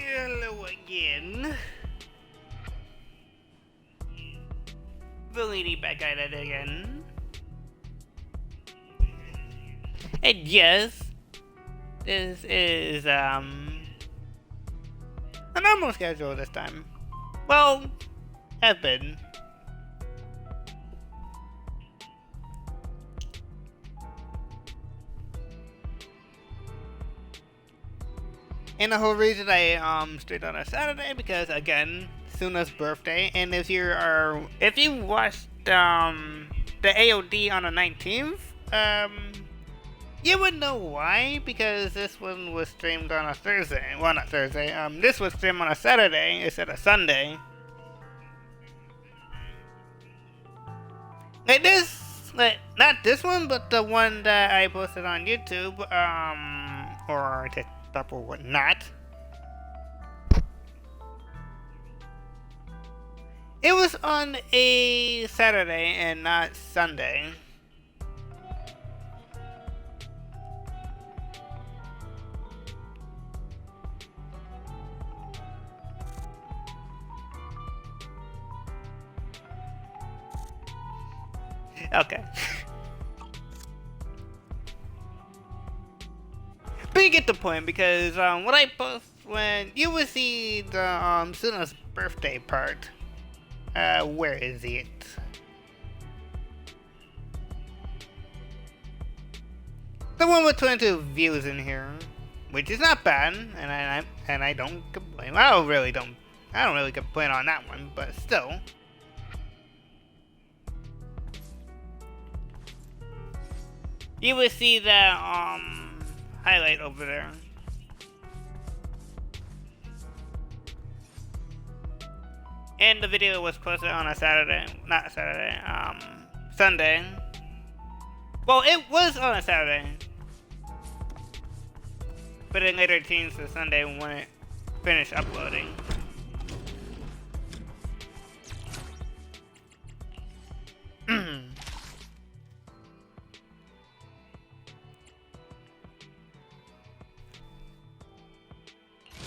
Hello again. Villainy back at it again. And yes, this is a normal schedule this time. Well, have been. And the whole reason I streamed on a Saturday because again, Suna's birthday, and if you watched the AOD on the 19th, you would know why, because this one was streamed on a Thursday. Well, not Thursday. This was streamed on a Saturday instead of Sunday. Like this, not this one, but the one that I posted on YouTube, or TikTok or whatnot. It was on a Saturday and not Sunday. Okay. But you get the point, because what I post when you will see the Suna's birthday part. Where is it? The one with 22 views in here, which is not bad, and I don't complain. I don't really complain on that one, but still. You will see that highlight over there. And the video was posted on a Sunday. Well, it was on a Saturday, but it later changed to Sunday when it finished uploading.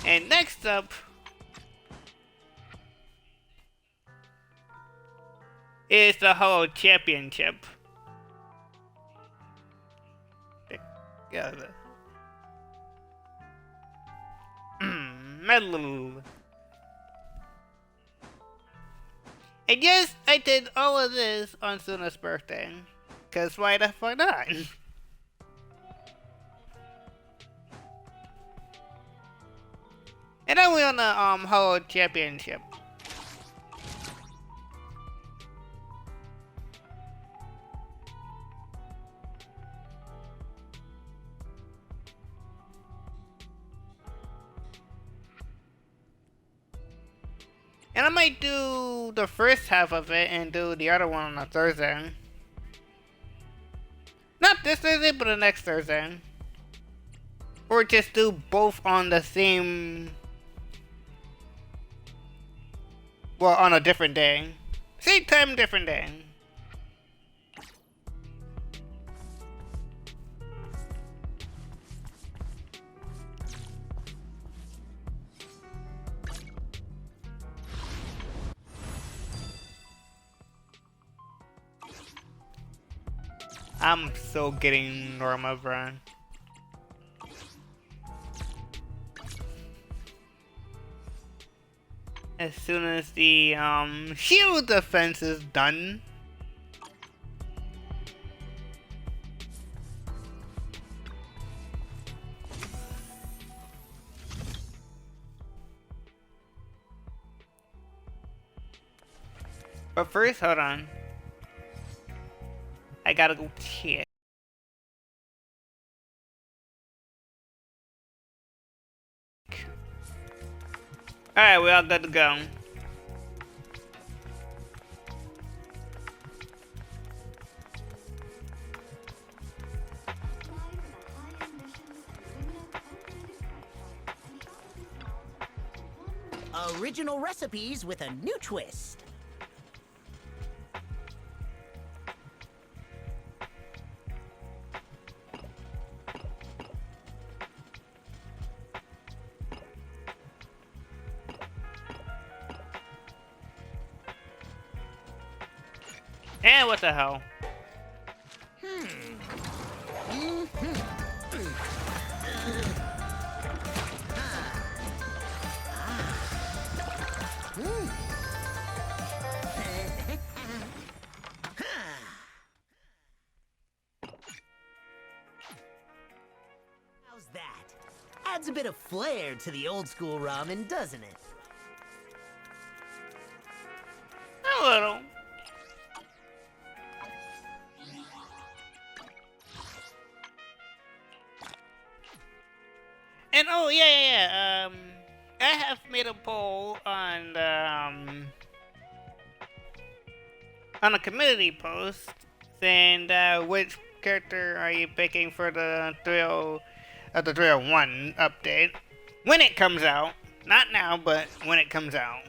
And next up is the whole championship. Medal. And yes, I did all of this on Suna's birthday. Cause why the fuck not? And then we on the whole championship. And I might do the first half of it and do the other one on a Thursday. Not this Thursday, but the next Thursday. Or just do both on the same... Well, on a different day. Same time, different day. I'm so getting Norma, bro. As soon as the shield defense is done. But first, hold on. I gotta go check. Alright, we all good to go. Original recipes with a new twist. And what the hell? How's that? Adds a bit of flair to the old school ramen, doesn't it? A little. And oh yeah. I have made a poll on the on a community post saying which character are you picking for the 301 update when it comes out. Not now, but when it comes out.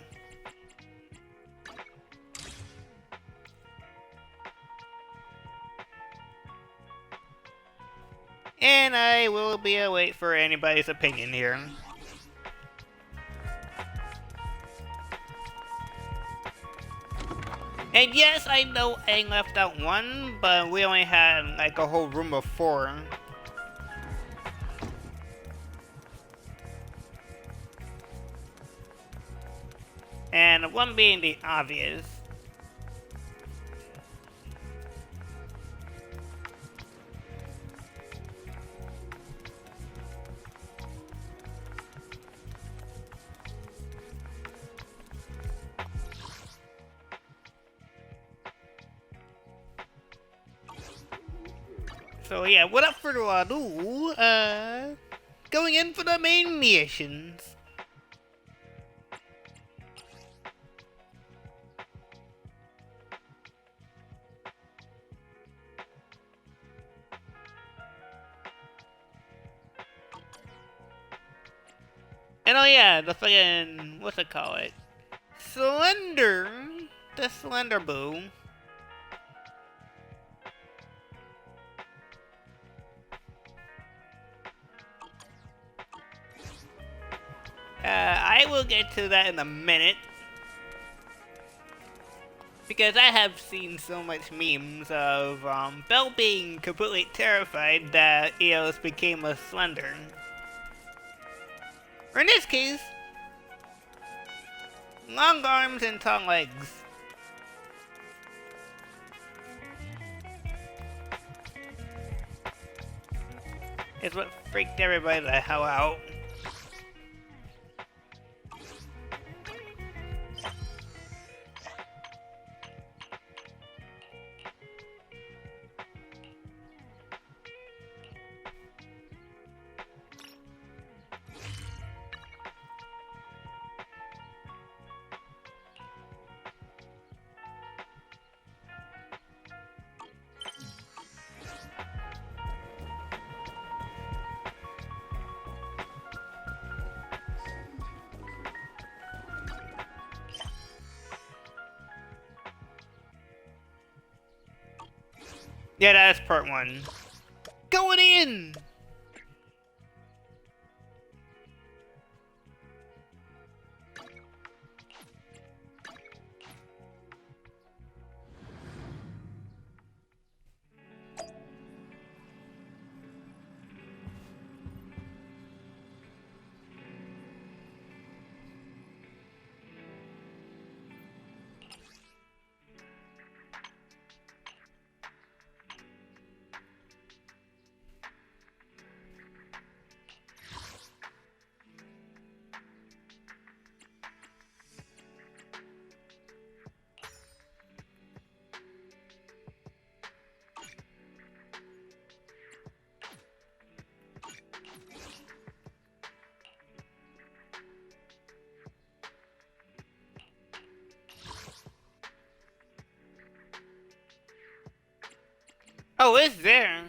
And I will be await for anybody's opinion here. And yes, I know I left out one, but we only had like a whole room of 4. And one being the obvious. So yeah, without further ado, going in for the main missions. And oh yeah, the fucking, what's it call it? The Slender Boo. I will get to that in a minute. Because I have seen so much memes of Belle being completely terrified that Eos became a Slender. Or in this case, long arms and tall legs. It's what freaked everybody the hell out. Yeah, that's part 1. Going in! Oh, it's there.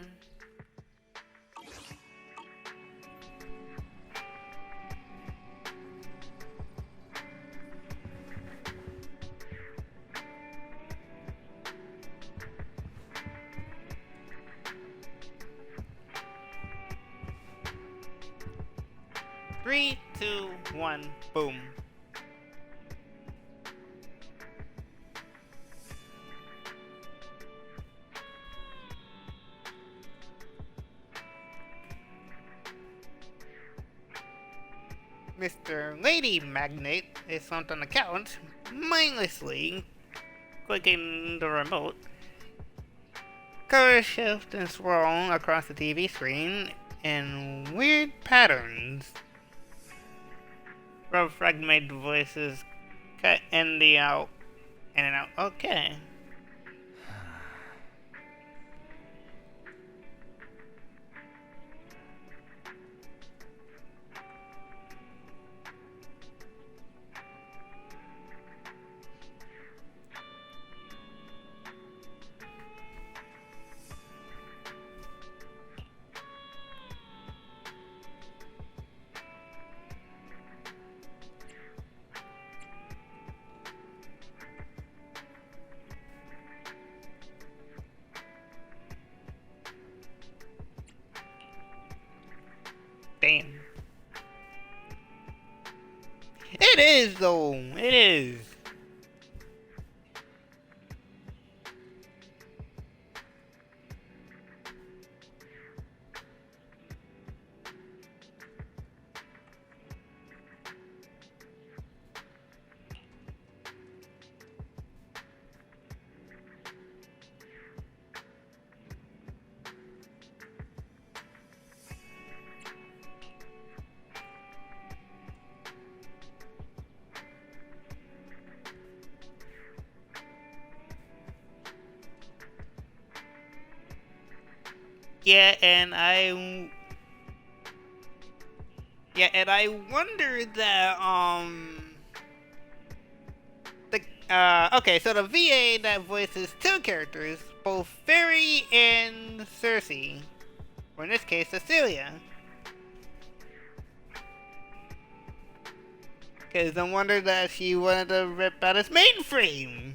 Three, two, one, boom. Mr. Lady Magnate is slumped on the couch, mindlessly clicking the remote. Colors shift and swirl across the TV screen in weird patterns. Rough fragmented voices cut in and out. Okay. Damn. It is though. It is. Yeah, and I wonder that okay, so the VA that voices two characters, both Fairy and Cersei, or in this case, Cecilia. Because I wonder that she wanted to rip out his mainframe.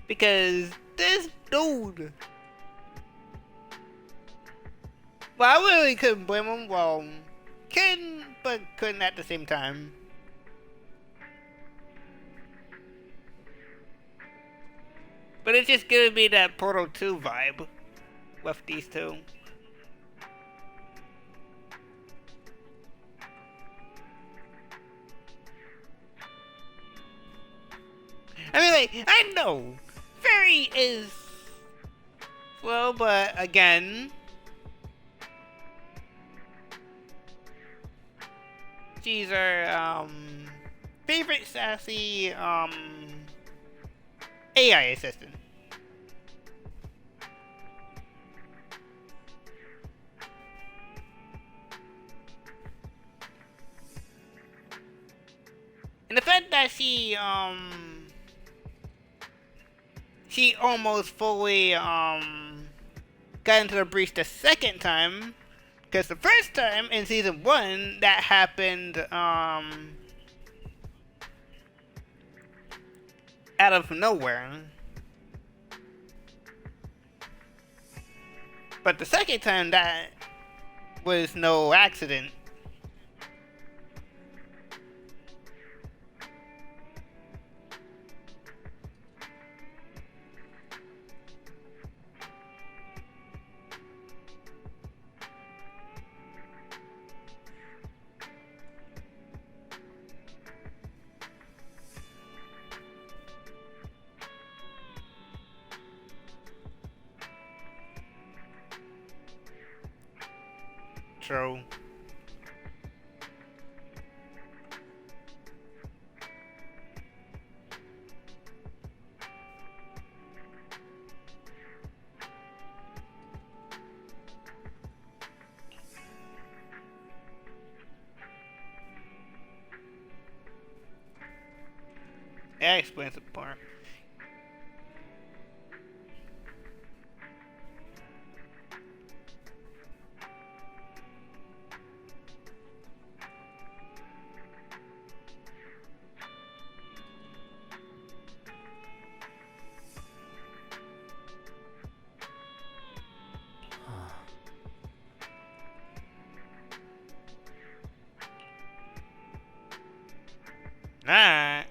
Because this dude. Well, I really couldn't blame him. Well, can, but couldn't at the same time. But it's just giving me that Portal 2 vibe with these two. I mean, like, I know Fairy is slow, but again, she's our favorite sassy AI assistant. And the fact that she almost fully got into the breach the second time, because the first time in season 1 that happened out of nowhere. But the second time that was no accident. True. That explains the part. Alright.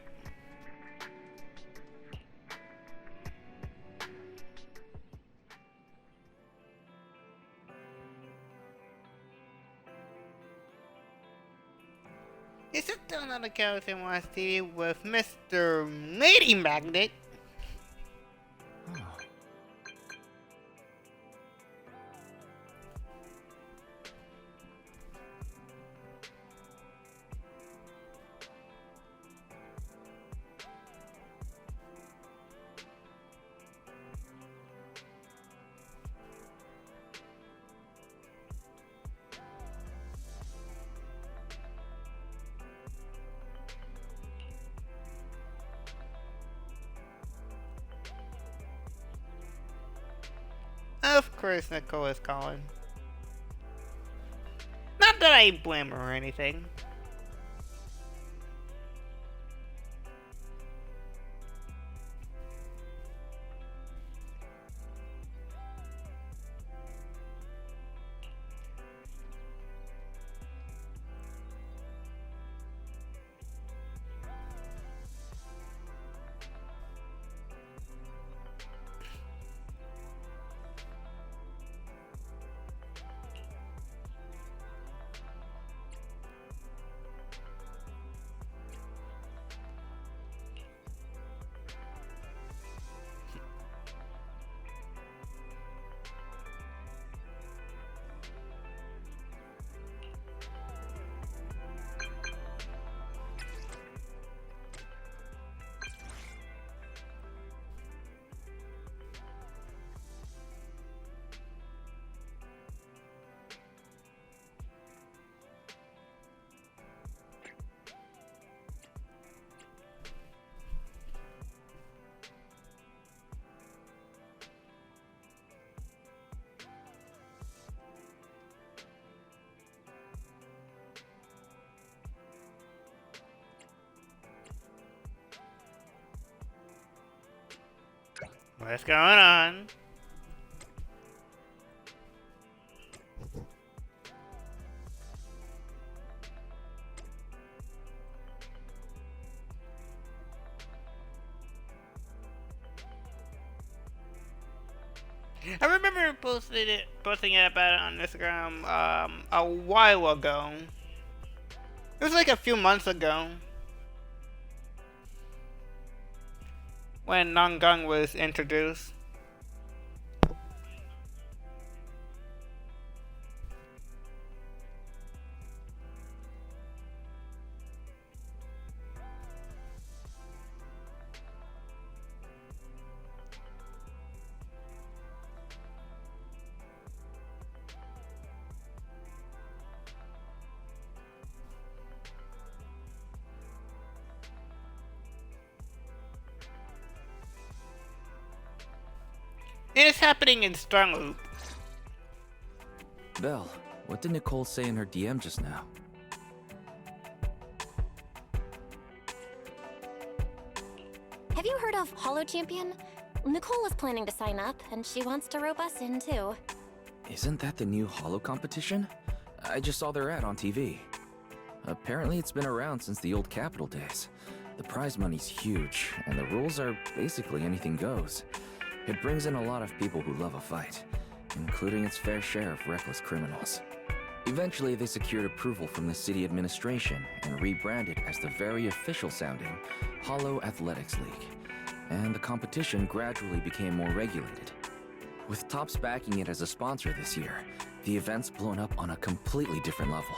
on the couch and watch TV with Mr. Lady Magnet. Of course Nicole is calling. Not that I blame her or anything. What's going on? I remember posting it about it on Instagram a while ago. It was like a few months ago when Nangang was introduced. It is happening in Strong Loop. Belle, what did Nicole say in her DM just now? Have you heard of Hollow Champion? Nicole is planning to sign up, and she wants to rope us in too. Isn't that the new Hollow competition? I just saw their ad on TV. Apparently it's been around since the old Capital days. The prize money's huge, and the rules are basically anything goes. It brings in a lot of people who love a fight, including its fair share of reckless criminals. Eventually, they secured approval from the city administration and rebranded as the very official-sounding Hollow Athletics League, and the competition gradually became more regulated. With Topps backing it as a sponsor this year, the event's blown up on a completely different level.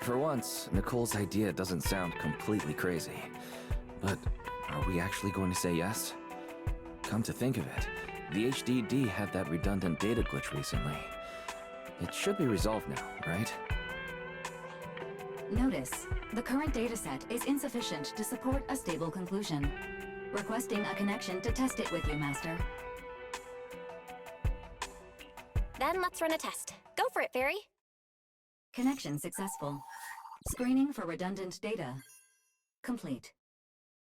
For once, Nicole's idea doesn't sound completely crazy. But are we actually going to say yes? Come to think of it, the HDD had that redundant data glitch recently. It should be resolved now, right? Notice, the current dataset is insufficient to support a stable conclusion. Requesting a connection to test it with you, Master. Then let's run a test. Go for it, Fairy. Connection successful. Screening for redundant data. Complete.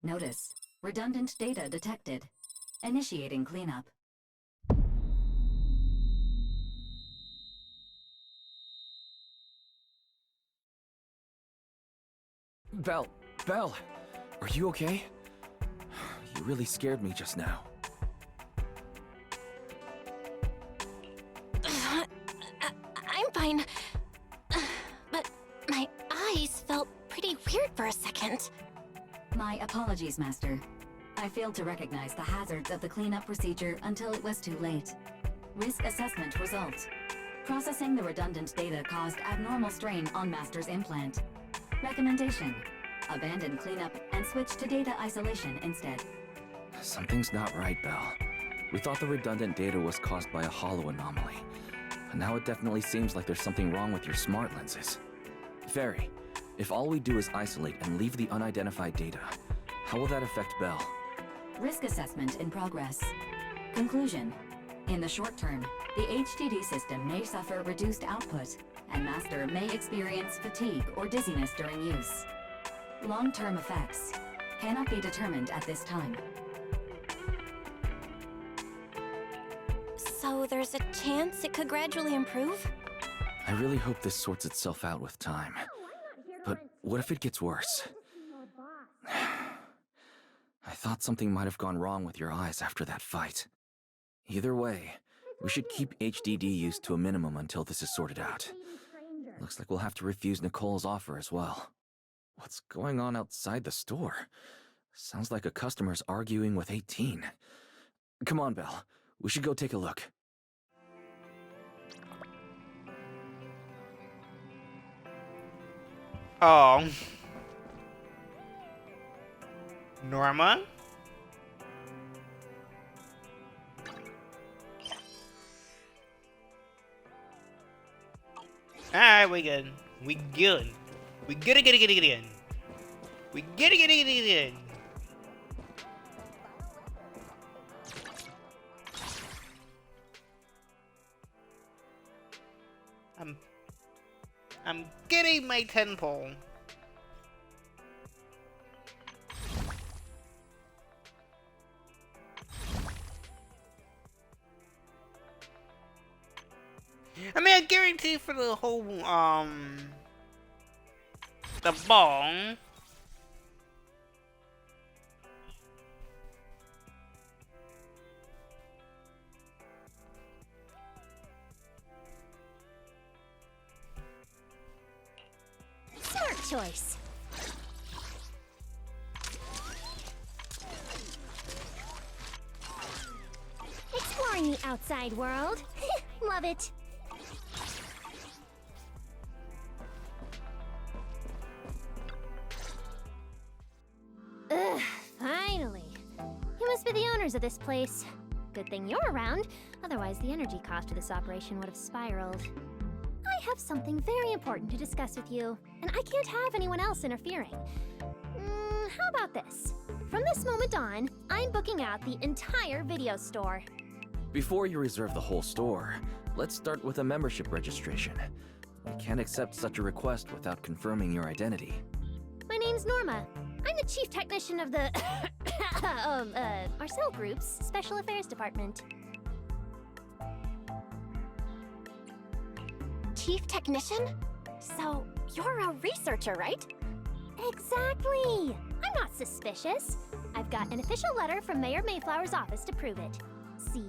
Notice, redundant data detected. Initiating cleanup. Belle, are you okay? You really scared me just now. I'm fine. But my eyes felt pretty weird for a second. My apologies, Master. I failed to recognize the hazards of the cleanup procedure until it was too late. Risk assessment result. Processing the redundant data caused abnormal strain on Master's implant. Recommendation: abandon cleanup and switch to data isolation instead. Something's not right, Belle. We thought the redundant data was caused by a hollow anomaly. But now it definitely seems like there's something wrong with your smart lenses. Fairy, if all we do is isolate and leave the unidentified data, how will that affect Belle? Risk assessment in progress. Conclusion: in the short term, the HDD system may suffer reduced output, and Master may experience fatigue or dizziness during use. Long-term effects cannot be determined at this time. So there's a chance it could gradually improve? I really hope this sorts itself out with time. But what if it gets worse? I thought something might have gone wrong with your eyes after that fight. Either way, we should keep HDD use to a minimum until this is sorted out. Looks like we'll have to refuse Nicole's offer as well. What's going on outside the store? Sounds like a customer's arguing with 18. Come on, Belle. We should go take a look. Oh. Norma? Alright, we good. We good. We good. We good. I'm getting my 10 pole. I mean, I guarantee for the whole, the ball. Smart choice. Exploring the outside world. Love it. Ugh, finally. You must be the owners of this place. Good thing you're around, otherwise the energy cost of this operation would have spiraled. I have something very important to discuss with you, and I can't have anyone else interfering. How about this? From this moment on, I'm booking out the entire video store. Before you reserve the whole store, let's start with a membership registration. We can't accept such a request without confirming your identity. My name's Norma. I'm the chief technician of the Marcel Group's Special Affairs Department. Chief technician? So, you're a researcher, right? Exactly! I'm not suspicious. I've got an official letter from Mayor Mayflower's office to prove it. See?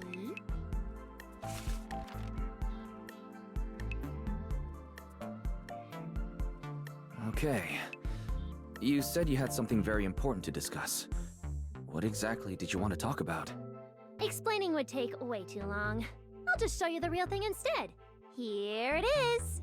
Okay. You said you had something very important to discuss. What exactly did you want to talk about? Explaining would take way too long. I'll just show you the real thing instead. Here it is!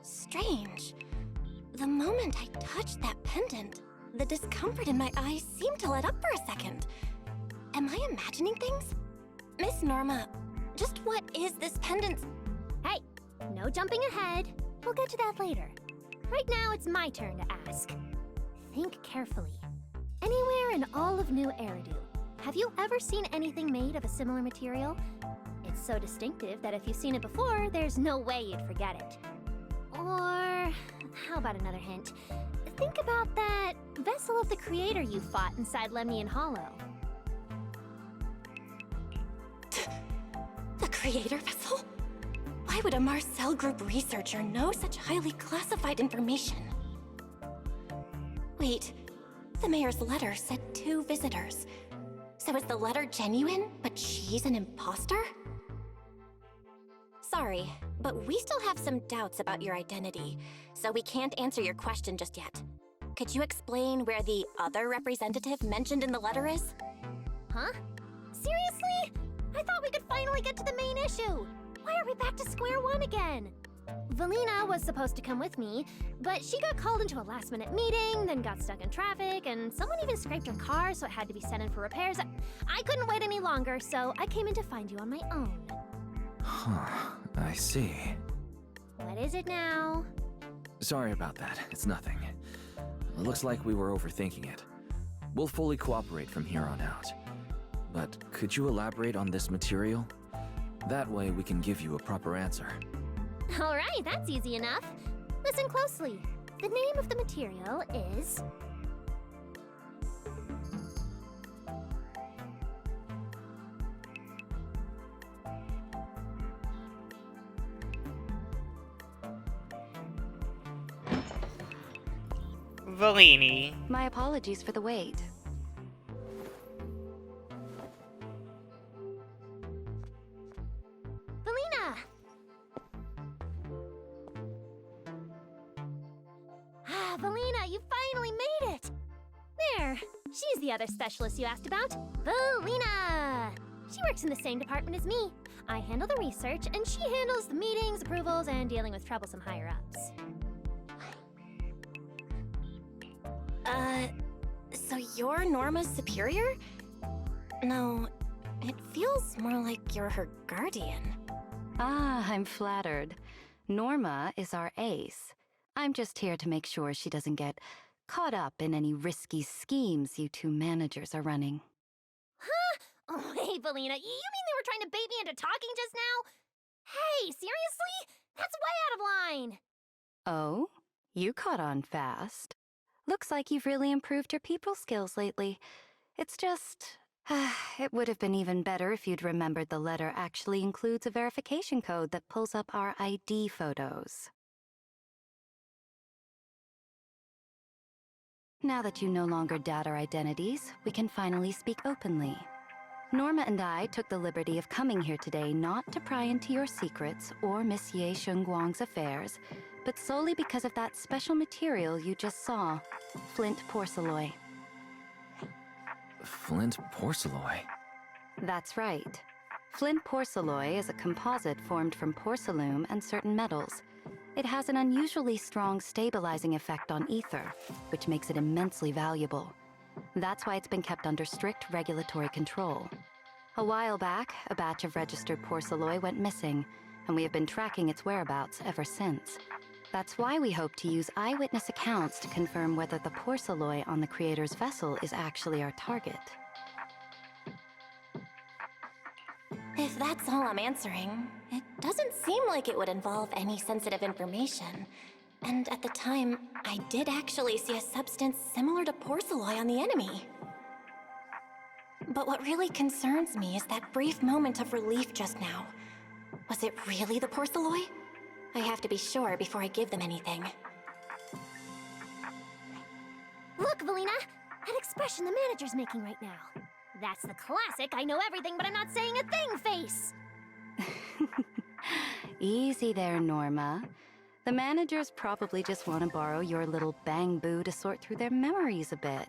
Strange. The moment I touched that pendant, the discomfort in my eyes seemed to let up for a second. Am I imagining things? Miss Norma, just what is this pendant? Hey, no jumping ahead. We'll get to that later. Right now, it's my turn to ask. Think carefully. Anywhere in all of New Eridu, have you ever seen anything made of a similar material? It's so distinctive that if you've seen it before, there's no way you'd forget it. Or, how about another hint? Think about that vessel of the creator you fought inside Lemnian Hollow. The creator vessel? Why would a Marcel Group researcher know such highly classified information? Wait, the mayor's letter said 2 visitors. So is the letter genuine, but she's an imposter? Sorry, but we still have some doubts about your identity, so we can't answer your question just yet. Could you explain where the other representative mentioned in the letter is? Huh? Seriously? I thought we could finally get to the main issue. Why are we back to square one again? Valina was supposed to come with me, but she got called into a last-minute meeting, then got stuck in traffic, and someone even scraped her car, so it had to be sent in for repairs. I couldn't wait any longer, so I came in to find you on my own. Huh, I see. What is it now? Sorry about that, it's nothing. It looks like we were overthinking it. We'll fully cooperate from here on out. But could you elaborate on this material? That way we can give you a proper answer. All right, that's easy enough. Listen closely. The name of the material is... Valini. My apologies for the wait. Valina! Ah, Valina, you finally made it! There, she's the other specialist you asked about. Valina! She works in the same department as me. I handle the research, and she handles the meetings, approvals, and dealing with troublesome higher-ups. So you're Norma's superior? No, it feels more like you're her guardian. Ah, I'm flattered. Norma is our ace. I'm just here to make sure she doesn't get caught up in any risky schemes you 2 managers are running. Huh? Oh, hey, Valina, you mean they were trying to bait me into talking just now? Hey, seriously? That's way out of line! Oh? You caught on fast. Looks like you've really improved your people skills lately. It's just... it would have been even better if you'd remembered the letter actually includes a verification code that pulls up our ID photos. Now that you no longer doubt our identities, we can finally speak openly. Norma and I took the liberty of coming here today not to pry into your secrets or Miss Ye Shengguang's affairs, but solely because of that special material you just saw, flint porcelain. Flint porcelain? That's right. Flint porcelain is a composite formed from porcelain and certain metals. It has an unusually strong stabilizing effect on ether, which makes it immensely valuable. That's why it's been kept under strict regulatory control. A while back, a batch of registered porcelain went missing, and we have been tracking its whereabouts ever since. That's why we hope to use eyewitness accounts to confirm whether the porcelain on the creator's vessel is actually our target. If that's all I'm answering, it doesn't seem like it would involve any sensitive information. And at the time, I did actually see a substance similar to porcelain on the enemy. But what really concerns me is that brief moment of relief just now. Was it really the porcelain? I have to be sure before I give them anything. Look, Valina! That expression the manager's making right now. That's the classic I know everything but I'm not saying a thing face! Easy there, Norma. The managers probably just want to borrow your little bang-boo to sort through their memories a bit.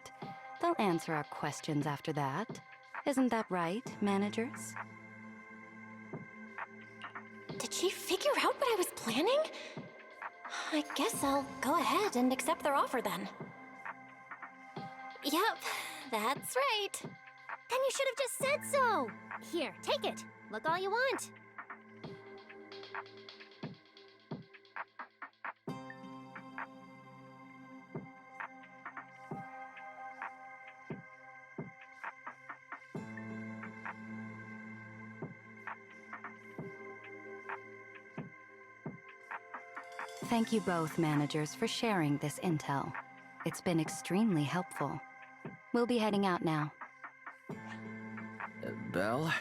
They'll answer our questions after that. Isn't that right, managers? Did she figure out what I was planning? I guess I'll go ahead and accept their offer then. Yep, that's right. Then you should have just said so! Here, take it. Look all you want. Thank you both, managers, for sharing this intel. It's been extremely helpful. We'll be heading out now. Belle,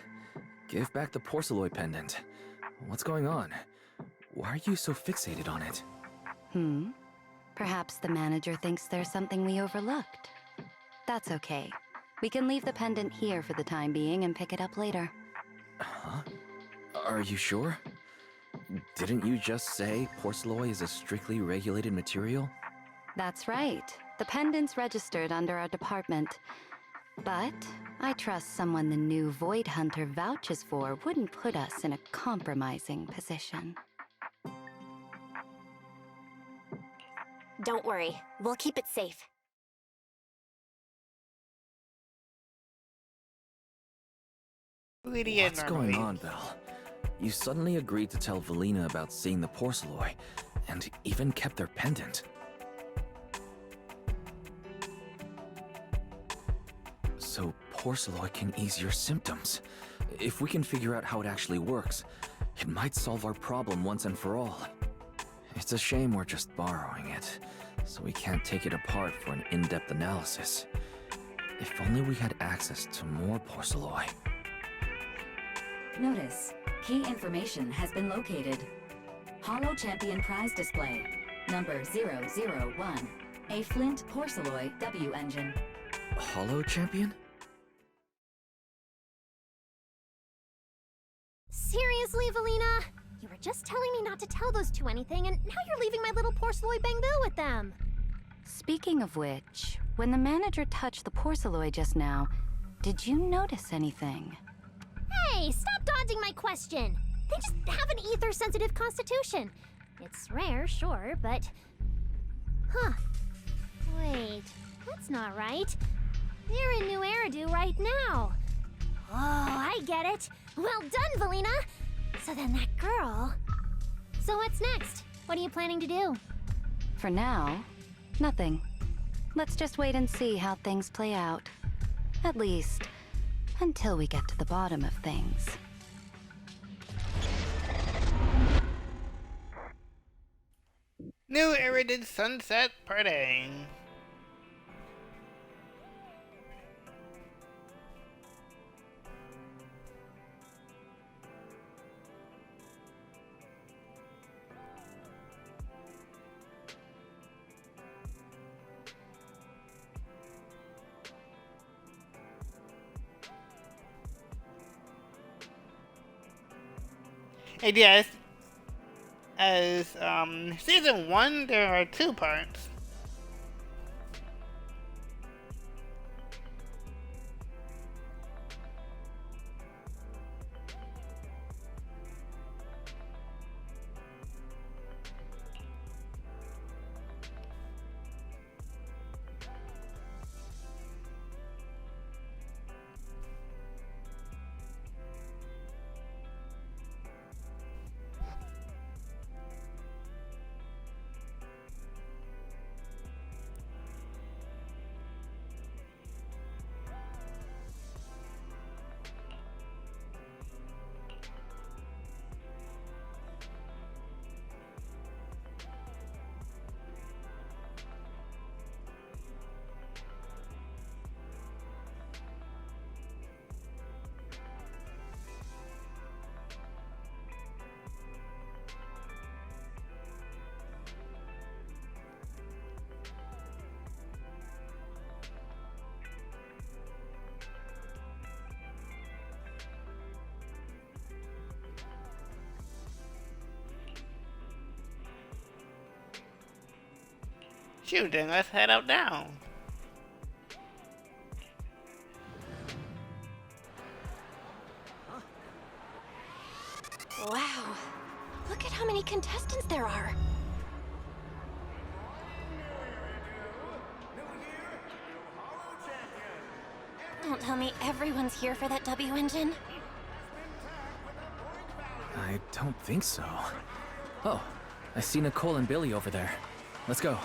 give back the porcelain pendant. What's going on? Why are you so fixated on it? Perhaps the manager thinks there's something we overlooked. That's okay. We can leave the pendant here for the time being and pick it up later. Huh? Are you sure? Didn't you just say porcelain is a strictly regulated material? That's right. The pendant's registered under our department. But I trust someone the new Void Hunter vouches for wouldn't put us in a compromising position. Don't worry, we'll keep it safe. What's going on, Belle? You suddenly agreed to tell Valina about seeing the porcelain, and even kept their pendant. So porcelain can ease your symptoms. If we can figure out how it actually works, it might solve our problem once and for all. It's a shame we're just borrowing it, so we can't take it apart for an in-depth analysis. If only we had access to more porcelain. Notice, key information has been located. Holo Champion Prize Display, number 001, a Flint Porcelain W engine. Holo Champion? Seriously, Valina? You were just telling me not to tell those two anything, and now you're leaving my little porcelain bangoo with them. Speaking of which, when the manager touched the porcelain just now, did you notice anything? Hey, stop dodging my question. They just have an ether-sensitive constitution. It's rare, sure, but... Huh. Wait, that's not right. They're in New Eridu right now. Oh, I get it. Well done, Valina. So then that girl... So what's next? What are you planning to do? For now, nothing. Let's just wait and see how things play out. At least, until we get to the bottom of things. New Eridan Sunset Party. And yes, as season 1, there are 2 parts. Shoot, then let's head out now. Wow. Look at how many contestants there are. Don't tell me everyone's here for that W engine. I don't think so. Oh, I see Nicole and Billy over there. Let's go.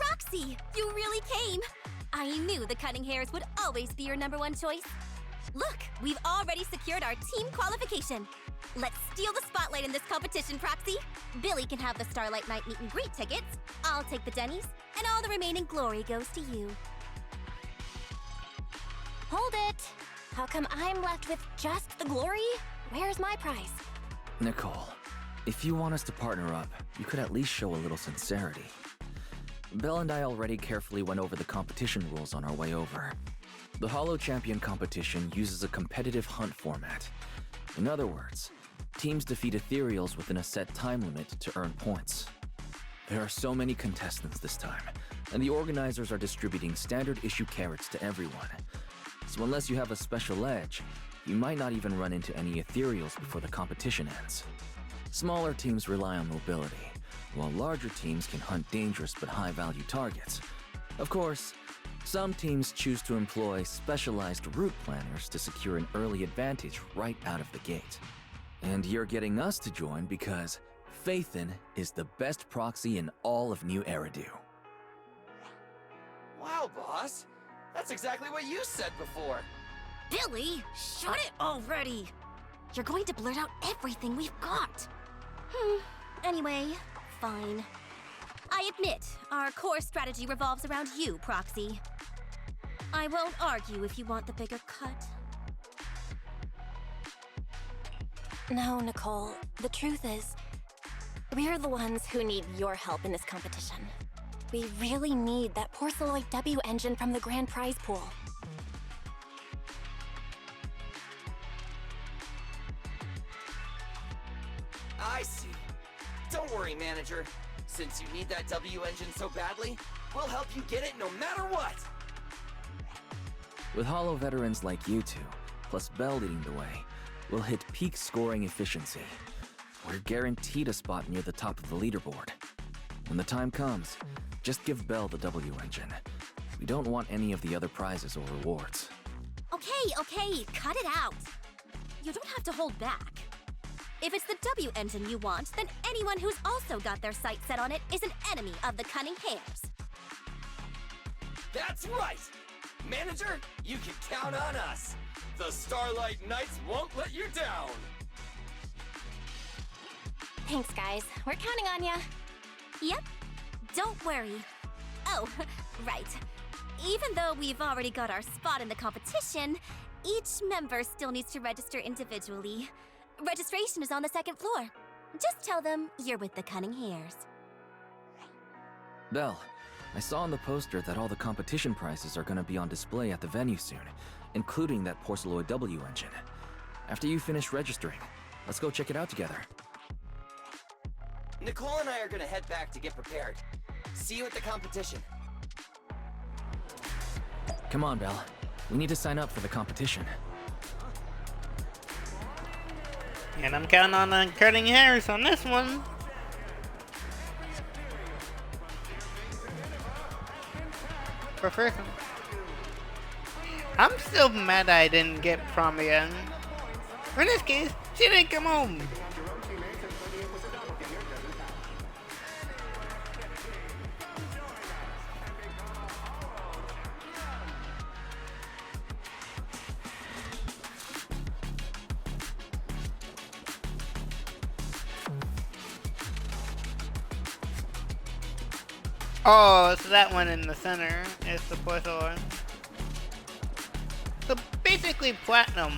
Roxy, you really came! I knew the cutting hairs would always be your #1 choice. Look, we've already secured our team qualification. Let's steal the spotlight in this competition, Proxy. Billy can have the Starlight Night meet and greet tickets. I'll take the Denny's, and all the remaining glory goes to you. Hold it! How come I'm left with just the glory? Where's my prize? Nicole, if you want us to partner up, you could at least show a little sincerity. Belle and I already carefully went over the competition rules on our way over. The Hollow Champion competition uses a competitive hunt format. In other words, teams defeat ethereals within a set time limit to earn points. There are so many contestants this time, and the organizers are distributing standard issue carrots to everyone. So unless you have a special edge, you might not even run into any ethereals before the competition ends. Smaller teams rely on mobility, while larger teams can hunt dangerous but high-value targets. Of course, some teams choose to employ specialized route planners to secure an early advantage right out of the gate. And you're getting us to join because Phaethon is the best proxy in all of New Eridu. Wow, boss. That's exactly what you said before. Billy, shut it already! You're going to blurt out everything we've got. Anyway, fine. I admit, our core strategy revolves around you, Proxy. I won't argue if you want the bigger cut. No, Nicole. The truth is, we're the ones who need your help in this competition. We really need that Porceloid W engine from the grand prize pool. I see. Don't worry, manager. Since you need that W engine so badly, we'll help you get it no matter what! With Hollow veterans like you two, plus Belle leading the way, we'll hit peak scoring efficiency. We're guaranteed a spot near the top of the leaderboard. When the time comes, just give Belle the W engine. We don't want any of the other prizes or rewards. Okay, cut it out. You don't have to hold back. If it's the W engine you want, then anyone who's also got their sights set on it is an enemy of the Cunning Hares. That's right! Manager, you can count on us! The Starlight Knights won't let you down! Thanks, guys. We're counting on ya. Yep. Don't worry. Oh, right. Even though we've already got our spot in the competition, each member still needs to register individually. Registration is on the second floor. Just tell them you're with the Cunning Hares. Belle, I saw on the poster that all the competition prizes are gonna be on display at the venue soon, including that Porceloid W engine. After you finish registering, let's go check it out together. Nicole and I are gonna head back to get prepared. See you at the competition. Come on, Belle. We need to sign up for the competition. And I'm counting on the Cunning Hares on this one. For first one. I'm still mad I didn't get prom again. In this case, she didn't come home. Oh, it's that one in the center. It's the porcelain. So basically platinum.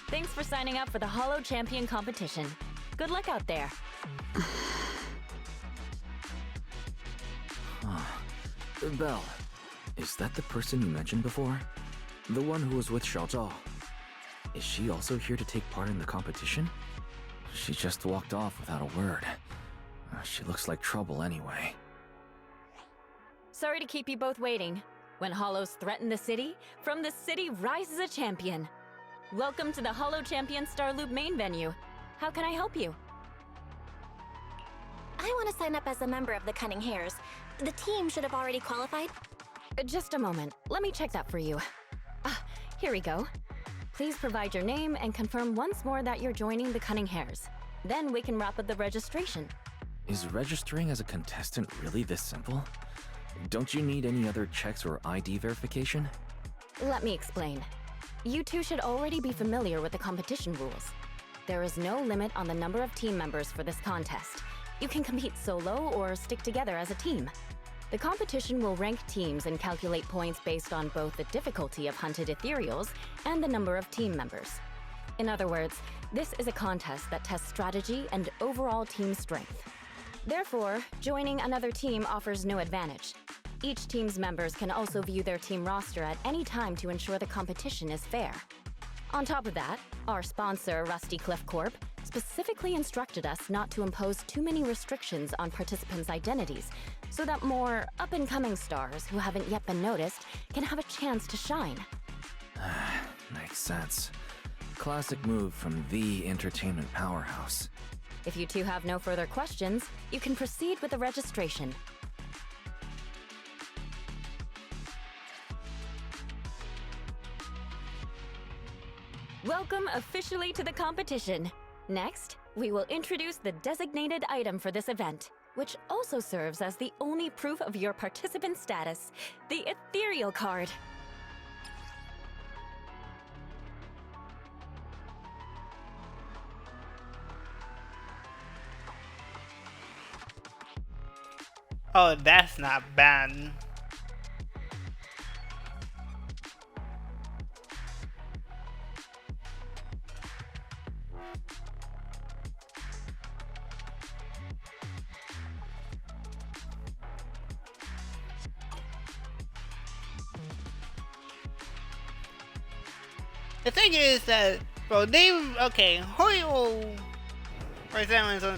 Thanks for signing up for the Hollow Champion competition. Good luck out there. Belle, is that the person you mentioned before? The one who was with Xiaozhao? Is she also here to take part in the competition? She just walked off without a word. She looks like trouble anyway. Sorry to keep you both waiting. When Hollows threaten the city, from the city rises a champion. Welcome to the Hollow Champion Starloop main venue. How can I help you? I want to sign up as a member of the Cunning Hares. The team should have already qualified. Just a moment. Let me check that for you. Here we go. Please provide your name and confirm once more that you're joining the Cunning Hares. Then we can wrap up the registration. Is registering as a contestant really this simple? Don't you need any other checks or ID verification? Let me explain. You two should already be familiar with the competition rules. There is no limit on the number of team members for this contest. You can compete solo or stick together as a team. The competition will rank teams and calculate points based on both the difficulty of hunted ethereals and the number of team members. In other words, this is a contest that tests strategy and overall team strength. Therefore, joining another team offers no advantage. Each team's members can also view their team roster at any time to ensure the competition is fair. On top of that, our sponsor, Rusty Cliff Corp, specifically instructed us not to impose too many restrictions on participants' identities so that more up-and-coming stars who haven't yet been noticed can have a chance to shine. Makes sense. Classic move from the entertainment powerhouse. If you two have no further questions, you can proceed with the registration. Welcome officially to the competition. Next, we will introduce the designated item for this event, which also serves as the only proof of your participant status, the ethereal card. Oh, that's not bad. The thing is that, bro, Hoyo, or Zenless,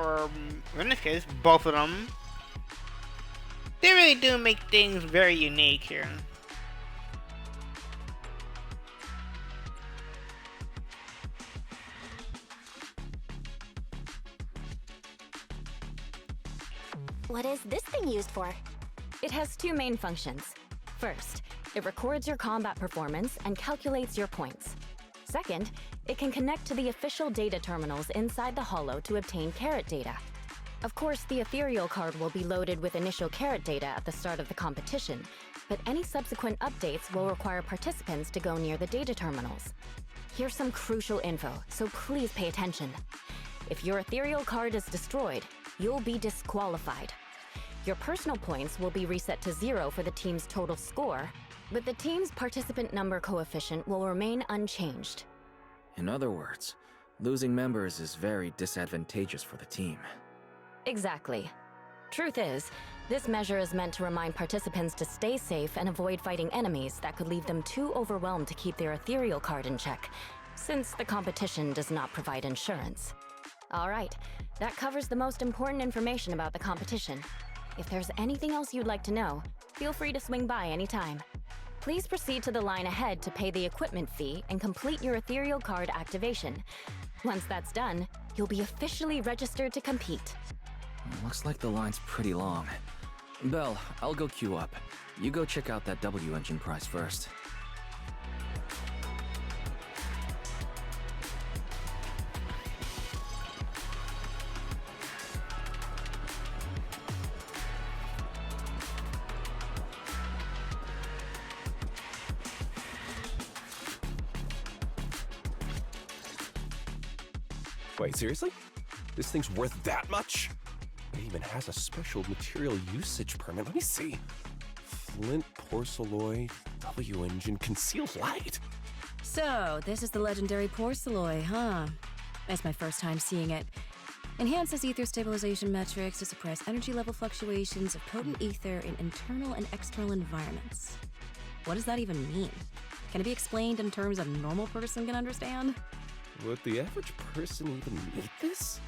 or in this case, both of them, they really do make things very unique here. What is this thing used for? It has two main functions. First, it records your combat performance and calculates your points. Second, it can connect to the official data terminals inside the Holo to obtain carrot data. Of course, the ethereal card will be loaded with initial carrot data at the start of the competition, but any subsequent updates will require participants to go near the data terminals. Here's some crucial info, so please pay attention. If your ethereal card is destroyed, you'll be disqualified. Your personal points will be reset to 0 for the team's total score, but the team's participant number coefficient will remain unchanged. In other words, losing members is very disadvantageous for the team. Exactly. Truth is, this measure is meant to remind participants to stay safe and avoid fighting enemies that could leave them too overwhelmed to keep their ethereal card in check, since the competition does not provide insurance. Alright, that covers the most important information about the competition. If there's anything else you'd like to know, feel free to swing by anytime. Please proceed to the line ahead to pay the equipment fee and complete your ethereal card activation. Once that's done, you'll be officially registered to compete. Looks like the line's pretty long. Belle, I'll go queue up. You go check out that W engine prize first. Wait, seriously? This thing's worth that much? It even has a special material usage permit. Let me see. Flint, porcelloy, W engine, concealed light. So, this is the legendary porcelloy, huh? That's my first time seeing it. Enhances ether stabilization metrics to suppress energy level fluctuations of potent ether in internal and external environments. What does that even mean? Can it be explained in terms a normal person can understand? Would the average person even need this?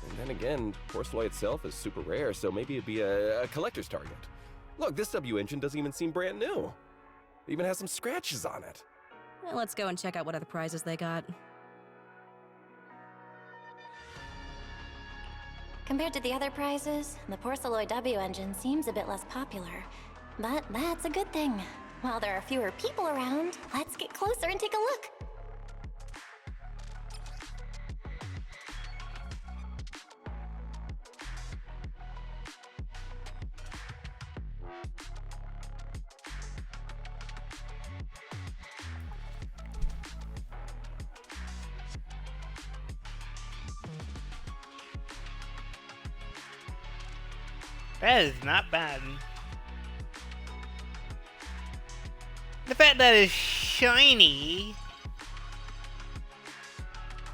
And then again, porcelloy itself is super rare, so maybe it'd be a collector's target. Look, this W engine doesn't even seem brand new. It even has some scratches on it. Well, let's go and check out what other prizes they got. Compared to the other prizes, the Porcelloy W engine seems a bit less popular. But that's a good thing. While there are fewer people around, let's get closer and take a look. That is not bad. The fact that it's shiny,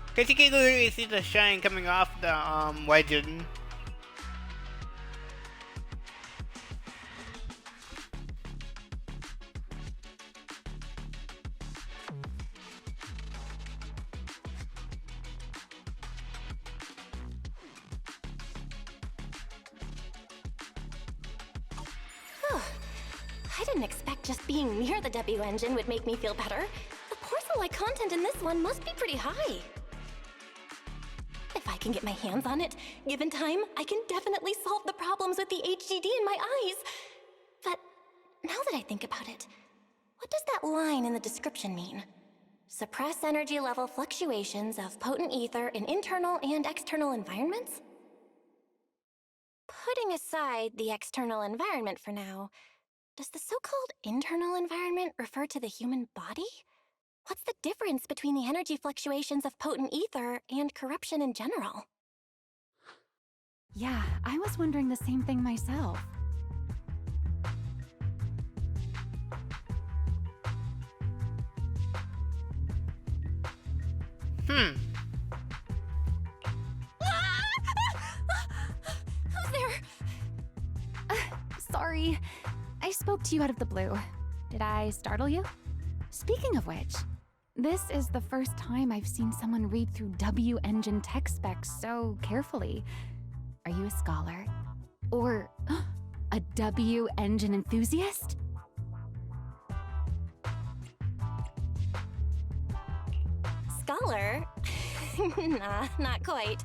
because you can literally see the shine coming off the legend. I didn't expect just being near the W engine would make me feel better. The porcelain content in this one must be pretty high. If I can get my hands on it, given time, I can definitely solve the problems with the HDD in my eyes. But now that I think about it, what does that line in the description mean? Suppress energy level fluctuations of potent ether in internal and external environments? Putting aside the external environment for now, does the so-called internal environment refer to the human body? What's the difference between the energy fluctuations of potent ether and corruption in general? Yeah, I was wondering the same thing myself. Who's there? Sorry, I spoke to you out of the blue. Did I startle you? Speaking of which, this is the first time I've seen someone read through W engine tech specs so carefully. Are you a scholar? Or a W engine enthusiast? Scholar? Nah, not quite.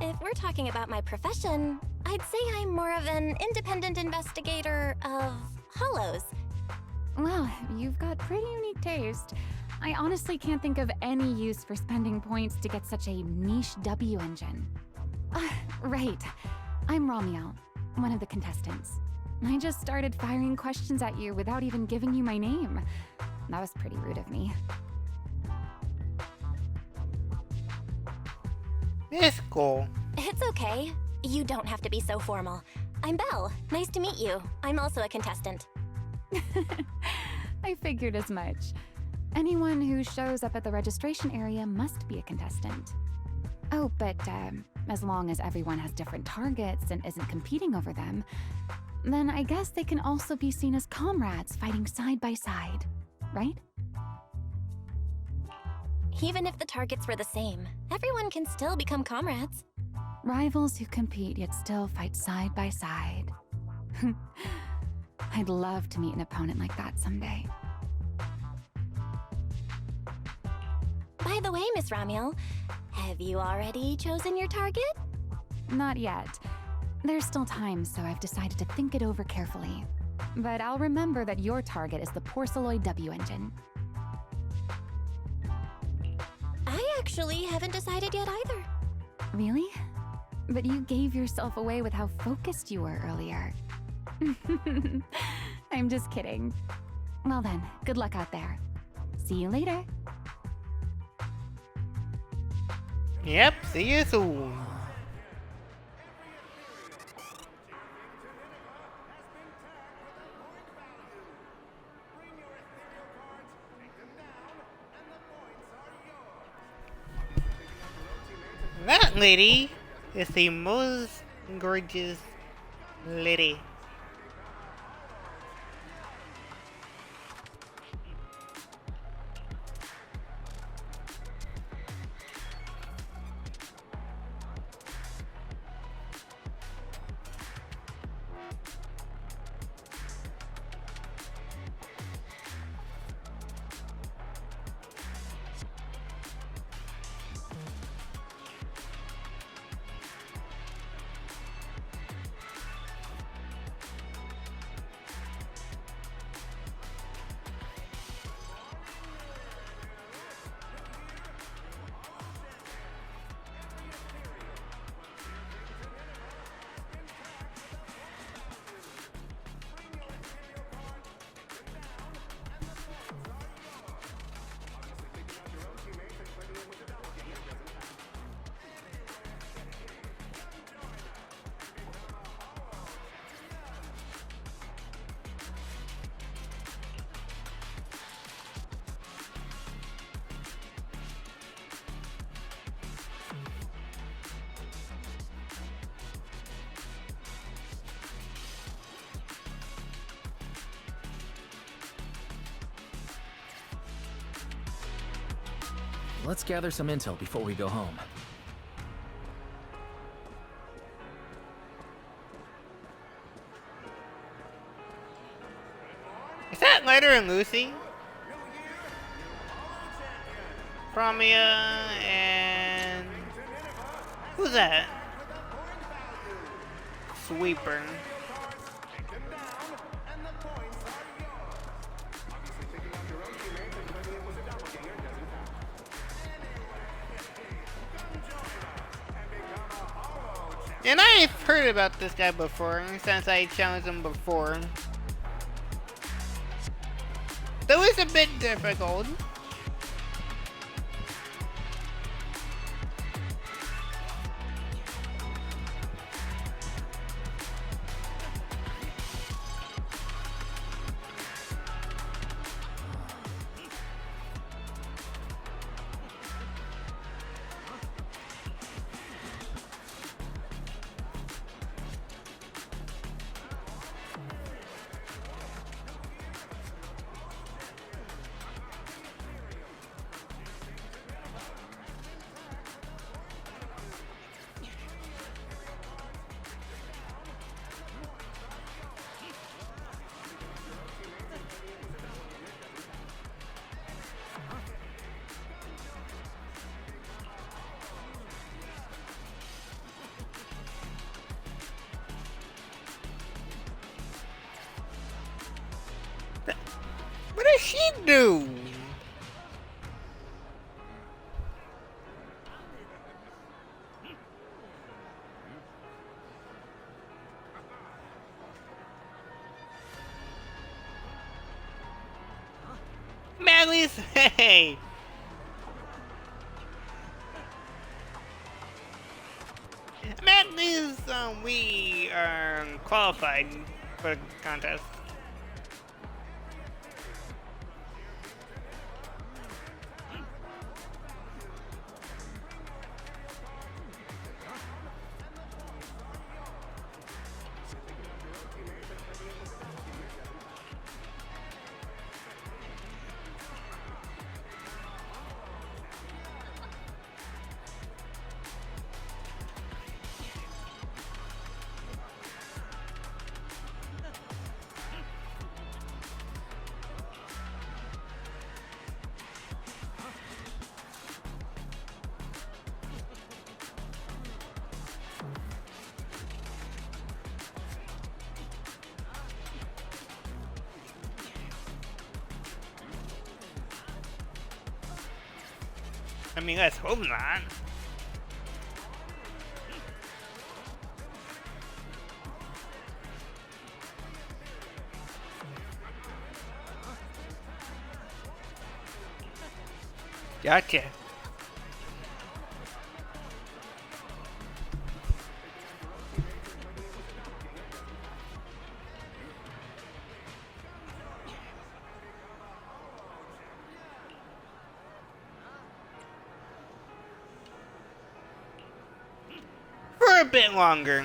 If we're talking about my profession, I'd say I'm more of an independent investigator of hollows. Well, you've got pretty unique taste. I honestly can't think of any use for spending points to get such a niche W engine. Right. I'm RUMBLLLE, one of the contestants. I just started firing questions at you without even giving you my name. That was pretty rude of me. It's cool. It's okay. You don't have to be so formal. I'm Belle. Nice to meet you. I'm also a contestant. I figured as much. Anyone who shows up at the registration area must be a contestant. Oh, but as long as everyone has different targets and isn't competing over them, then I guess they can also be seen as comrades fighting side by side, right? Even if the targets were the same, everyone can still become comrades. Rivals who compete yet still fight side by side. I'd love to meet an opponent like that someday. By the way, Miss RUMBLLLE, have you already chosen your target? Not yet. There's still time, so I've decided to think it over carefully. But I'll remember that your target is the Porceloid W engine. I actually haven't decided yet either. Really? But you gave yourself away with how focused you were earlier. I'm just kidding. Well then, good luck out there. See you later. Yep, see you soon. That lady is the most gorgeous lady. Let's gather some intel before we go home. Is that Letter and Lucy? Promia and... Who's that? Sweeper. And I've heard about this guy before, since I challenged him before. Though it's a bit difficult. What does she do? Maggie's, hey! Maggie's, we are qualified for the contest. I mean, let's hope not. Gotcha. For a bit longer.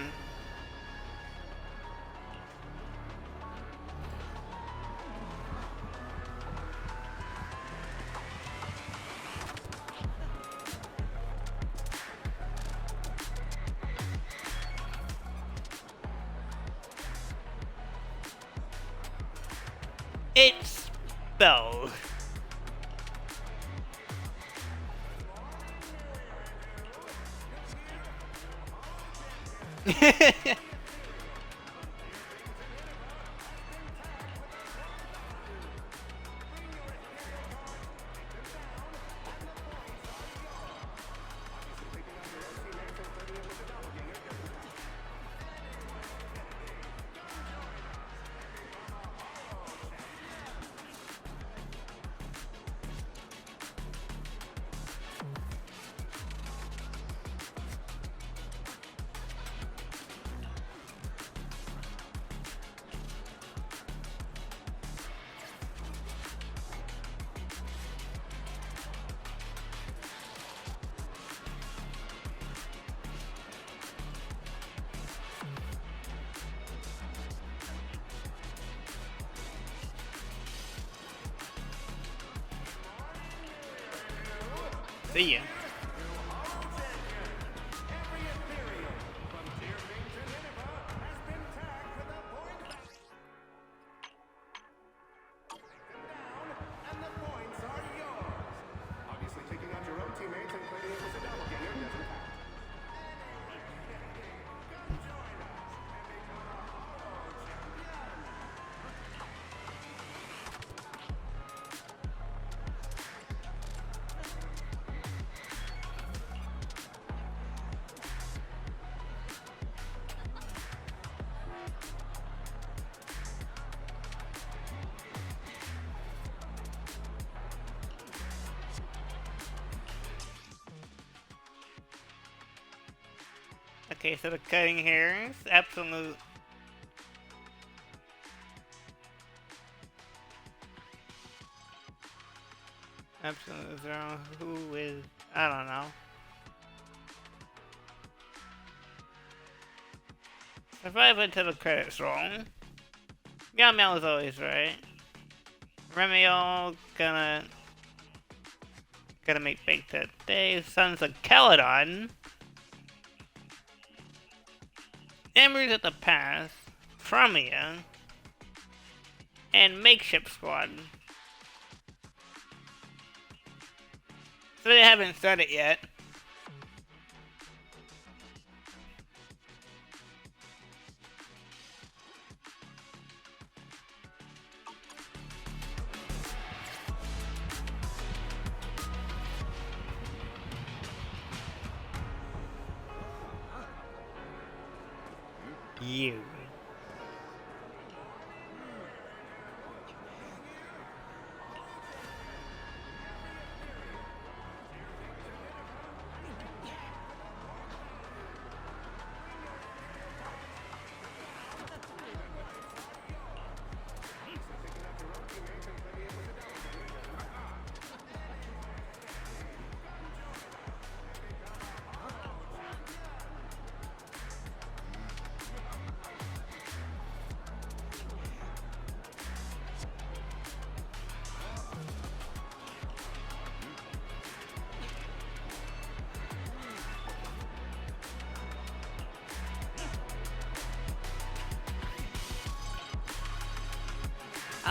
It's spell. See ya. Okay, so the cutting hairs, absolute. Absolute zero. Who is? I don't know. Survive until the credits roll. Gamel is always right. RUMBLLE gonna make big today. Sons of Caledon. Emery's at the pass. Fromia. And Makeshift Squad. So they haven't started yet. You.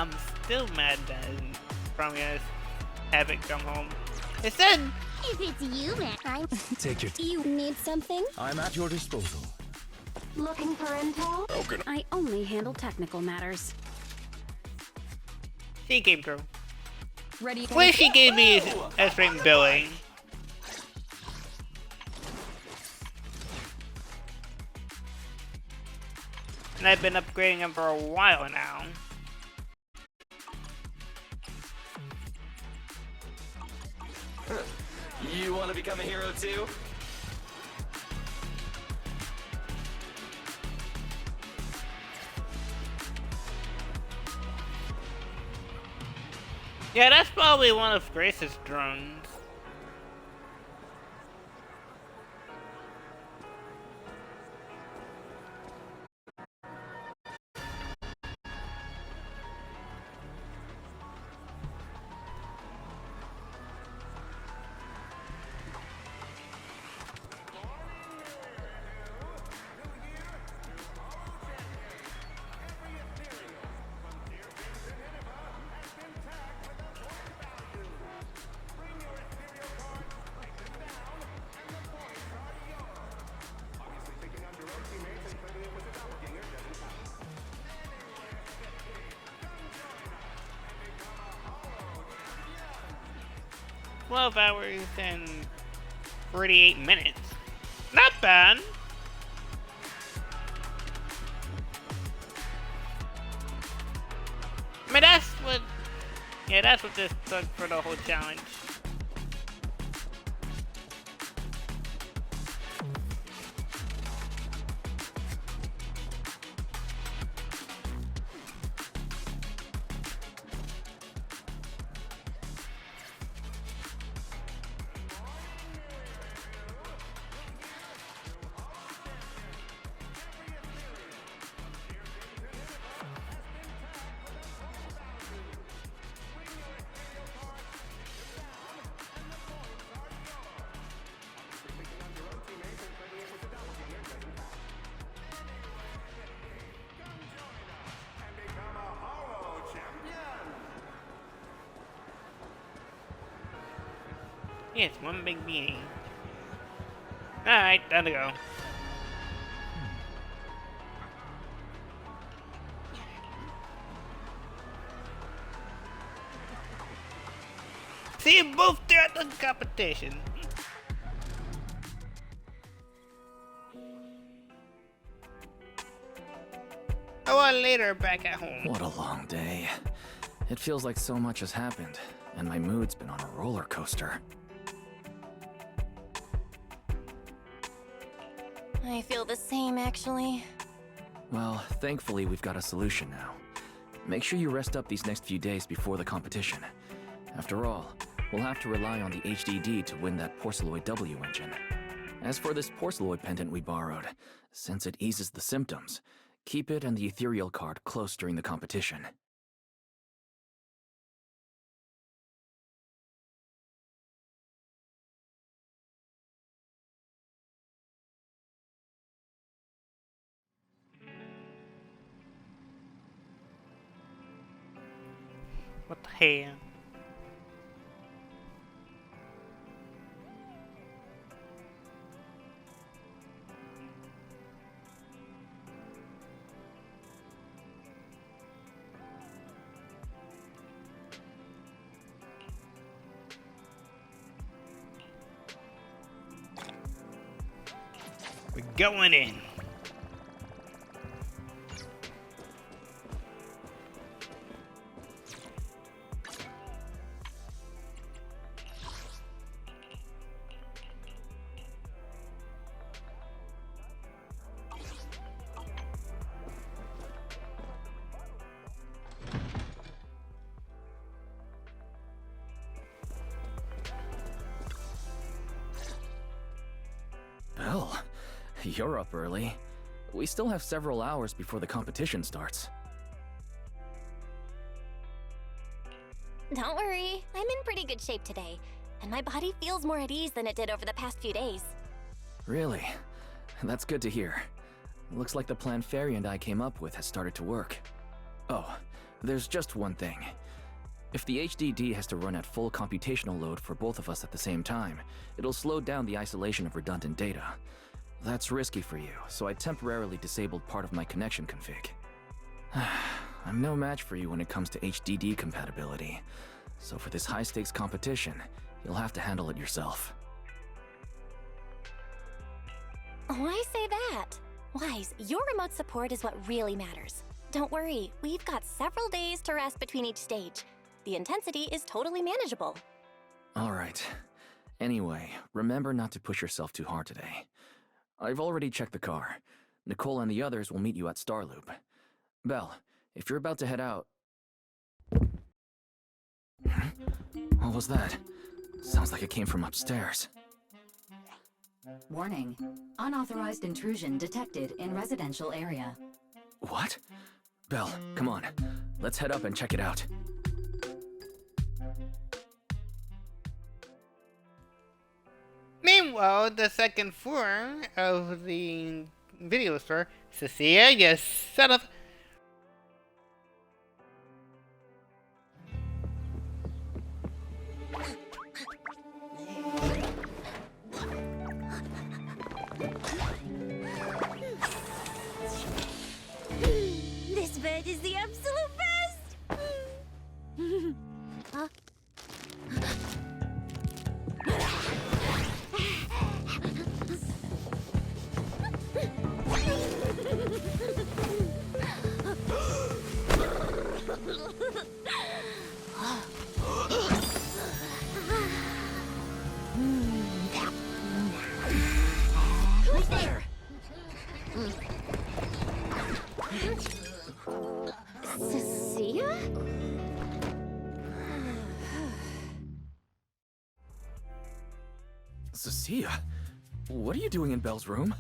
I'm still mad that Fromia haven't come home. It said, If it's you, man, Take your you need something? I'm at your disposal. Looking for intel? Okay. I only handle technical matters. she came through. Ready? Wish she gave me S-Ring billing. And I've been upgrading him for a while now. You want to become a hero too? Yeah, that's probably one of Grace's drones. $12 hours and 48 minutes. Not bad. I mean, that's what... Yeah, that's what this took for the whole challenge. Yes, one big beanie. Alright, time to go. See you both throughout the competition. A while later, back at home. What a long day. It feels like so much has happened, and my mood's been on a roller coaster. I feel the same, actually. Well, thankfully we've got a solution now. Make sure you rest up these next few days before the competition. After all, we'll have to rely on the HDD to win that Porceloid W engine. As for this Porceloid pendant we borrowed, since it eases the symptoms, keep it and the ethereal card close during the competition. What the hell? We're going in. Belle, you're up early. We still have several hours before the competition starts. Don't worry, I'm in pretty good shape today, and my body feels more at ease than it did over the past few days. Really? That's good to hear. Looks like the plan Fairy and I came up with has started to work. Oh, there's just one thing. If the HDD has to run at full computational load for both of us at the same time, it'll slow down the isolation of redundant data. That's risky for you, so I temporarily disabled part of my connection config. I'm no match for you when it comes to HDD compatibility, so for this high-stakes competition, you'll have to handle it yourself. Why say that? Wise, your remote support is what really matters. Don't worry, we've got several days to rest between each stage. The intensity is totally manageable. Alright. Anyway, remember not to push yourself too hard today. I've already checked the car. Nicole and the others will meet you at Starloop. Belle, if you're about to head out... What was that? Sounds like it came from upstairs. Warning. Unauthorized intrusion detected in residential area. What? Belle, come on. Let's head up and check it out. Meanwhile, the second floor of the video store, Cecilia, you son of... This bed is the absolute best! Huh? Who's there? Cecilia? Cecilia? What are you doing in Belle's room?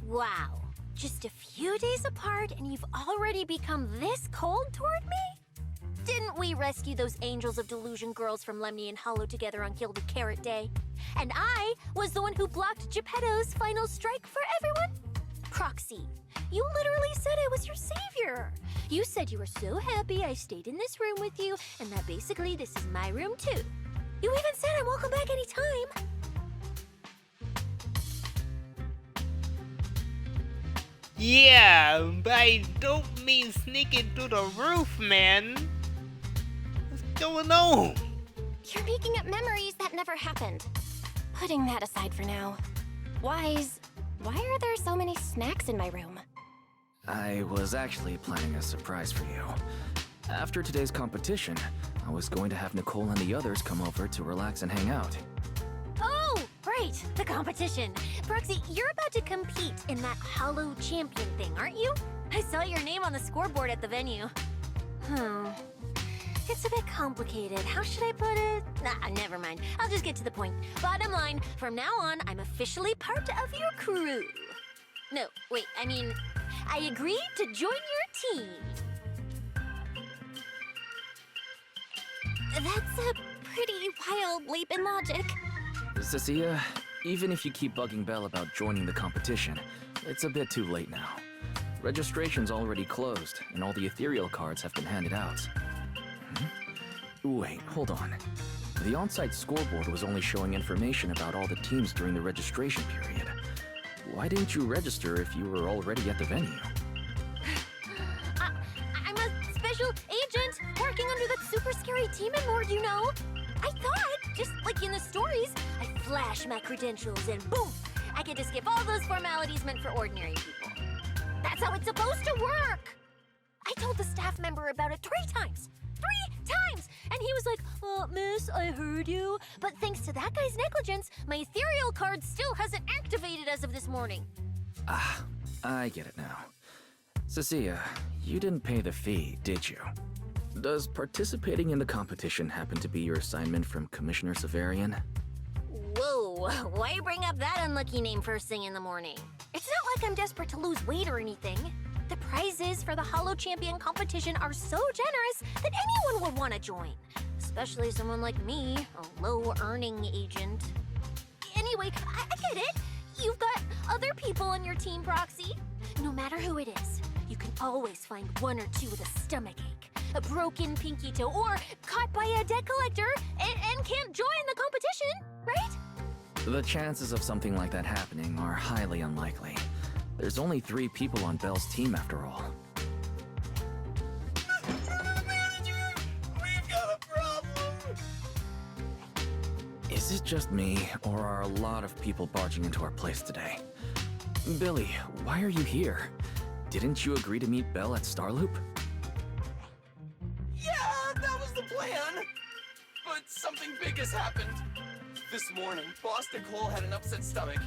Wow. Just a few days apart and you've already become this cold toward me? Didn't we rescue those Angels of Delusion girls from Lemnian Hollow together on Gilded Carrot Day? And I was the one who blocked Geppetto's final strike for everyone? Proxy, you literally said I was your savior. You said you were so happy I stayed in this room with you, and that basically this is my room too. You even said I'm welcome back anytime. Yeah, but I don't mean sneaking through the roof, man. What's going on? You're making up memories that never happened. Putting that aside for now. Why are there so many snacks in my room? I was actually planning a surprise for you. After today's competition, I was going to have Nicole and the others come over to relax and hang out. Oh, right, the competition. Proxy, you're about to compete in that Hollow Champion thing, aren't you? I saw your name on the scoreboard at the venue. It's a bit complicated. How should I put it? Nah, never mind. I'll just get to the point. Bottom line, from now on, I'm officially part of your crew. No, wait, I mean, I agreed to join your team. That's a pretty wild leap in logic. Cecilia, even if you keep bugging Belle about joining the competition, it's a bit too late now. Registration's already closed, and all the ethereal cards have been handed out. Wait, hold on. The on-site scoreboard was only showing information about all the teams during the registration period. Why didn't you register if you were already at the venue? I'm a special agent working under that super scary demon lord, you know? I thought, just like in the stories, I flash my credentials and boom! I get to skip all those formalities meant for ordinary people. That's how it's supposed to work! I told the staff member about it 3 times! 3 times! And he was like, miss, I heard you. But thanks to that guy's negligence, my ethereal card still hasn't activated as of this morning. Ah, I get it now. Cecilia, you didn't pay the fee, did you? Does participating in the competition happen to be your assignment from Commissioner Severian? Whoa, why bring up that unlucky name first thing in the morning? It's not like I'm desperate to lose weight or anything. The prizes for the Hollow Champion competition are so generous that anyone would want to join. Especially someone like me, a low-earning agent. Anyway, I get it. You've got other people on your team, Proxy. No matter who it is, you can always find 1 or 2 with a stomachache, a broken pinky toe, or caught by a debt collector and can't join the competition, right? The chances of something like that happening are highly unlikely. There's only 3 people on Belle's team after all. Manager, we've got a problem! Is it just me, or are a lot of people barging into our place today? Billy, why are you here? Didn't you agree to meet Belle at Starloop? Yeah, that was the plan! But something big has happened. This morning, Boss Nicole had an upset stomach.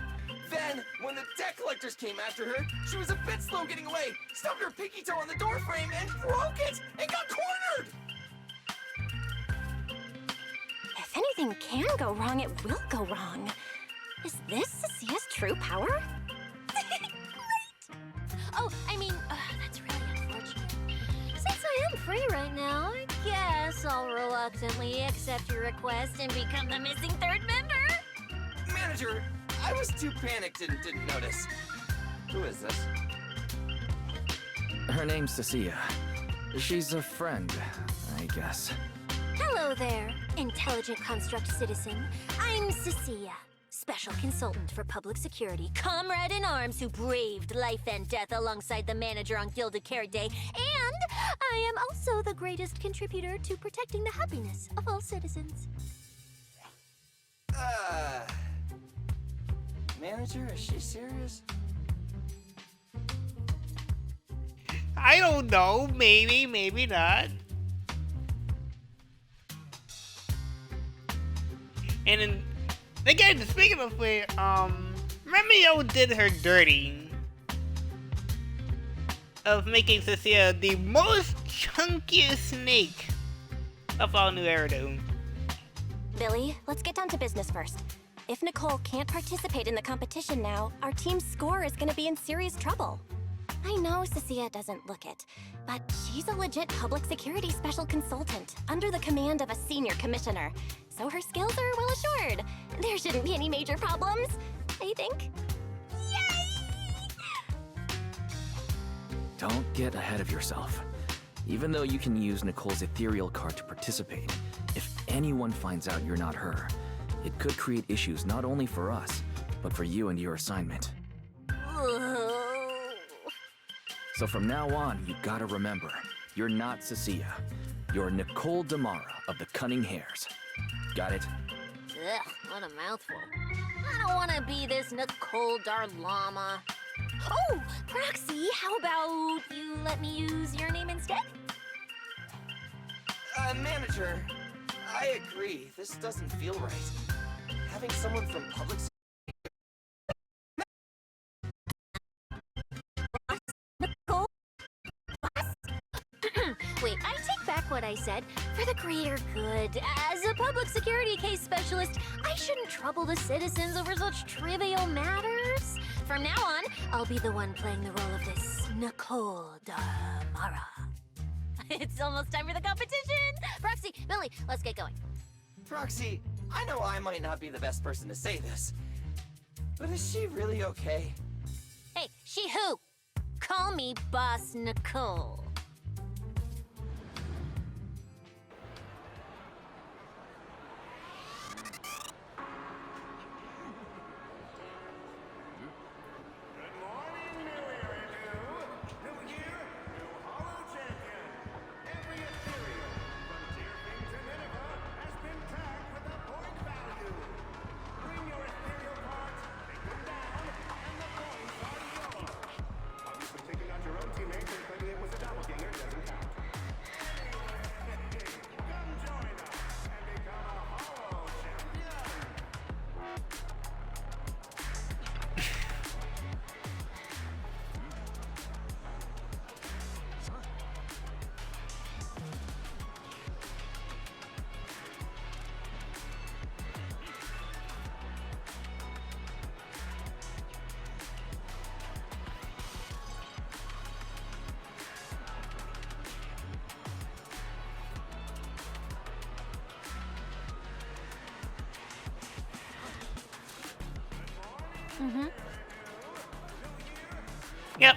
Then, when the debt collectors came after her, she was a bit slow getting away, stubbed her pinky toe on the doorframe, and broke it, and got cornered! If anything can go wrong, it will go wrong. Is this Cecia's true power? Great! Oh, I mean, that's really unfortunate. Since I am free right now, I guess I'll reluctantly accept your request and become the missing 3rd member. Manager, I was too panicked and didn't notice. Who is this? Her name's Cecilia. She's a friend, I guess. Hello there, intelligent construct citizen. I'm Cecilia, special consultant for public security, comrade in arms who braved life and death alongside the manager on Gilded Carrot Day, and I am also the greatest contributor to protecting the happiness of all citizens. Manager, is she serious? I don't know. Maybe, maybe not. And then, again, speaking of which, Remio did her dirty of making Cecilia the most chunkiest snake of all New Eridu. Billy, let's get down to business first. If Nicole can't participate in the competition now, our team's score is gonna be in serious trouble. I know Cecilia doesn't look it, but she's a legit public security special consultant under the command of a senior commissioner, so her skills are well assured. There shouldn't be any major problems, I think. Yay! Don't get ahead of yourself. Even though you can use Nicole's ethereal card to participate, if anyone finds out you're not her, it could create issues not only for us, but for you and your assignment. So from now on, you gotta remember, you're not Cecilia. You're Nicole Damara of the Cunning Hares. Got it? Ugh, what a mouthful. I don't want to be this Nicole Darlama. Oh, Proxy, how about you let me use your name instead? Manager, I agree. This doesn't feel right. Having someone from public Nicole? Wait, I take back what I said. For the greater good, as a public security case specialist, I shouldn't trouble the citizens over such trivial matters. From now on, I'll be the one playing the role of this Nicole Damara. It's almost time for the competition! Proxy, Billy, let's get going. Proxy, I know I might not be the best person to say this, but is she really okay? Hey, she who? Call me Boss Nicole. Mm-hmm. Yep.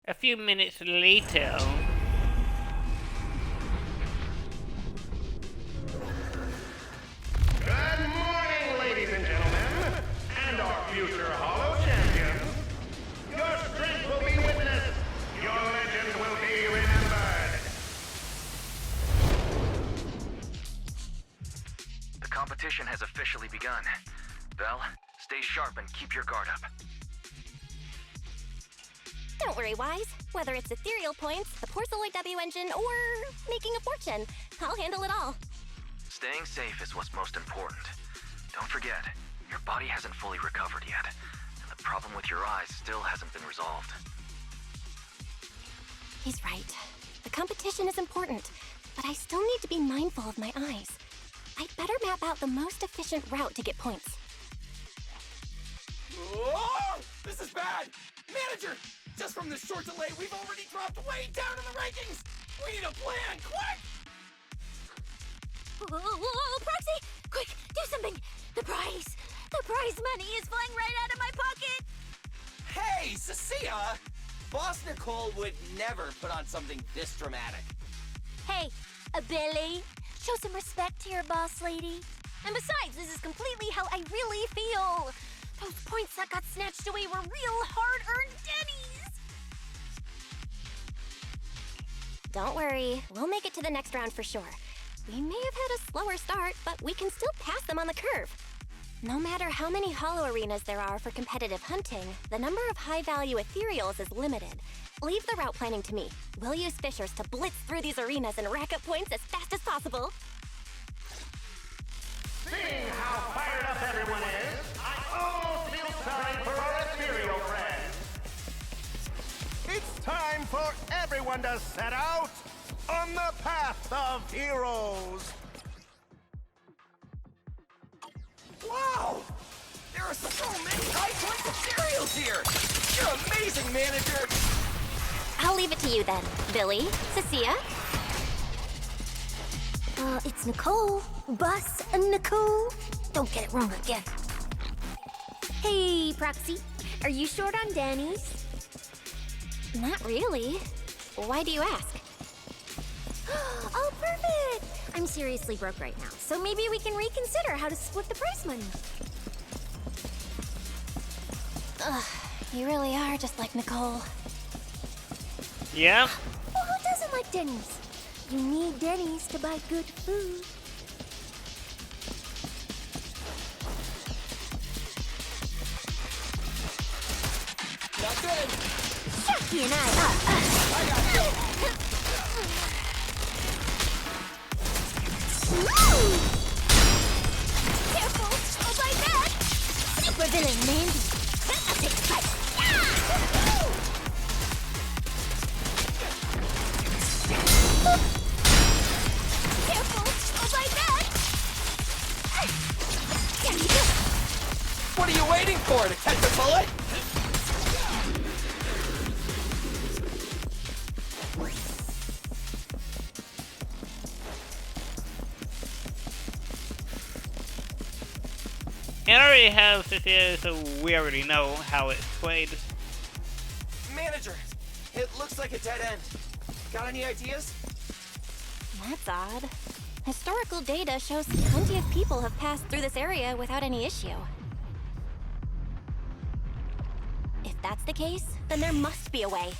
A few minutes later. Good morning, ladies and gentlemen, and our future Hollow champions. Your strength will be witnessed. Your legends will be remembered. The competition has officially begun. Vel, stay sharp and keep your guard up. Don't worry, Wise. Whether it's ethereal points, the Porceloid W engine, or making a fortune, I'll handle it all. Staying safe is what's most important. Don't forget, your body hasn't fully recovered yet, and the problem with your eyes still hasn't been resolved. He's right. The competition is important, but I still need to be mindful of my eyes. I'd better map out the most efficient route to get points. Oh, this is bad! Manager! Just from this short delay, we've already dropped way down in the rankings! We need a plan, quick! Whoa, Proxy! Quick, do something! The prize money is flying right out of my pocket! Hey, Cecilia! Boss Nicole would never put on something this dramatic. Hey, Billy, show some respect to your boss lady. And besides, this is completely how I really feel. Those points that got snatched away were real hard-earned dennies. Don't worry, we'll make it to the next round for sure. We may have had a slower start, but we can still pass them on the curve. No matter how many hollow arenas there are for competitive hunting, the number of high-value ethereals is limited. Leave the route planning to me. We'll use fishers to blitz through these arenas and rack up points as fast as possible. Seeing how fired up everyone is, I almost feel sorry for our ethereal friends. It's time for everyone to set out on the path of heroes. Wow! There are so many high-points ethereals here! You're amazing, manager! I'll leave it to you then. Billy, Cecilia. It's Nicole. Bus and Nicole. Don't get it wrong again. Hey, Proxy. Are you short on Danny's? Not really. Why do you ask? Oh, perfect! I'm seriously broke right now, so maybe we can reconsider how to split the prize money. Ugh, you really are just like Nicole. Yeah. Well, who doesn't like Denny's? You need Denny's to buy good food. Not good! Jackie and I I got you! Careful! Oh my god! Super villain Mandy! I'll take a fight! Careful! Oh my god! There you go! What are you waiting for, to catch a bullet? And I already have Cecilia, so we already know how it's played. Manager, it looks like a dead end. Got any ideas? That's odd. Historical data shows plenty of people have passed through this area without any issue. If that's the case, then there must be a way.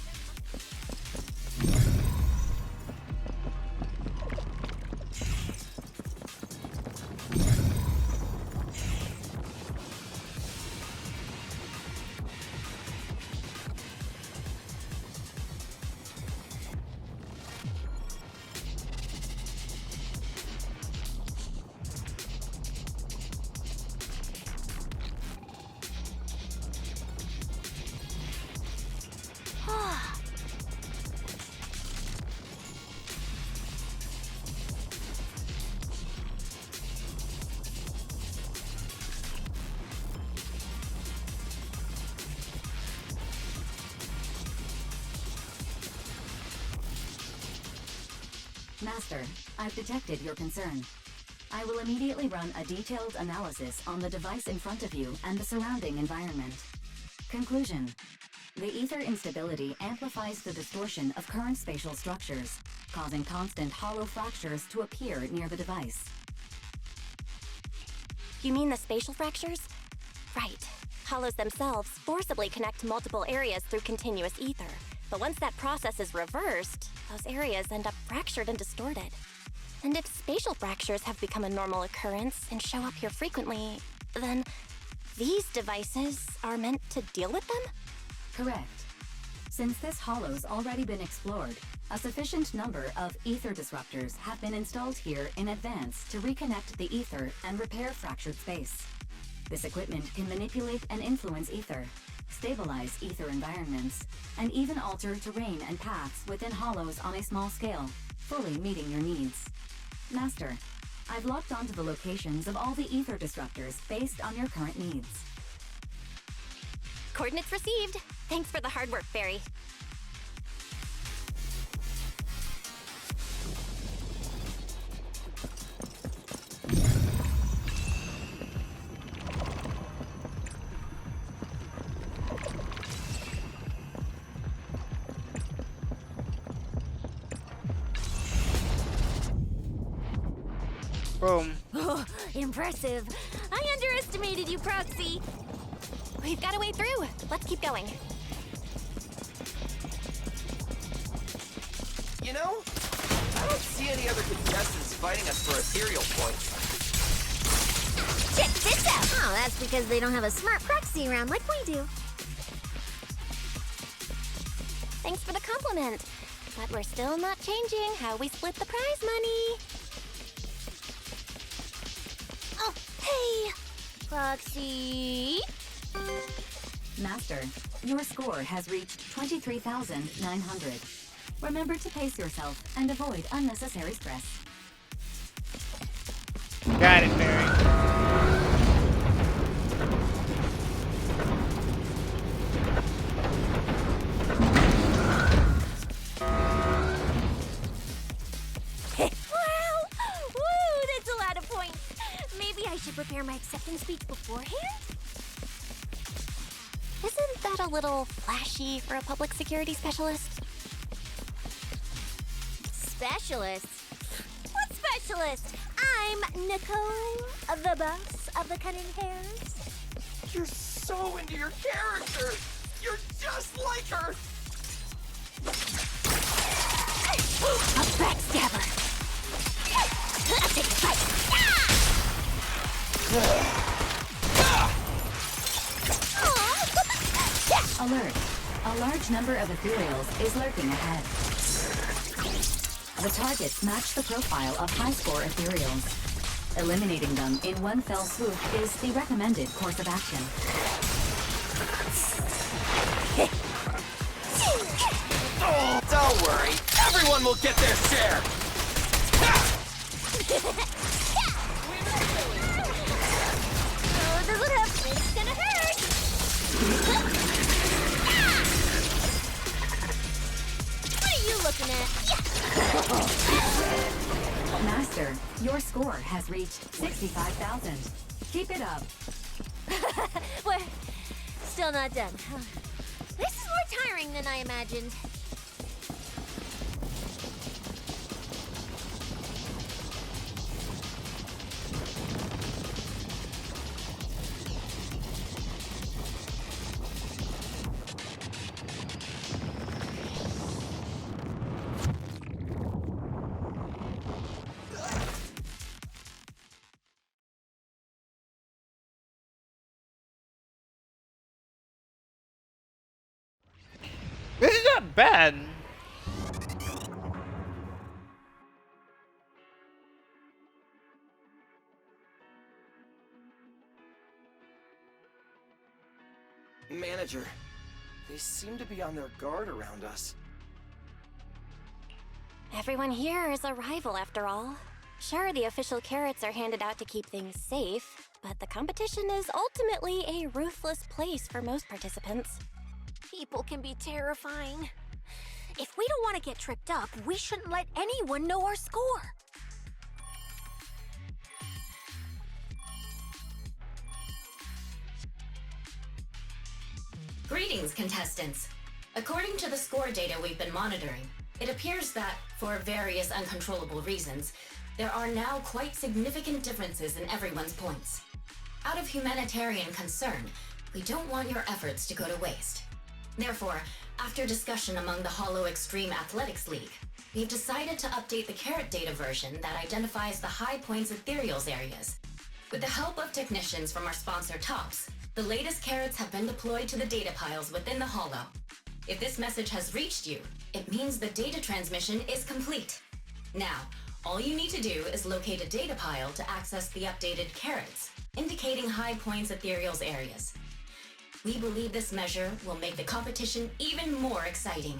Master, I've detected your concern. I will immediately run a detailed analysis on the device in front of you and the surrounding environment. Conclusion. The ether instability amplifies the distortion of current spatial structures, causing constant hollow fractures to appear near the device. You mean the spatial fractures? Right. Hollows themselves forcibly connect multiple areas through continuous ether. But once that process is reversed, those areas end up fractured and distorted. And if spatial fractures have become a normal occurrence and show up here frequently, then these devices are meant to deal with them? Correct. Since this hollow's already been explored, a sufficient number of ether disruptors have been installed here in advance to reconnect the ether and repair fractured space. This equipment can manipulate and influence ether, stabilize ether environments, and even alter terrain and paths within hollows on a small scale, fully meeting your needs. Master, I've locked onto the locations of all the ether disruptors based on your current needs. Coordinates received. Thanks for the hard work, Barry. Boom. Oh, impressive. I underestimated you, Proxy. We've got a way through. Let's keep going. You know, I don't see any other contestants fighting us for ethereal points. Check Sit down! Oh, that's because they don't have a smart proxy around like we do. Thanks for the compliment. But we're still not changing how we split the prize money. Oh, hey! Proxy. Master, your score has reached 23,900. Remember to pace yourself and avoid unnecessary stress. Got it, Barry. Wow! Woo, that's a lot of points. Maybe I should prepare my acceptance speech beforehand? Isn't that a little flashy for a public security specialist? Specialist? What specialist? I'm Nicole, the boss of the cunning hairs. You're so into your character. You're just like her. A backstabber. I'll take a fight. Alert! A large number of ethereals is lurking ahead. The targets match the profile of high-score ethereals. Eliminating them in one fell swoop is the recommended course of action. Oh, don't worry. Everyone will get their share. Oh, does it have? It's gonna hurt. What are you looking at? Master, your score has reached 65,000. Keep it up. We're still not done. This is more tiring than I imagined. This is not bad. Manager, they seem to be on their guard around us. Everyone here is a rival, after all. Sure, the official carrots are handed out to keep things safe, but the competition is ultimately a ruthless place for most participants. People can be terrifying. If we don't want to get tripped up, we shouldn't let anyone know our score. Greetings, contestants. According to the score data we've been monitoring, it appears that, for various uncontrollable reasons, there are now quite significant differences in everyone's points. Out of humanitarian concern, we don't want your efforts to go to waste. Therefore, after discussion among the Hollow Extreme Athletics League, we've decided to update the carrot data version that identifies the high points ethereals areas. With the help of technicians from our sponsor Tops, the latest carrots have been deployed to the data piles within the Hollow. If this message has reached you, it means the data transmission is complete. Now, all you need to do is locate a data pile to access the updated carrots, indicating high points ethereals areas. We believe this measure will make the competition even more exciting.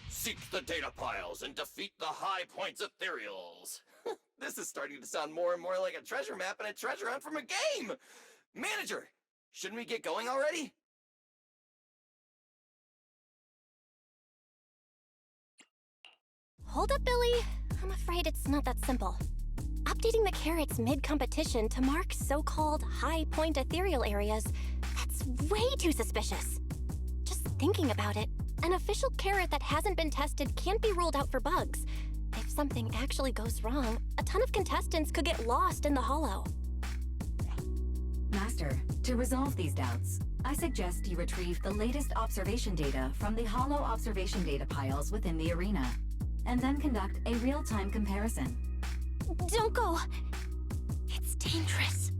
Seek the data piles and defeat the high points ethereals. This is starting to sound more and more like a treasure map and a treasure hunt from a game. Manager, shouldn't we get going already? Hold up, Billy. I'm afraid it's not that simple. Updating the carrots mid-competition to mark so-called high-point ethereal areas, that's way too suspicious. Just thinking about it, an official carrot that hasn't been tested can't be ruled out for bugs. If something actually goes wrong, a ton of contestants could get lost in the Hollow. Master, to resolve these doubts, I suggest you retrieve the latest observation data from the hollow observation data piles within the arena, and then conduct a real-time comparison. Don't go. It's dangerous.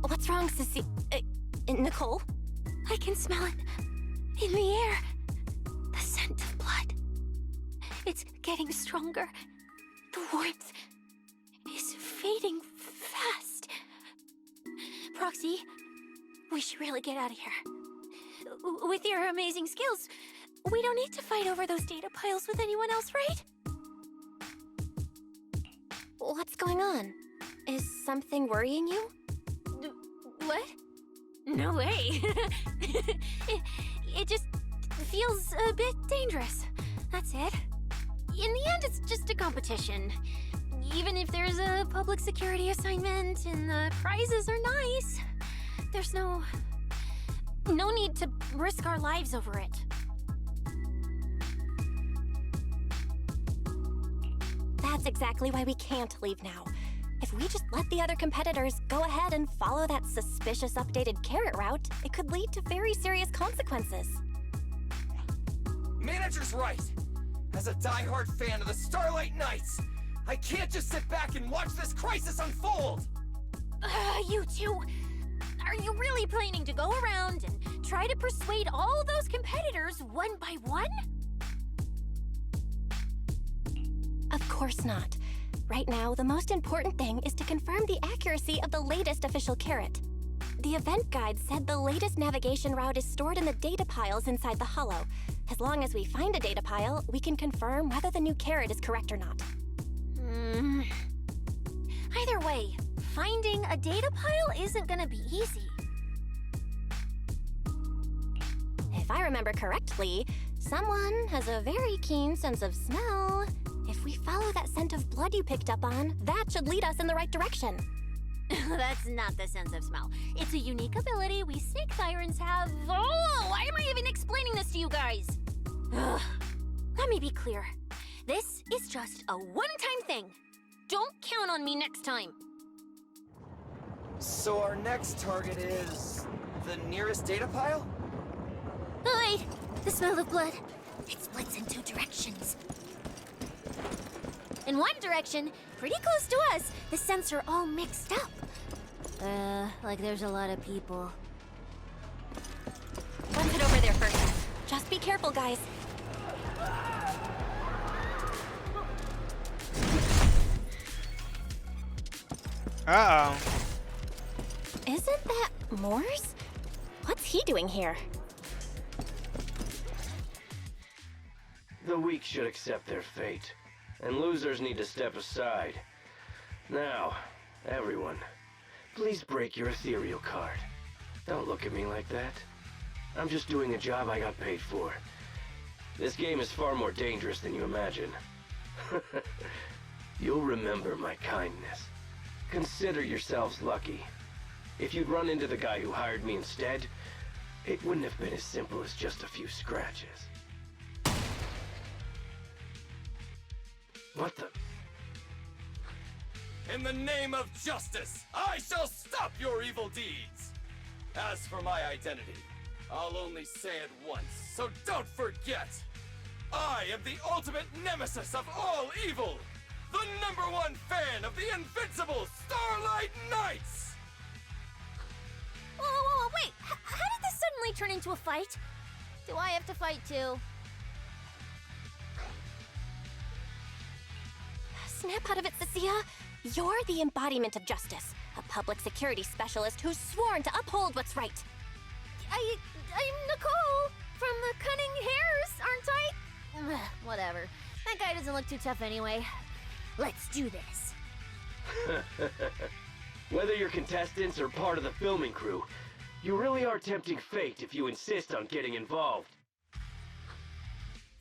What's wrong, Sissy? Nicole? I can smell it in the air. The scent of blood. It's getting stronger. The warmth is fading fast. Proxy, we should really get out of here. With your amazing skills, we don't need to fight over those data piles with anyone else, right? What's going on? Is something worrying you? What? No way. it just feels a bit dangerous. That's it. In the end, it's just a competition. Even if there's a public security assignment and the prizes are nice, there's no need to risk our lives over it. That's exactly why we can't leave now. If we just let the other competitors go ahead and follow that suspicious updated carrot route, it could lead to very serious consequences. Manager's right. As a die-hard fan of the Starlight Knights, I can't just sit back and watch this crisis unfold! You two, are you really planning to go around and try to persuade all those competitors one by one? Of course not. Right now, the most important thing is to confirm the accuracy of the latest official carrot. The event guide said the latest navigation route is stored in the data piles inside the hollow. As long as we find a data pile, we can confirm whether the new carrot is correct or not. Either way, finding a data pile isn't gonna be easy. If I remember correctly, someone has a very keen sense of smell. If we follow that scent of blood you picked up on, that should lead us in the right direction. That's not the sense of smell. It's a unique ability we snake sirens have. Oh, why am I even explaining this to you guys? Ugh. Let me be clear. This is just a one-time thing. Don't count on me next time. So our next target is the nearest data pile? Oh, wait, the smell of blood. It splits in two directions. In one direction, pretty close to us, the scents are all mixed up. Like there's a lot of people. Let's head over there first. Just be careful, guys. Uh-oh. Isn't that Morse? What's he doing here? The weak should accept their fate, and losers need to step aside. Now, everyone, please break your ethereal card. Don't look at me like that. I'm just doing a job I got paid for. This game is far more dangerous than you imagine. You'll remember my kindness. Consider yourselves lucky. If you'd run into the guy who hired me instead, it wouldn't have been as simple as just a few scratches. What the? In the name of justice, I shall stop your evil deeds! As for my identity, I'll only say it once, so don't forget! I am the ultimate nemesis of all evil! The #1 fan of the invincible Starlight Knights! Whoa, wait! How did this suddenly turn into a fight? Do I have to fight too? Snap out of it, Cecilia! You're the embodiment of justice, a public security specialist who's sworn to uphold what's right. I'm Nicole from the Cunning Hairs, aren't I? Whatever. That guy doesn't look too tough anyway. Let's do this. Whether you're contestants or part of the filming crew, you really are tempting fate if you insist on getting involved.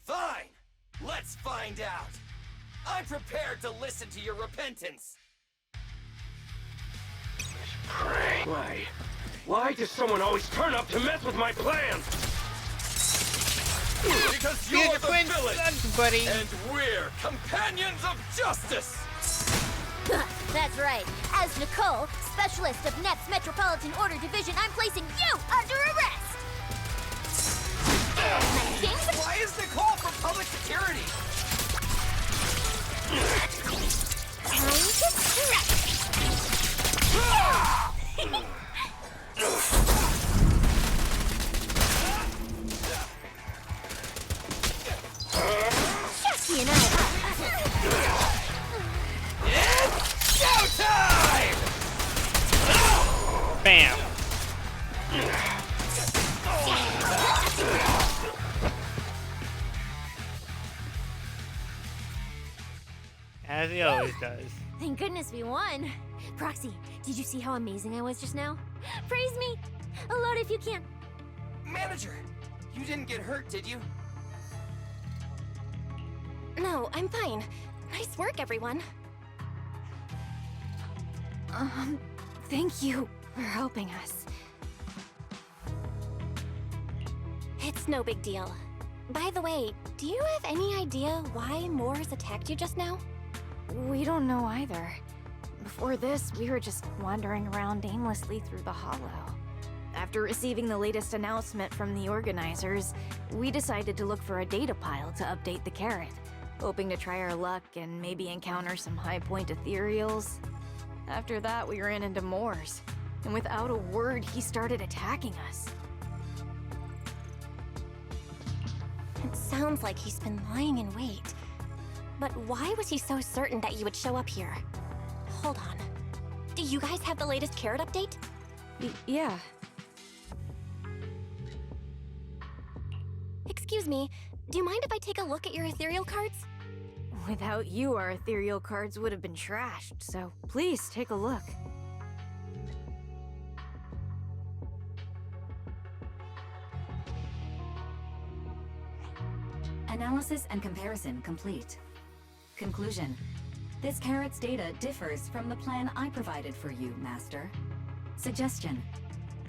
Fine! Let's find out! I'm prepared to listen to your repentance! Pray. Why does someone always turn up to mess with my plans? Because you're the twin villain! sucks, buddy. And we're companions of justice! That's right. As Nicole, specialist of NEP's Metropolitan Order Division, I'm placing you under arrest! My kings? Why is Nicole for public security? Time to strike! Chesky and I... It's showtime! Bam. As he always does. Thank goodness we won. Proxy, did you see how amazing I was just now? Praise me! A lot if you can. Manager, you didn't get hurt, did you? No, I'm fine. Nice work, everyone. Thank you for helping us. It's no big deal. By the way, do you have any idea why Moors attacked you just now? We don't know either. Before this, we were just wandering around aimlessly through the Hollow. After receiving the latest announcement from the organizers, we decided to look for a data pile to update the carrot, hoping to try our luck and maybe encounter some high-point ethereals. After that, we ran into Moors, and without a word, he started attacking us. It sounds like he's been lying in wait. But why was he so certain that you would show up here? Hold on. Do you guys have the latest carrot update? Yeah. Excuse me, do you mind if I take a look at your ethereal cards? Without you, our ethereal cards would have been trashed, so please take a look. Analysis and comparison complete. Conclusion. This carrot's data differs from the plan I provided for you, Master. Suggestion.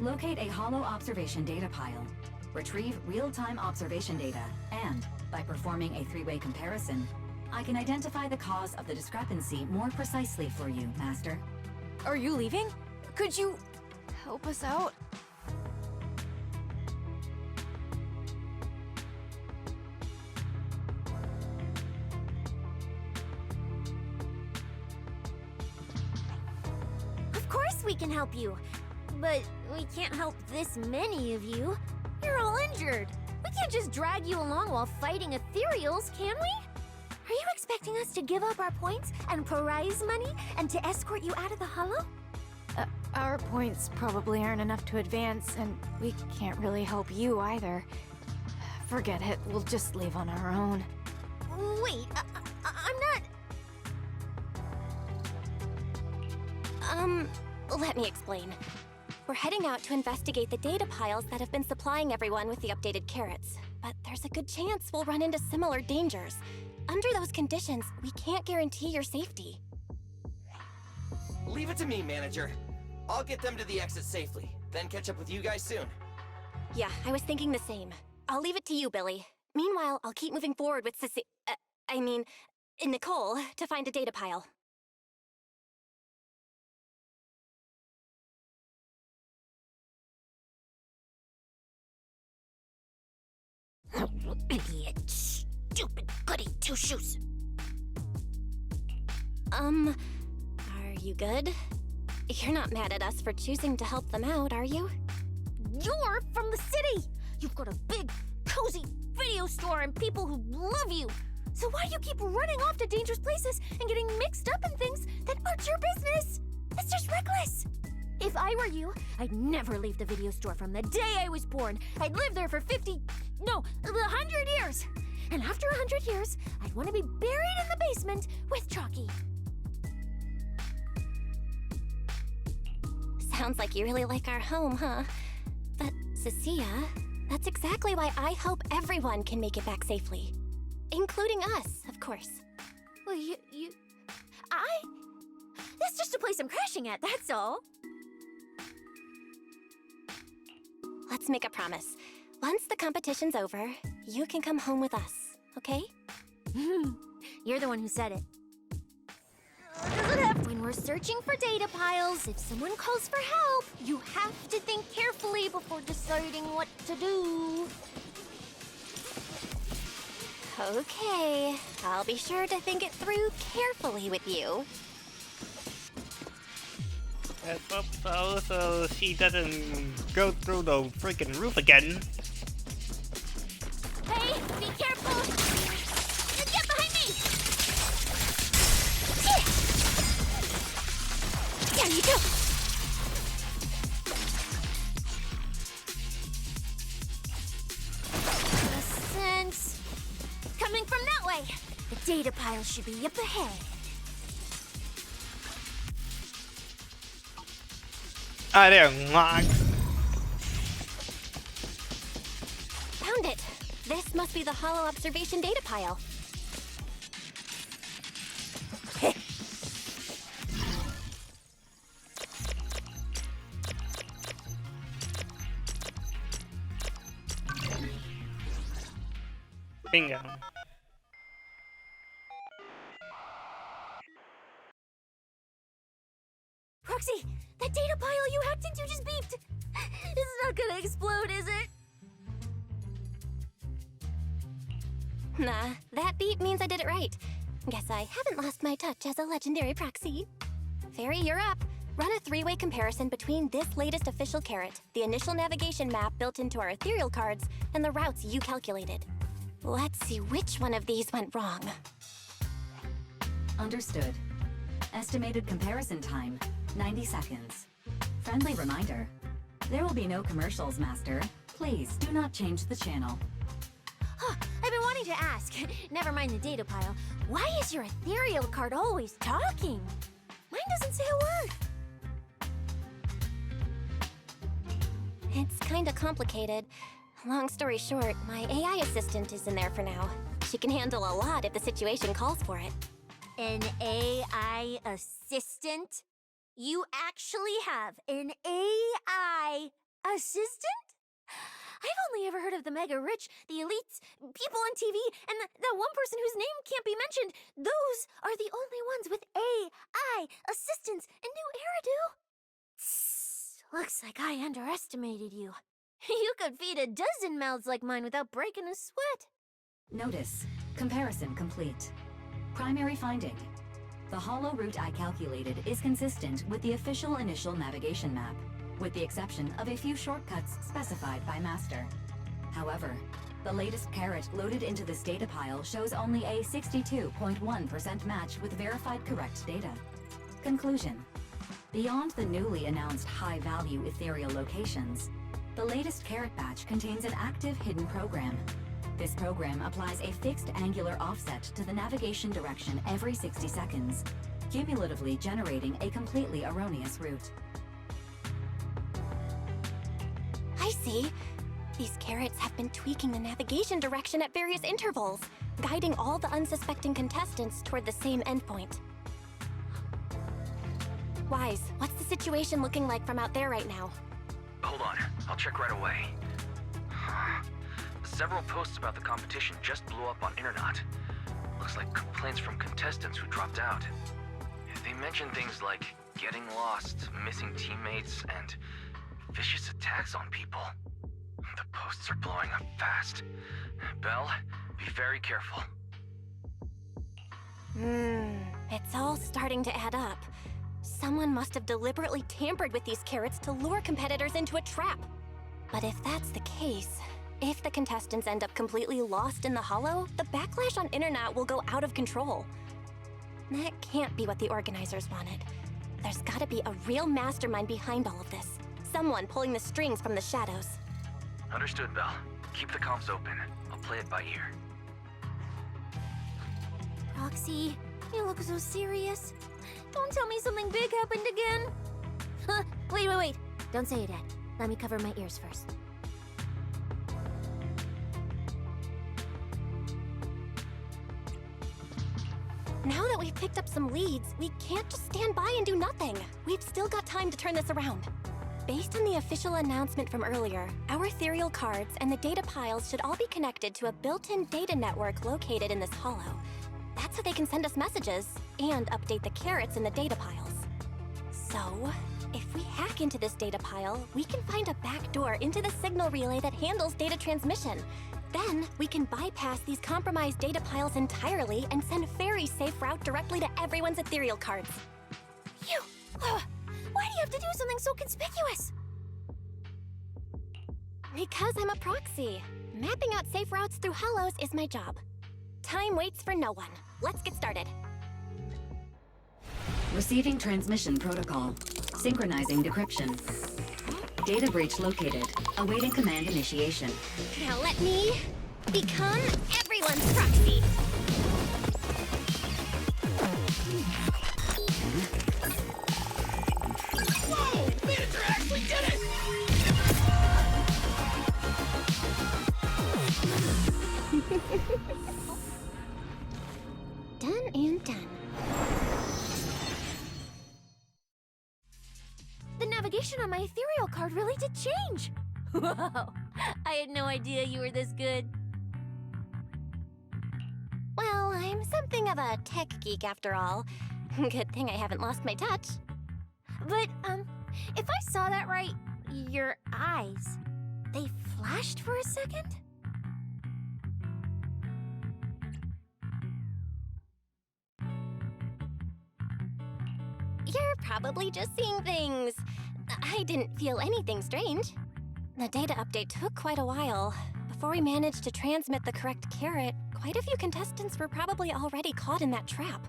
Locate a hollow observation data pile. Retrieve real-time observation data, and, by performing a three-way comparison, I can identify the cause of the discrepancy more precisely for you, Master. Are you leaving? Could you help us out? Of course we can help you. But we can't help this many of you. You're all injured. We can't just drag you along while fighting ethereals, can we? Are you expecting us to give up our points and prize money and to escort you out of the Hollow? Our points probably aren't enough to advance, and we can't really help you either. Forget it, we'll just leave on our own. Wait, I'm not... Let me explain. We're heading out to investigate the data piles that have been supplying everyone with the updated carrots. But there's a good chance we'll run into similar dangers. Under those conditions, we can't guarantee your safety. Leave it to me, Manager. I'll get them to the exit safely, then catch up with you guys soon. Yeah, I was thinking the same. I'll leave it to you, Billy. Meanwhile, I'll keep moving forward with Nicole, to find a data pile. Idiot. Stupid goody two-shoes. Are you good? You're not mad at us for choosing to help them out, are you? You're from the city! You've got a big, cozy video store and people who love you! So why do you keep running off to dangerous places and getting mixed up in things that aren't your business? It's just reckless! If I were you, I'd never leave the video store from the day I was born. I'd live there for 100 years! And after 100 years, I'd want to be buried in the basement with Chalky. Sounds like you really like our home, huh? But, Cecilia, that's exactly why I hope everyone can make it back safely. Including us, of course. Well, that's just a place I'm crashing at, that's all. Let's make a promise. Once the competition's over, you can come home with us, okay? You're the one who said it. Does it have... When we're searching for data piles, if someone calls for help, you have to think carefully before deciding what to do. Okay, I'll be sure to think it through carefully with you. Let's hope so she doesn't go through the freaking roof again. Hey, be careful! Get behind me! There you go! Sense. Coming from that way! The data pile should be up ahead. Ah, there, locked. Found it! This must be the Hollow observation data pile. Bingo. Proxy, that data pile you hacked into just beeped. It's not gonna explode, is it? Nah, that beep means I did it right. Guess I haven't lost my touch as a legendary proxy. Fairy, you're up. Run a three-way comparison between this latest official carrot, the initial navigation map built into our ethereal cards, and the routes you calculated. Let's see which one of these went wrong. Understood. Estimated comparison time, 90 seconds. Friendly reminder. There will be no commercials, Master. Please do not change the channel. I've been wanting to ask, never mind the data pile, why is your ethereal card always talking? Mine doesn't say a word. It's kinda complicated. Long story short, my AI assistant is in there for now. She can handle a lot if the situation calls for it. An AI assistant? You actually have an AI assistant? I've only ever heard of the mega rich, the elites, people on TV, and the one person whose name can't be mentioned. Those are the only ones with AI assistants in New Eridu. Looks like I underestimated you. You could feed a dozen mouths like mine without breaking a sweat. Notice. Comparison complete. Primary finding. The hollow route I calculated is consistent with the official initial navigation map, with the exception of a few shortcuts specified by Master. However, the latest carrot loaded into this data pile shows only a 62.1% match with verified correct data. Conclusion. Beyond the newly announced high-value ethereal locations, the latest carrot batch contains an active hidden program. This program applies a fixed angular offset to the navigation direction every 60 seconds, cumulatively generating a completely erroneous route. I see. These carrots have been tweaking the navigation direction at various intervals, guiding all the unsuspecting contestants toward the same endpoint. Wise, what's the situation looking like from out there right now? Hold on, I'll check right away. Several posts about the competition just blew up on Internet. Looks like complaints from contestants who dropped out. They mentioned things like getting lost, missing teammates, and vicious attacks on people. The posts are blowing up fast. Belle, be very careful. It's all starting to add up. Someone must have deliberately tampered with these carrots to lure competitors into a trap. But if that's the case, if the contestants end up completely lost in the hollow, the backlash on Internet will go out of control. That can't be what the organizers wanted. There's gotta be a real mastermind behind all of this. Someone pulling the strings from the shadows. Understood, Belle. Keep the comms open. I'll play it by ear. Roxy, you look so serious. Don't tell me something big happened again. Huh, wait. Don't say it yet. Let me cover my ears first. Now that we've picked up some leads, we can't just stand by and do nothing. We've still got time to turn this around. Based on the official announcement from earlier, our ethereal cards and the data piles should all be connected to a built-in data network located in this hollow. That's how they can send us messages and update the carrots in the data piles. So, if we hack into this data pile, we can find a back door into the signal relay that handles data transmission. Then, we can bypass these compromised data piles entirely and send a very safe route directly to everyone's ethereal cards. Phew! Why do you have to do something so conspicuous? Because I'm a proxy. Mapping out safe routes through hollows is my job. Time waits for no one. Let's get started. Receiving transmission protocol. Synchronizing decryption. Data breach located. Awaiting command initiation. Now let me become everyone's proxy. Whoa! Manager actually did it! Done and done. The navigation on my ethereal card really did change. Whoa! I had no idea you were this good. Well, I'm something of a tech geek after all. Good thing I haven't lost my touch. But, if I saw that right, your eyes, they flashed for a second? You're probably just seeing things. I didn't feel anything strange. The data update took quite a while. Before we managed to transmit the correct carrot, quite a few contestants were probably already caught in that trap.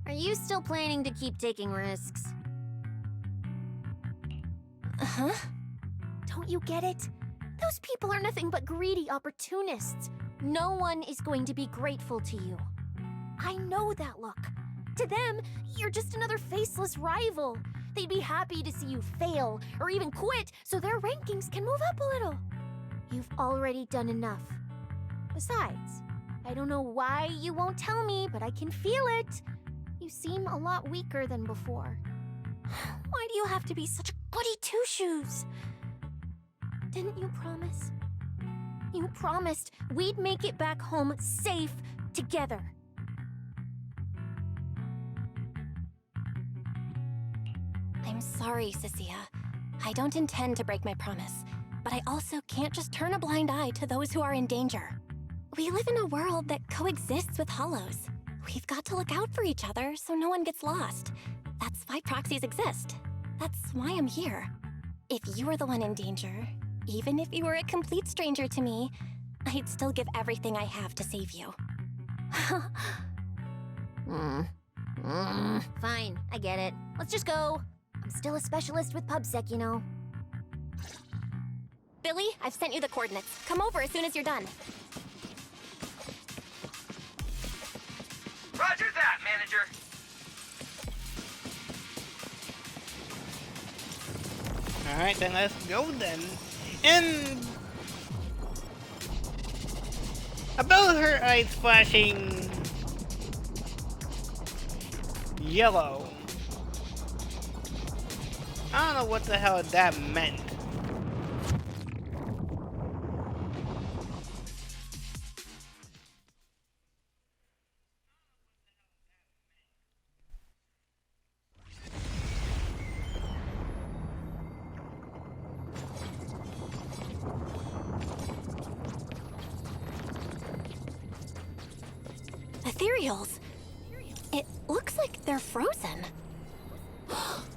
Are you still planning to keep taking risks? Huh? Don't you get it? Those people are nothing but greedy opportunists. No one is going to be grateful to you. I know that look. To them, you're just another faceless rival. They'd be happy to see you fail, or even quit, so their rankings can move up a little. You've already done enough. Besides, I don't know why you won't tell me, but I can feel it. You seem a lot weaker than before. Why do you have to be such a goody two-shoes? Didn't you promise? You promised we'd make it back home safe together. I'm sorry, Cecilia. I don't intend to break my promise, but I also can't just turn a blind eye to those who are in danger. We live in a world that coexists with hollows. We've got to look out for each other so no one gets lost. That's why proxies exist. That's why I'm here. If you were the one in danger, even if you were a complete stranger to me, I'd still give everything I have to save you. Fine, I get it. Let's just go. I'm still a specialist with PubSec, you know. Billy, I've sent you the coordinates. Come over as soon as you're done. Roger that, manager. Alright, then let's go then. And about her eyes flashing yellow. I don't know what the hell that meant. Ethereals. It looks like they're frozen.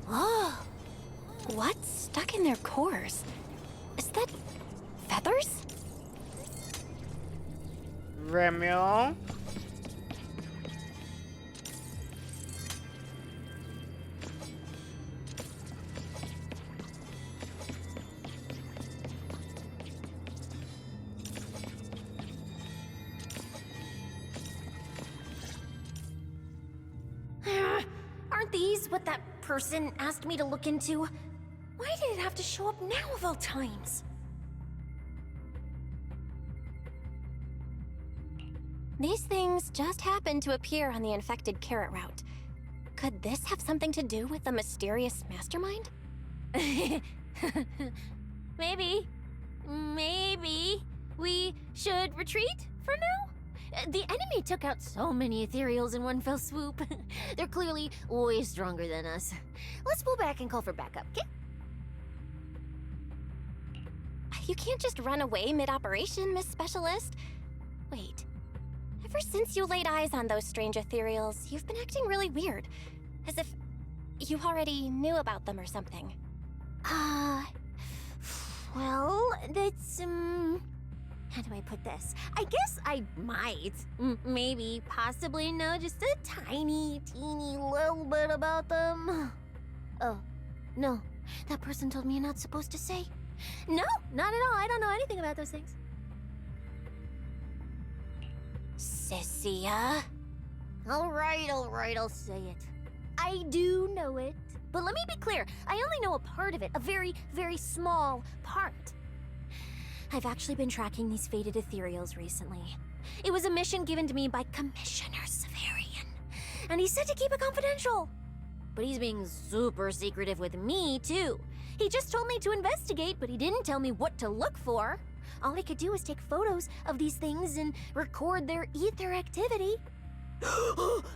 Oh. What's stuck in their cores? Is that feathers? Remuel. Aren't these what that person asked me to look into? Why did it have to show up now of all times? These things just happened to appear on the infected carrot route. Could this have something to do with the mysterious mastermind? Maybe. Maybe we should retreat for now? The enemy took out so many ethereals in one fell swoop. They're clearly way stronger than us. Let's pull back and call for backup, okay? You can't just run away mid-operation, Miss Specialist. Wait. Ever since you laid eyes on those strange ethereals, you've been acting really weird. As if you already knew about them or something. Well, that's, how do I put this? I guess I might, maybe, possibly know just a tiny, teeny little bit about them. Oh, no. That person told me you're not supposed to say. No, not at all. I don't know anything about those things. Sissia? All right, I'll say it. I do know it. But let me be clear, I only know a part of it, a very, very small part. I've actually been tracking these fated ethereals recently. It was a mission given to me by Commissioner Severian, and he said to keep it confidential. But he's being super secretive with me, too. He just told me to investigate, but he didn't tell me what to look for. All he could do was take photos of these things and record their ether activity.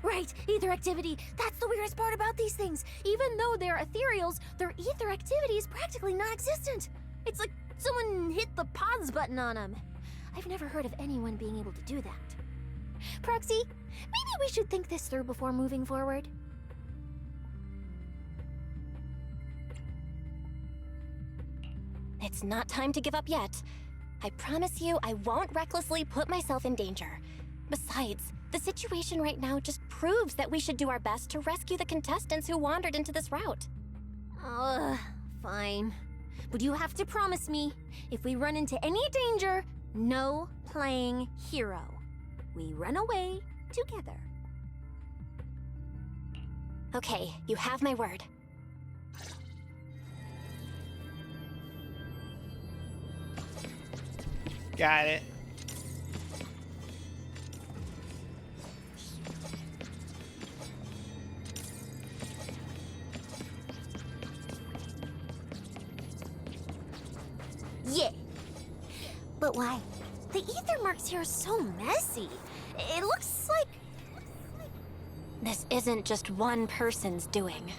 Right, ether activity. That's the weirdest part about these things. Even though they're ethereals, their ether activity is practically non-existent. It's like someone hit the pause button on them. I've never heard of anyone being able to do that. Proxy, maybe we should think this through before moving forward. It's not time to give up yet. I promise you I won't recklessly put myself in danger. Besides, the situation right now just proves that we should do our best to rescue the contestants who wandered into this route. Fine. But you have to promise me, if we run into any danger, no playing hero. We run away together. Okay, you have my word. Got it. Yeah. But why? The ether marks here are so messy. It looks like... This isn't just one person's doing.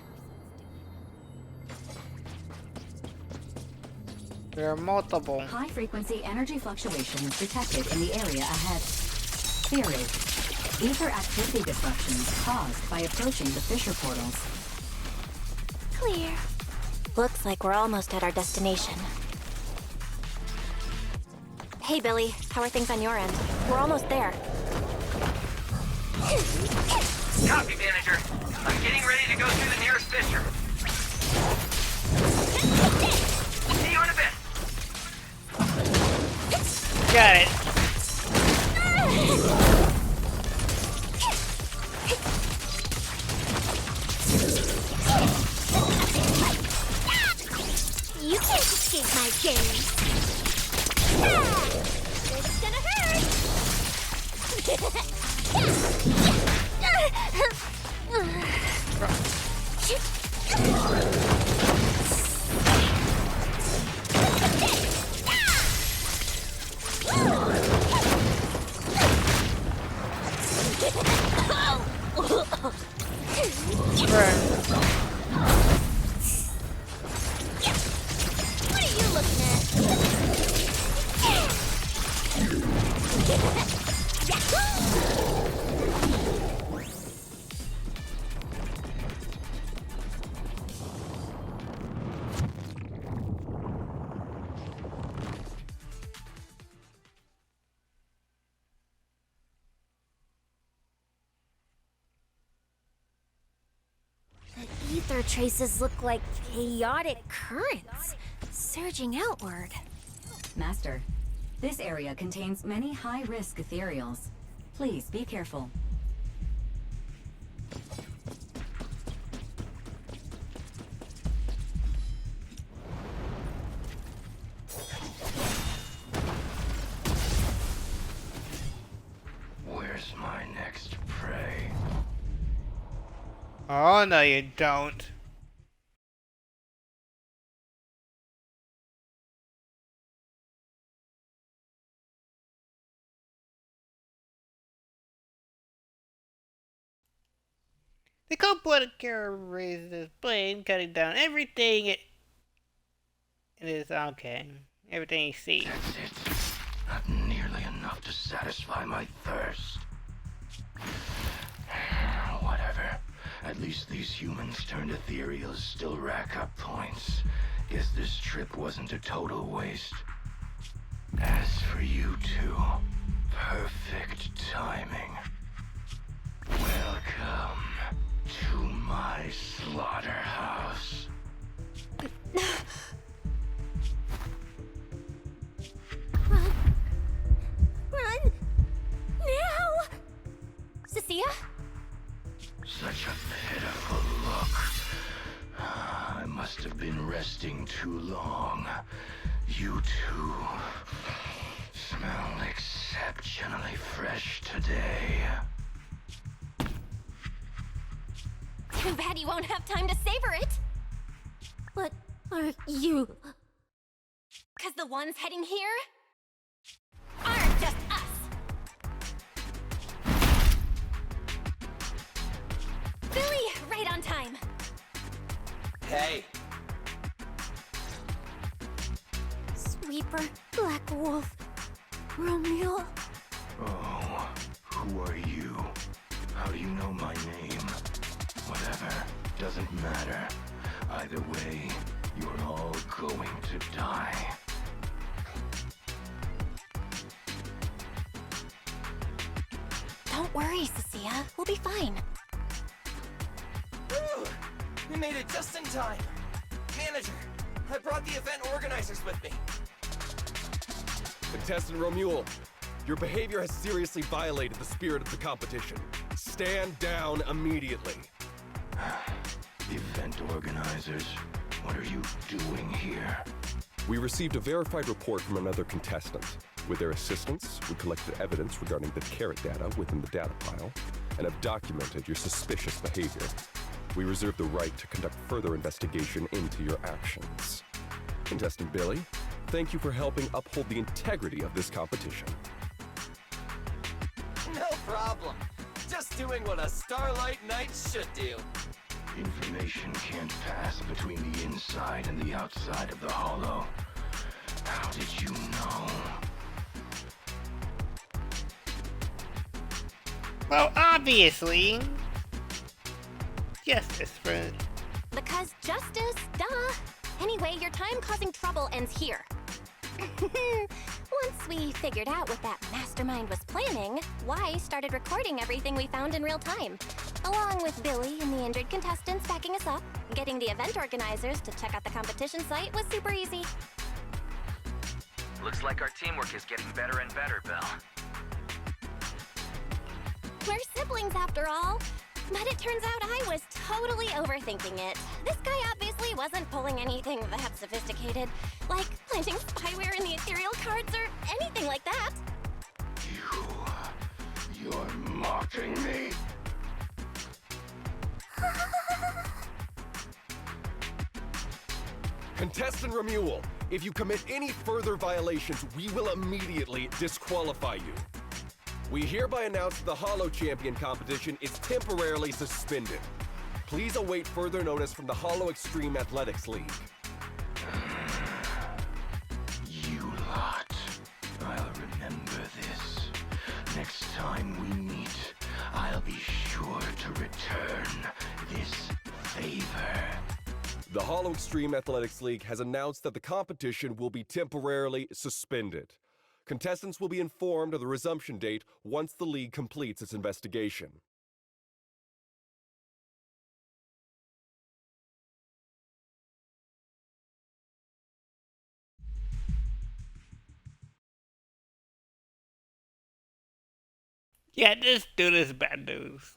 There are multiple. High-frequency energy fluctuations detected in the area ahead. Theory: ether activity disruptions caused by approaching the fissure portals. Clear. Looks like we're almost at our destination. Hey, Billy. How are things on your end? We're almost there. Copy, manager. I'm getting ready to go through the nearest fissure. See you in a bit. Got it. You can't escape my gaze. It's gonna hurt. What are you looking at? The ether traces look like chaotic currents, surging outward. Master, this area contains many high-risk ethereals. Please be careful. Where's my next prey? Oh, no, you don't. The cold-blooded killer raises his blade, cutting down everything it is okay. Everything he sees. That's it. Not nearly enough to satisfy my thirst. Whatever. At least these humans turned ethereals still rack up points. Guess this trip wasn't a total waste. As for you two, perfect timing. Welcome to my slaughterhouse. Run! Now! Cecilia? Such a pitiful look. I must have been resting too long. You two smell exceptionally fresh today. Too bad you won't have time to savor it. What are you? 'Cause the ones heading here aren't just us. Billy, right on time. Hey. Sweeper, Black Wolf, RUMBLLLE. Oh, who are you? How do you know my name? Whatever, doesn't matter. Either way, you're all going to die. Don't worry, Cecilia. We'll be fine. Woo! We made it just in time. Manager, I brought the event organizers with me. Contestant RUMBLLLE, your behavior has seriously violated the spirit of the competition. Stand down immediately. Event organizers, what are you doing here? We received a verified report from another contestant. With their assistance, we collected evidence regarding the carrot data within the data pile and have documented your suspicious behavior. We reserve the right to conduct further investigation into your actions. Contestant Billy, thank you for helping uphold the integrity of this competition. No problem. Just doing what a Starlight Knight should do. Information can't pass between the inside and the outside of the hollow. How did you know? Well, obviously. Justice for... Because justice, duh. Anyway, your time causing trouble ends here. Once we figured out what that mastermind was planning, Weiss started recording everything we found in real time. Along with Billy and the injured contestants backing us up, getting the event organizers to check out the competition site was super easy. Looks like our teamwork is getting better and better, Belle. We're siblings after all. But it turns out I was totally overthinking it. This guy obviously wasn't pulling anything that sophisticated, like planting spyware in the ethereal cards or anything like that. You're mocking me? Contestant RUMBLLLE, if you commit any further violations, we will immediately disqualify you. We hereby announce that the Hollow Champion competition is temporarily suspended. Please await further notice from the Hollow Extreme Athletics League. You lot. I'll remember this. Next time we meet, I'll be sure to return this favor. The Hollow Extreme Athletics League has announced that the competition will be temporarily suspended. Contestants will be informed of the resumption date once the league completes its investigation. Yeah, this dude is bad news.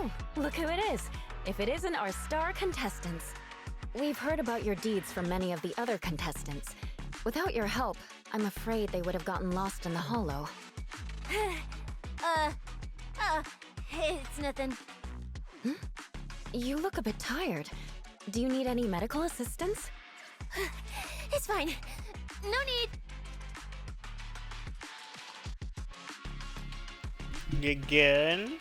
Oh, look who it is. If it isn't our star contestants. We've heard about your deeds from many of the other contestants. Without your help, I'm afraid they would have gotten lost in the hollow. It's nothing. You look a bit tired. Do you need any medical assistance? It's fine. No need. You good?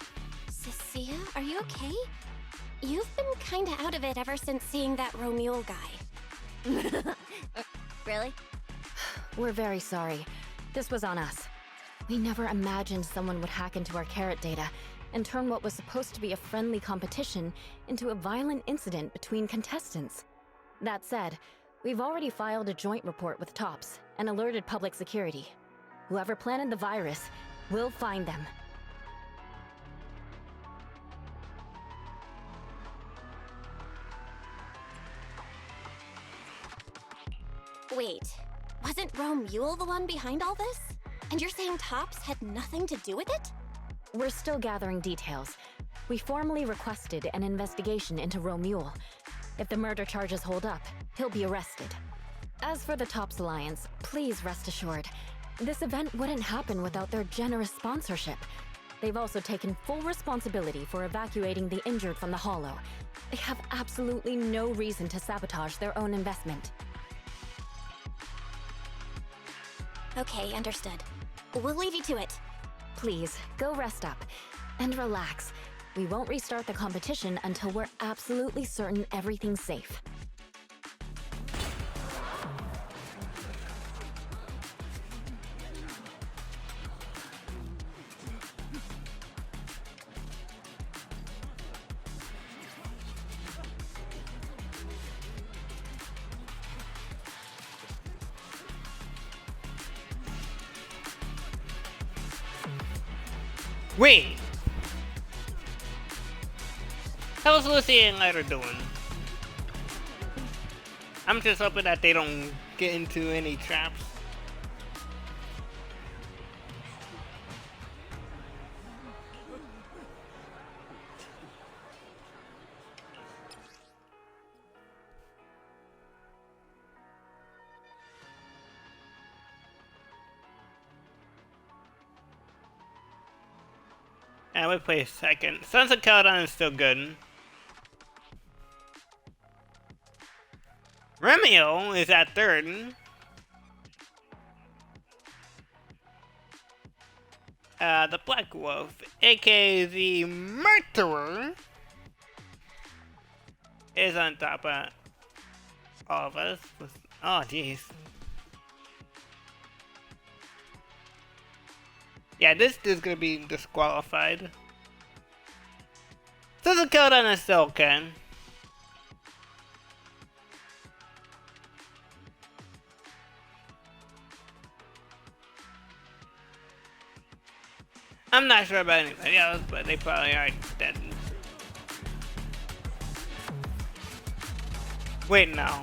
Cecilia, are you okay? You've been kinda out of it ever since seeing that RUMBLLLE guy. Really? We're very sorry. This was on us. We never imagined someone would hack into our carrot data and turn what was supposed to be a friendly competition into a violent incident between contestants. That said, we've already filed a joint report with TOPS and alerted public security. Whoever planted the virus, we'll find them. Wait, wasn't RUMBLLLE the one behind all this? And you're saying TOPS had nothing to do with it? We're still gathering details. We formally requested an investigation into RUMBLLLE. If the murder charges hold up, he'll be arrested. As for the TOPS Alliance, please rest assured, this event wouldn't happen without their generous sponsorship. They've also taken full responsibility for evacuating the injured from the hollow. They have absolutely no reason to sabotage their own investment. Okay, understood. We'll leave you to it. Please, go rest up. And relax. We won't restart the competition until we're absolutely certain everything's safe. Wait! How's Lucy and Lighter doing? I'm just hoping that they don't get into any traps. And we play second. Sons of Caladan is still good. RUMBLLLE is at third. The Black Wolf, aka the Murderer, is on top of all of us. Oh, jeez. Yeah, this dude's gonna be disqualified. Sons of Caladan is still okay. I'm not sure about anybody else, but they probably are dead. Wait, no.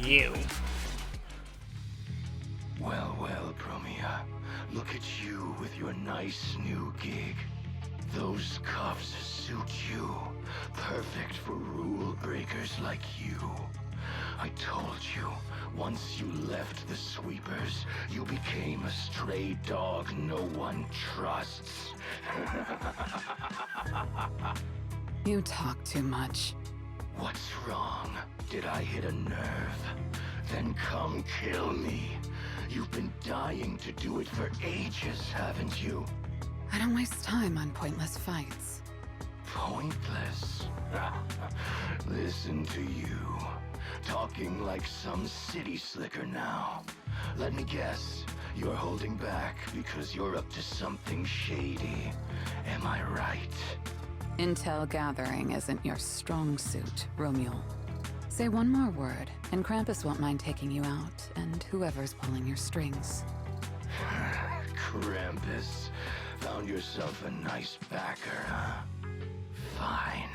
You. Well, well, Bromia. Look at you with your nice new gig. Those cuffs suit you. Perfect for rule breakers like you. I told you, once you left the sweepers, you became a stray dog no one trusts. You talk too much. What's wrong? Did I hit a nerve? Then come kill me. You've been dying to do it for ages, haven't you? I don't waste time on pointless fights. Pointless? Listen to you. Talking like some city slicker now. Let me guess, you're holding back because you're up to something shady. Am I right? Intel gathering isn't your strong suit, RUMBLLLE. Say one more word, and Krampus won't mind taking you out, and whoever's pulling your strings. Krampus. Found yourself a nice backer, huh? Fine.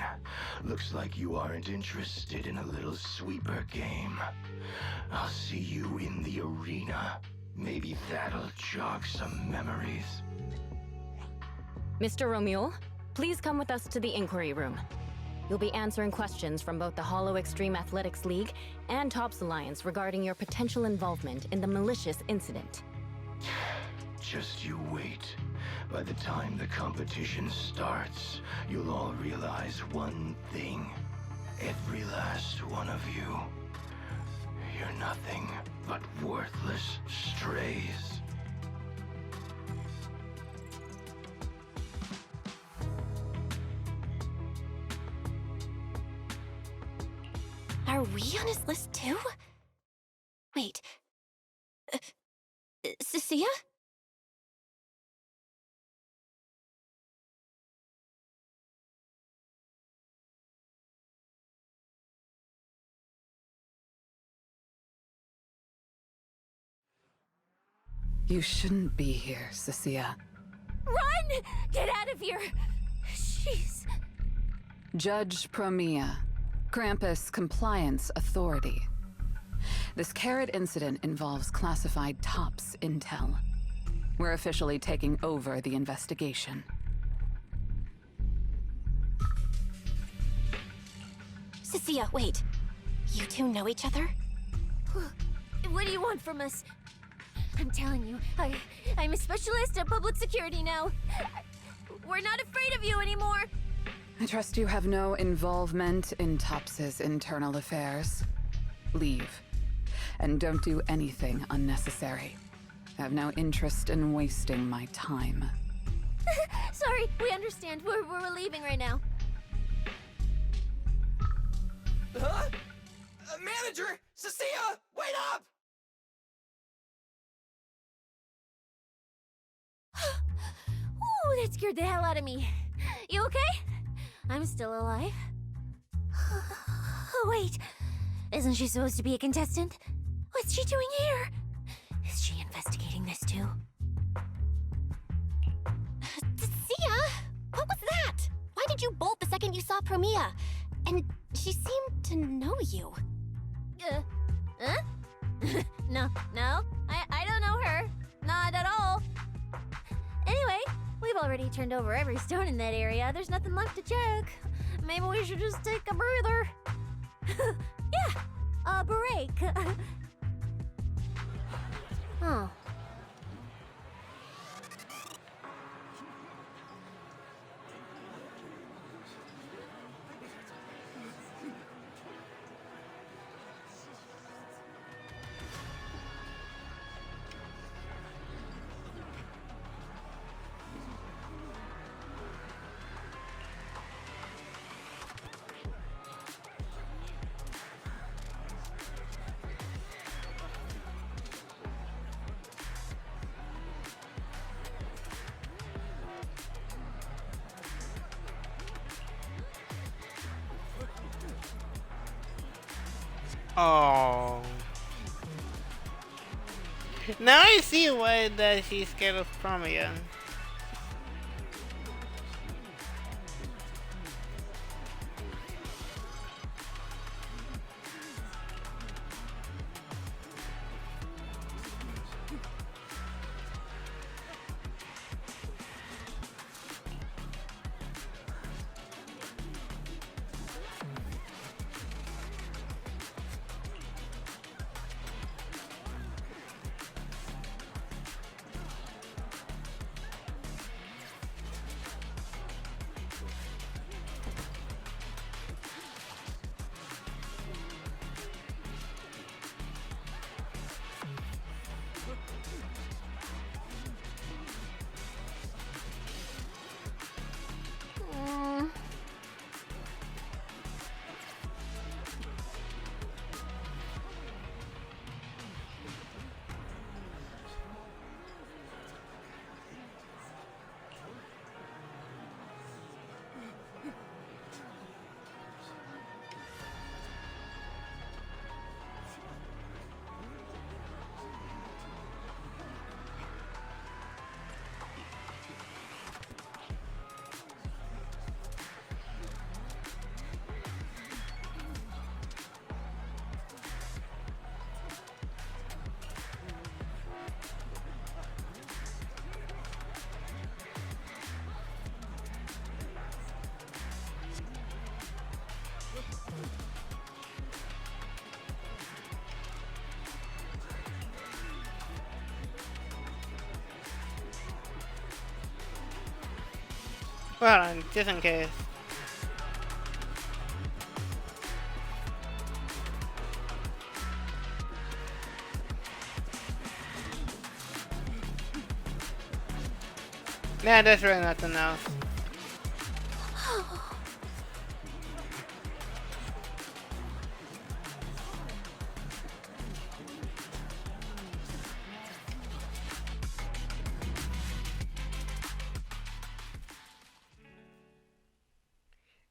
Looks like you aren't interested in a little sweeper game. come. I'll see you in the arena. Maybe that'll jog some memories. Mr. RUMBLLLE, please come with us to the inquiry room. You'll be answering questions from both the Hollow Extreme Athletics League and Topps Alliance regarding your potential involvement in the malicious incident. Just you wait. By the time the competition starts, you'll all realize one thing. Every last one of you. You're nothing but worthless strays. Are we on his list too? Wait. Cecilia? You shouldn't be here, Cecilia. Run! Get out of here! She's... Judge Promia, Krampus Compliance Authority. This carrot incident involves classified Topps intel. We're officially taking over the investigation. Cecilia, wait. You two know each other? What do you want from us? I'm telling you, I'm a specialist at public security now. We're not afraid of you anymore. I trust you have no involvement in Topps's internal affairs. Leave. And don't do anything unnecessary. I have no interest in wasting my time. Sorry, we understand. We're leaving right now. Huh? Manager! Cecilia! Wait up! Ooh, that scared the hell out of me. You okay? I'm still alive. Oh, wait. Isn't she supposed to be a contestant? What's she doing here? Is she investigating this too? Cia? What was that? Why did you bolt the second you saw Promia? And she seemed to know you. Huh? No, I don't know her. Not at all. Anyway, we've already turned over every stone in that area. There's nothing left to check. Maybe we should just take a breather. Yeah, a break. Oh. Oh. Now I see why that she's scared of Promia. Well, just in case. Yeah, there's really nothing else.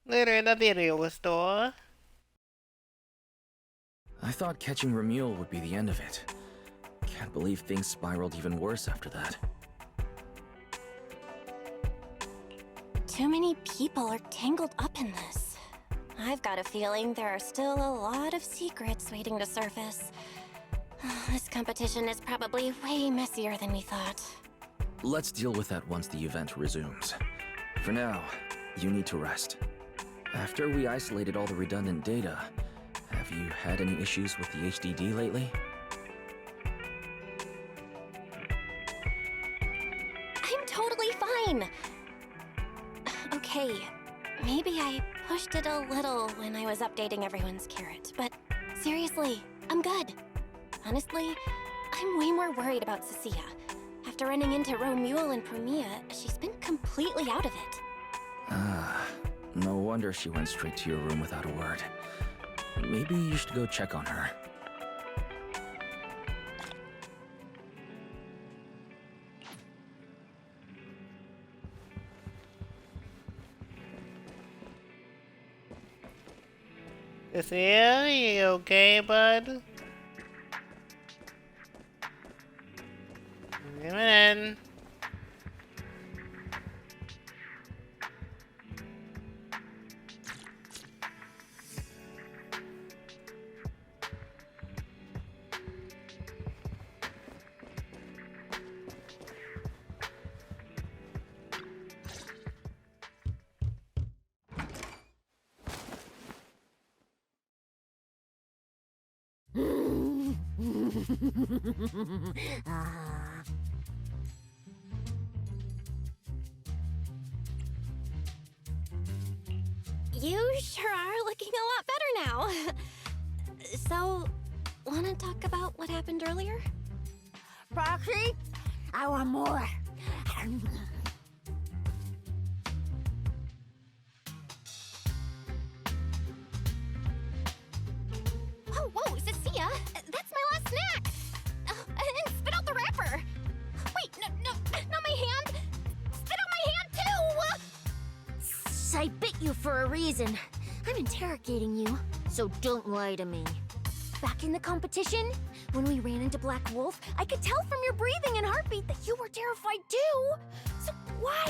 Later in the video store. I thought catching RUMBLLLE would be the end of it. Can't believe things spiraled even worse after that. Too many people are tangled up in this. I've got a feeling there are still a lot of secrets waiting to surface. This competition is probably way messier than we thought. Let's deal with that once the event resumes. For now, you need to rest. After we isolated all the redundant data, have you had any issues with the HDD lately? I'm totally fine. Okay, maybe I pushed it a little when I was updating everyone's carrot, but seriously, I'm good. Honestly, I'm way more worried about Cecilia. After running into RUMBLLLE and Promia, she's been completely out of it. Ah, no wonder she went straight to your room without a word. Maybe you should go check on her. Cecilia, you okay, bud? Come in. You sure are looking a lot better now. So, wanna talk about what happened earlier? Proxy, I want more. Whoa, whoa, Cecilia! That's my last snack! And spit out the wrapper! Wait, no, not my hand! Spit out my hand too! I bit you for a reason. I'm interrogating you, so don't lie to me. Back in the competition, when we ran into Black Wolf, I could tell from your breathing and heartbeat that you were terrified too. So why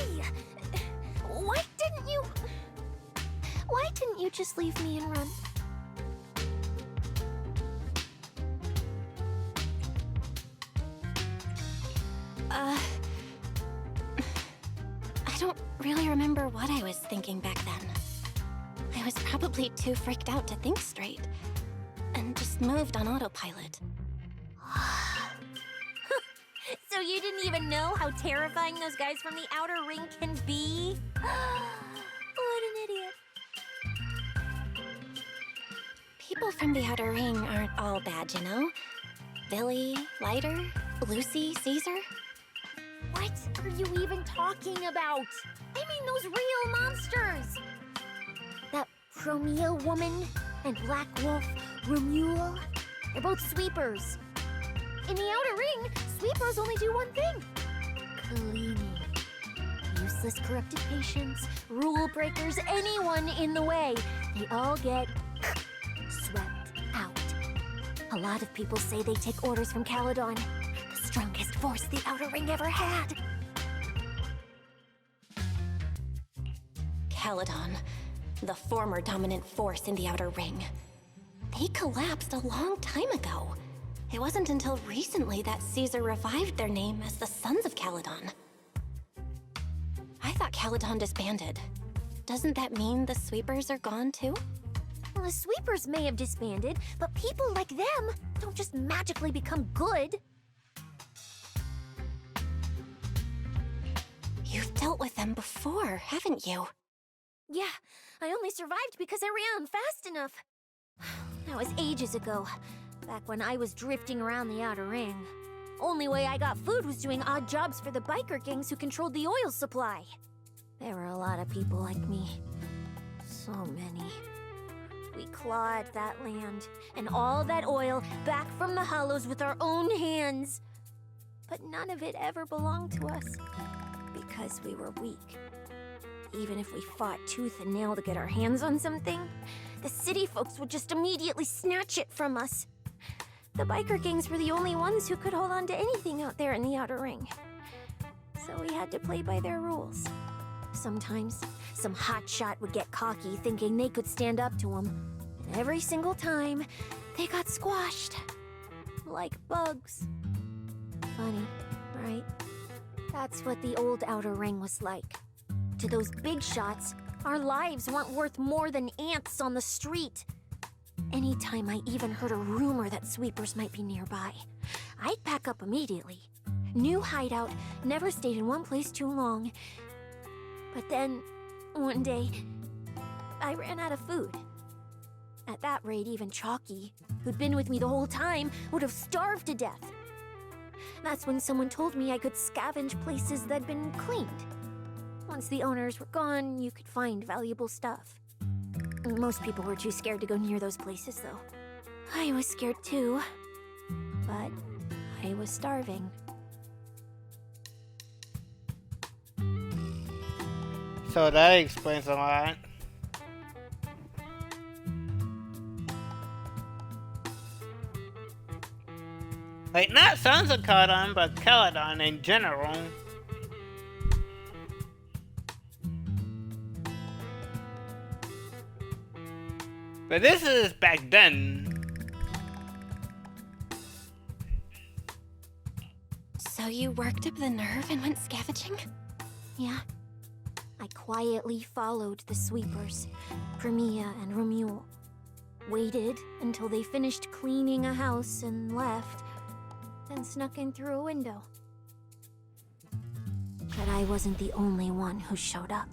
didn't you just leave me and run? I don't really remember what I was thinking back then. I was probably too freaked out to think straight, and just moved on autopilot. So you didn't even know how terrifying those guys from the outer ring can be? What an idiot. People from the outer ring aren't all bad, you know? Billy, Lighter, Lucy, Caesar. What are you even talking about? I mean those real monsters! That Promia woman and Black Wolf, RUMBLLLE, they're both sweepers. In the outer ring, sweepers only do one thing. Cleaning. Useless corrupted patients, rule breakers, anyone in the way. They all get swept out. A lot of people say they take orders from Caledon, the strongest force the outer ring ever had. Caledon, the former dominant force in the outer ring. They collapsed a long time ago. It wasn't until recently that Caesar revived their name as the Sons of Caledon. I thought Caledon disbanded. Doesn't that mean the sweepers are gone too? Well, the sweepers may have disbanded, but people like them don't just magically become good. You've dealt with them before, haven't you? Yeah, I only survived because I ran fast enough. That was ages ago, back when I was drifting around the Outer Ring. Only way I got food was doing odd jobs for the biker gangs who controlled the oil supply. There were a lot of people like me. So many. We clawed that land and all that oil back from the hollows with our own hands. But none of it ever belonged to us, because we were weak. Even if we fought tooth and nail to get our hands on something, the city folks would just immediately snatch it from us. The biker gangs were the only ones who could hold on to anything out there in the Outer Ring. So we had to play by their rules. Sometimes, some hotshot would get cocky thinking they could stand up to them. And every single time, they got squashed. Like bugs. Funny, right? That's what the old Outer Ring was like. To those big shots, our lives weren't worth more than ants on the street. Anytime I even heard a rumor that sweepers might be nearby, I'd pack up immediately. New hideout, never stayed in one place too long. But then, one day, I ran out of food. At that rate, even Chalky, who'd been with me the whole time, would have starved to death. That's when someone told me I could scavenge places that'd been cleaned. Once the owners were gone, you could find valuable stuff. Most people were too scared to go near those places, though. I was scared too, but I was starving. So that explains a lot. Like, not Sons of Caledon, but Caledon in general. But this is back then. So you worked up the nerve and went scavenging? Yeah. I quietly followed the sweepers, Premia and RUMBLLLE. Waited until they finished cleaning a house and left, then snuck in through a window. But I wasn't the only one who showed up.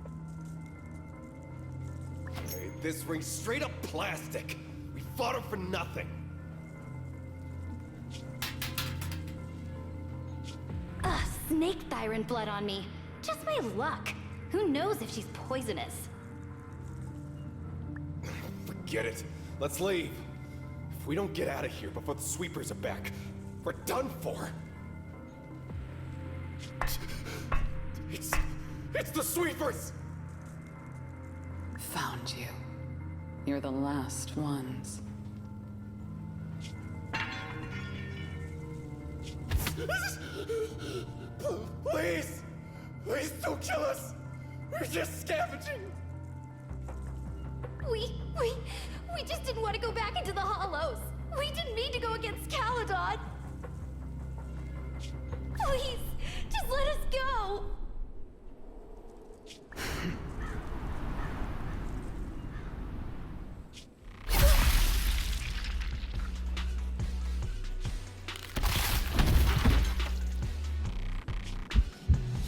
Hey, this ring's straight up plastic. We fought her for nothing. Ugh, snake thyron blood on me. Just my luck. Who knows if she's poisonous? Forget it. Let's leave. If we don't get out of here before the sweepers are back, we're done for. It's the sweepers! Found you. You're the last ones. Please! Please don't kill us! We're just scavenging! We just didn't want to go back into the hollows. We didn't mean to go against Caledon. Please, just let us go.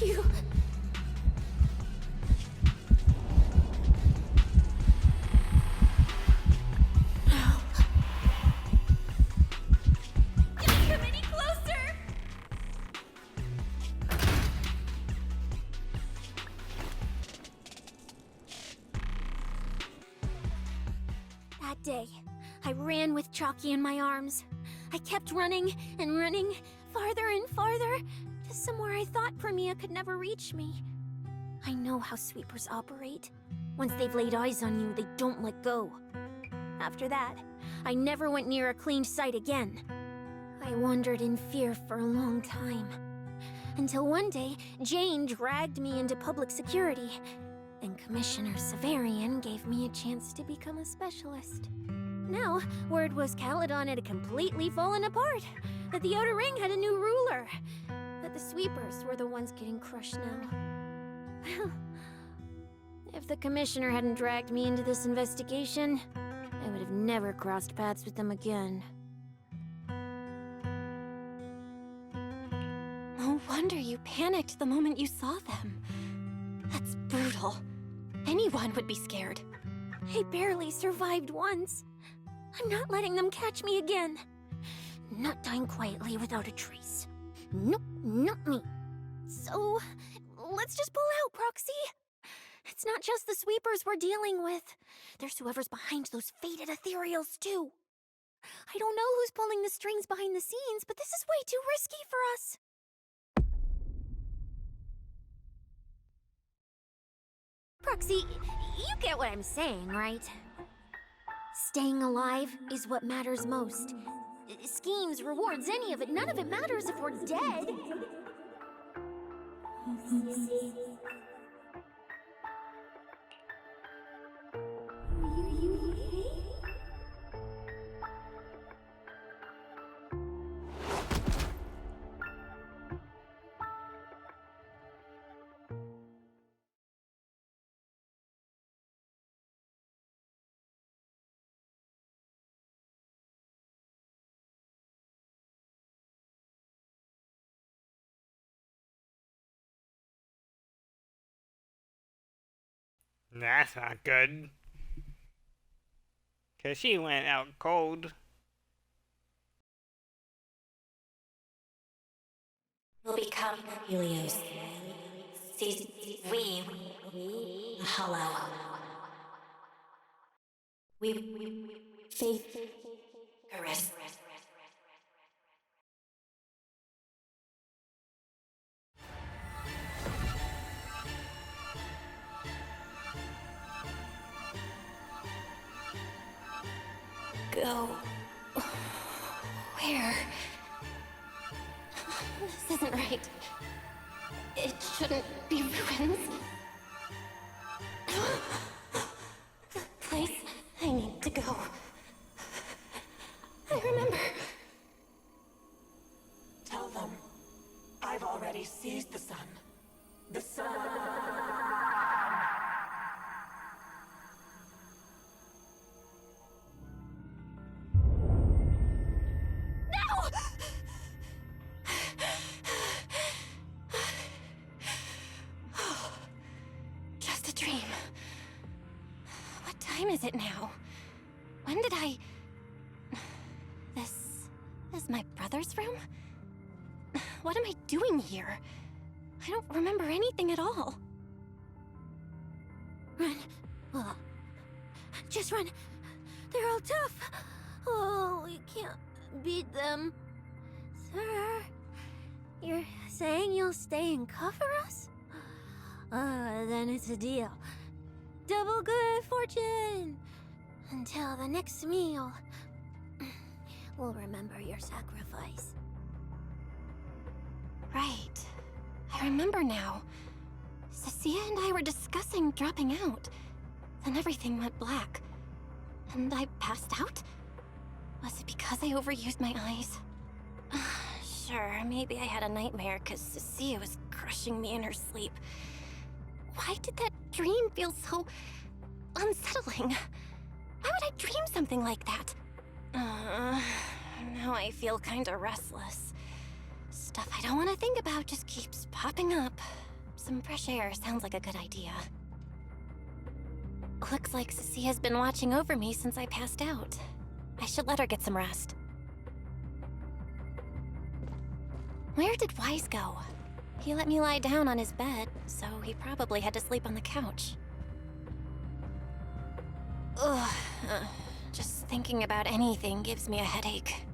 You... Day, I ran with Chalky in my arms. I kept running and running, farther and farther, to somewhere I thought Premia could never reach me. I know how sweepers operate. Once they've laid eyes on you, they don't let go. After that, I never went near a cleaned site again. I wandered in fear for a long time. Until one day, Jane dragged me into public security, and Commissioner Severian gave me a chance to become a specialist. Now, word was Caledon had completely fallen apart, that the Outer Ring had a new ruler, that the sweepers were the ones getting crushed now. Well, if the Commissioner hadn't dragged me into this investigation, I would have never crossed paths with them again. No wonder you panicked the moment you saw them. That's brutal. Anyone would be scared. I barely survived once. I'm not letting them catch me again. Not dying quietly without a trace. Nope, not me. So, let's just pull out, Proxy. It's not just the sweepers we're dealing with. There's whoever's behind those faded ethereals, too. I don't know who's pulling the strings behind the scenes, but this is way too risky for us. Proxy, you get what I'm saying, right? Staying alive is what matters most. Schemes, rewards, any of it, none of it matters if we're dead. That's not good. Cause she went out cold. Will become Helios. We, the Hollow. We, faith, caress. Go. Where? This isn't right. It shouldn't be ruins. The place I need to go. I remember. Tell them I've already seized the sun. The sun. Just a dream. What time is it now? When did I... This is my brother's room? What am I doing here? I don't remember anything at all. Run. Oh. Just run. They're all tough. Oh, we can't beat them. Sir, you're saying you'll stay and cover us? Then it's a deal. Double good fortune! Until the next meal. We'll remember your sacrifice. Right. I remember now. Cecilia and I were discussing dropping out. Then everything went black. And I passed out? Was it because I overused my eyes? Sure, maybe I had a nightmare because Cecilia was crushing me in her sleep. Why did that dream feel so unsettling? Why would I dream something like that? Now I feel kinda restless. Stuff I don't want to think about just keeps popping up. Some fresh air sounds like a good idea. Looks like Cecilia's been watching over me since I passed out. I should let her get some rest. Where did Wise go? He let me lie down on his bed, so he probably had to sleep on the couch. Ugh, just thinking about anything gives me a headache.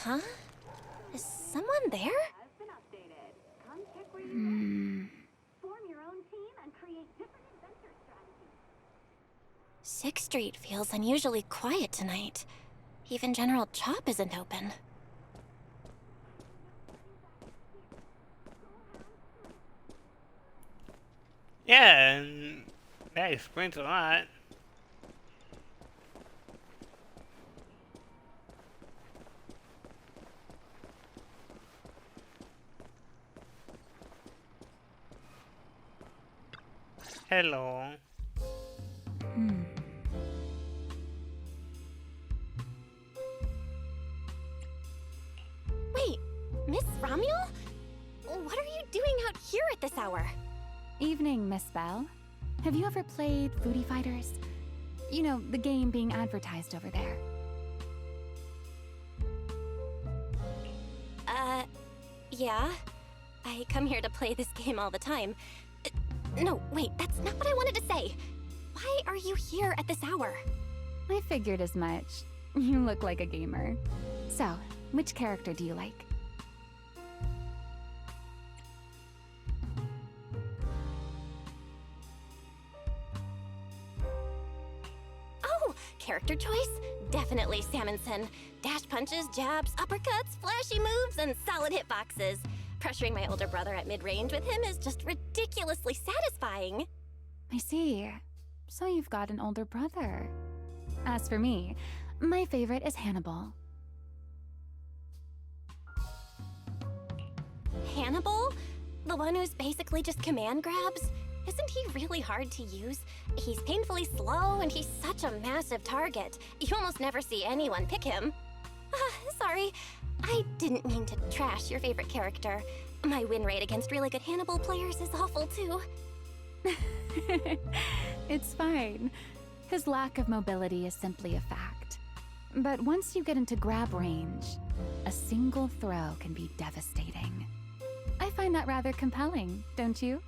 Huh? Is someone there? Sixth Street feels unusually quiet tonight. Even General Chop isn't open. Yeah, and that explains a lot. Hello. what are you doing out here at this hour? Evening, Miss Bell. Have you ever played Foodie Fighters? You know, the game being advertised over there. Yeah. I come here to play this game all the time. No, wait, that's not what I wanted to say. Why are you here at this hour? I figured as much. You look like a gamer. So, which character do you like? Oh, character choice? Definitely Salmonson. Dash punches, jabs, uppercuts, flashy moves, and solid hitboxes. Pressuring my older brother at mid-range with him is just ridiculously satisfying. I see. So you've got an older brother. As for me, my favorite is Hannibal. Hannibal? The one who's basically just command grabs? Isn't he really hard to use? He's painfully slow and he's such a massive target. You almost never see anyone pick him. Sorry. I didn't mean to trash your favorite character. My win rate against really good Hannibal players is awful too. It's fine. His lack of mobility is simply a fact. But once you get into grab range, a single throw can be devastating. I find that rather compelling, don't you?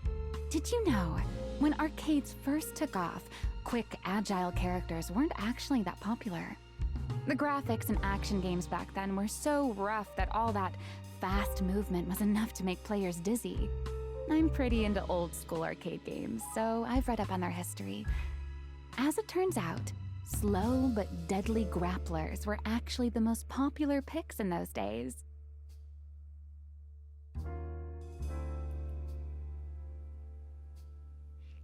Did you know, when arcades first took off, quick, agile characters weren't actually that popular? The graphics in action games back then were so rough that all that fast movement was enough to make players dizzy. I'm pretty into old school arcade games, so I've read up on their history. As it turns out, slow but deadly grapplers were actually the most popular picks in those days.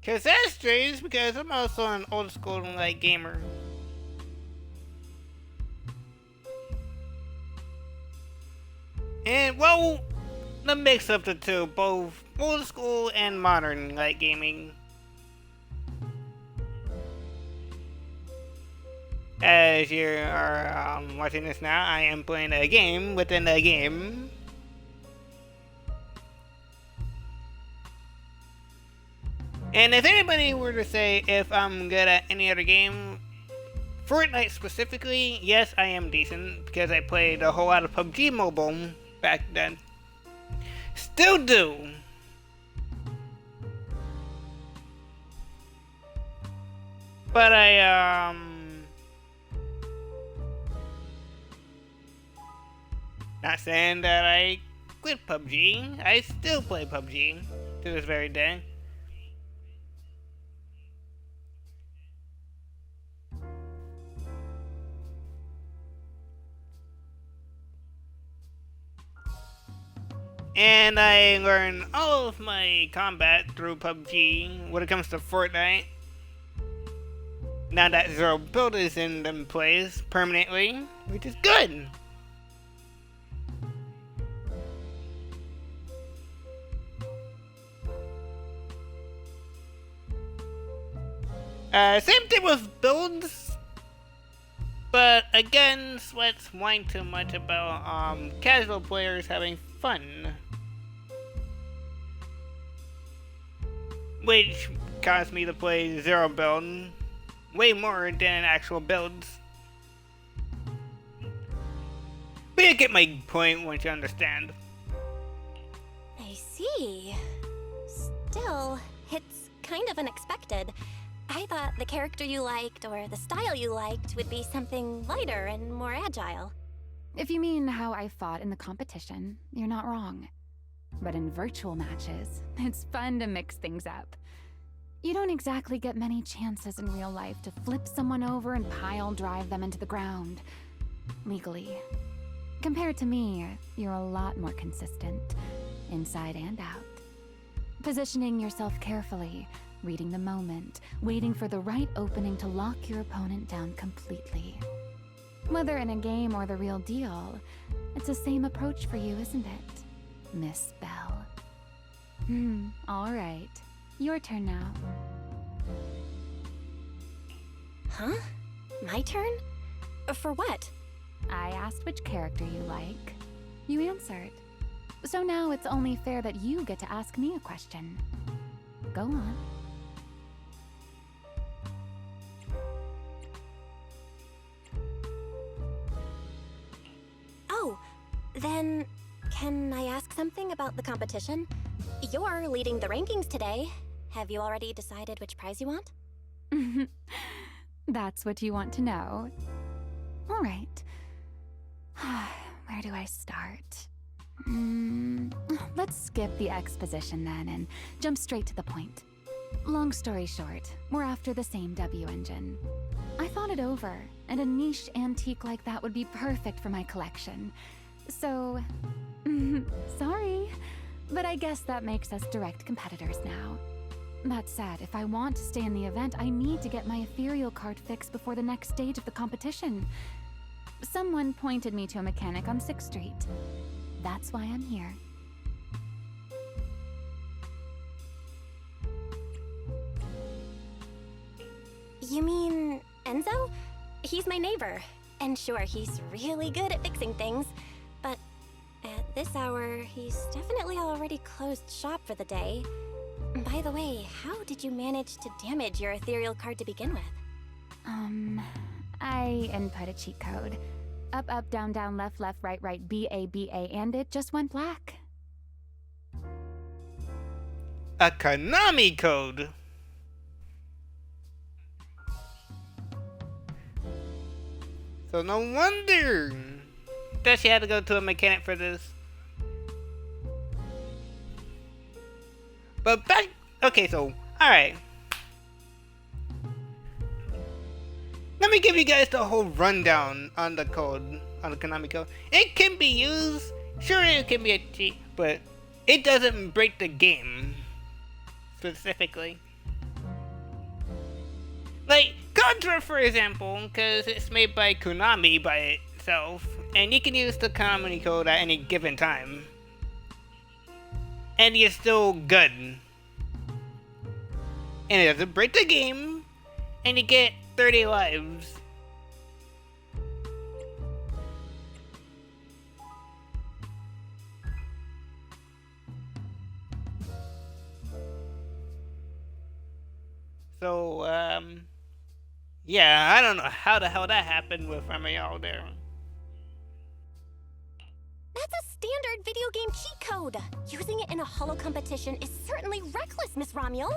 Cause that's strange because I'm also an old school like gamer. And well, the mix of the two, both old school and modern like gaming. As you are watching this now, I am playing a game within a game. And if anybody were to say if I'm good at any other game, Fortnite specifically, yes, I am decent because I played a whole lot of PUBG Mobile back then. Still do. But not saying that I quit PUBG. I still play PUBG to this very day. And I learned all of my combat through PUBG when it comes to Fortnite. Now that Zero Build is in place permanently, which is good. Same thing with builds. But again, Sweats whine too much about casual players having fun. Which caused me to play Zero Build way more than actual builds. But you get my point once you understand. I see. Still, it's kind of unexpected. I thought the character you liked or the style you liked would be something lighter and more agile. If you mean how I fought in the competition, you're not wrong. But in virtual matches, it's fun to mix things up. You don't exactly get many chances in real life to flip someone over and pile drive them into the ground. Legally. Compared to me, you're a lot more consistent, inside and out. Positioning yourself carefully, reading the moment, waiting for the right opening to lock your opponent down completely. Whether in a game or the real deal, it's the same approach for you, isn't it, Miss Bell? All right. Your turn now. Huh? My turn? For what? I asked which character you like. You answered. So now it's only fair that you get to ask me a question. Go on. Oh, then can I ask something about the competition? You're leading the rankings today. Have you already decided which prize you want? That's what you want to know. All right. Where do I start? Let's skip the exposition then and jump straight to the point. Long story short, we're after the same W engine. I thought it over, and a niche antique like that would be perfect for my collection. So, sorry, but I guess that makes us direct competitors now. That said, if I want to stay in the event, I need to get my ethereal card fixed before the next stage of the competition. Someone pointed me to a mechanic on 6th Street. That's why I'm here. You mean Enzo? He's my neighbor. And sure, he's really good at fixing things. But at this hour, he's definitely already closed shop for the day. By the way, how did you manage to damage your ethereal card to begin with? I input a cheat code. Up, up, down, down, left, left, right, right, B-A, B-A, and it just went black. A Konami code. So no wonder that she had to go to a mechanic for this. But back, okay, so, alright. Let me give you guys the whole rundown on the code, on the Konami code. It can be used, sure it can be a cheat, but it doesn't break the game, specifically. Like, Contra, for example, because it's made by Konami by itself, and you can use the Konami code at any given time. And you're still good. And it doesn't break the game, and you get 30 lives. So, yeah, I don't know how the hell that happened with RUMBLLLE there. That's a standard video game cheat code. Using it in a holo competition is certainly reckless, Miss RUMBLLLE.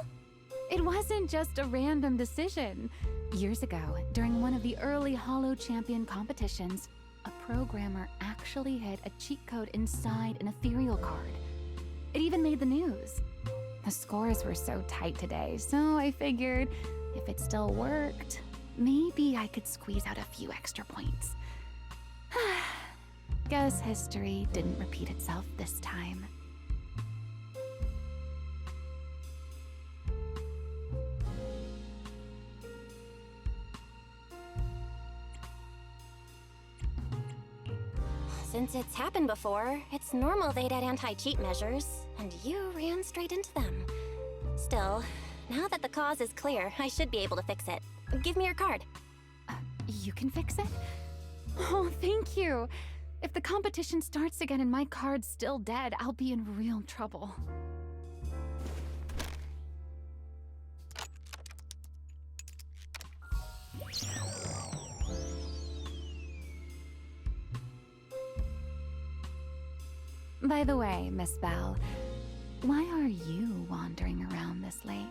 It wasn't just a random decision. Years ago, during one of the early Holo Champion competitions, a programmer actually hid a cheat code inside an ethereal card. It even made the news. The scores were so tight today, so I figured if it still worked, maybe I could squeeze out a few extra points. Guess history didn't repeat itself this time. Since it's happened before, it's normal they'd add anti-cheat measures, and you ran straight into them. Still, now that the cause is clear, I should be able to fix it. Give me your card. You can fix it? Oh, thank you. If the competition starts again and my card's still dead, I'll be in real trouble. By the way, Miss Bell, why are you wandering around this late?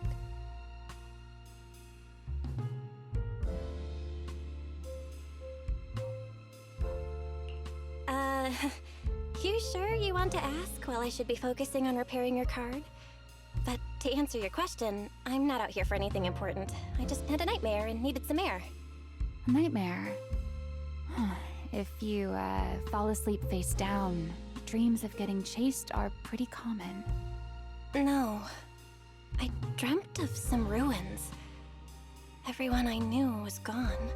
You sure you want to ask while I should be focusing on repairing your card? But to answer your question, I'm not out here for anything important. I just had a nightmare and needed some air. A nightmare? If you, fall asleep face down, dreams of getting chased are pretty common. No. I dreamt of some ruins. Everyone I knew was gone.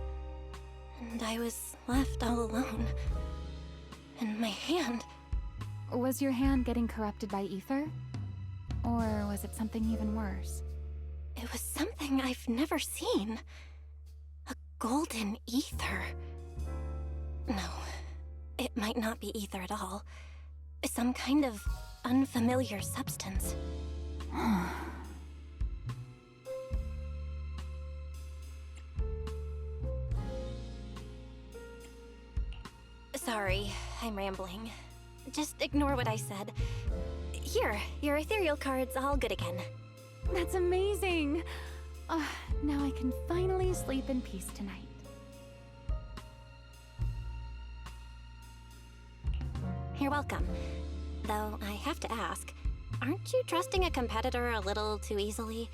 And I was left all alone. And my hand... Was your hand getting corrupted by ether? Or was it something even worse? It was something I've never seen. A golden ether. No, it might not be ether at all. Some kind of unfamiliar substance. Sorry, I'm rambling. Just ignore what I said. Here, your ethereal card's all good again. That's amazing! Now I can finally sleep in peace tonight. You're welcome. Though I have to ask, aren't you trusting a competitor a little too easily?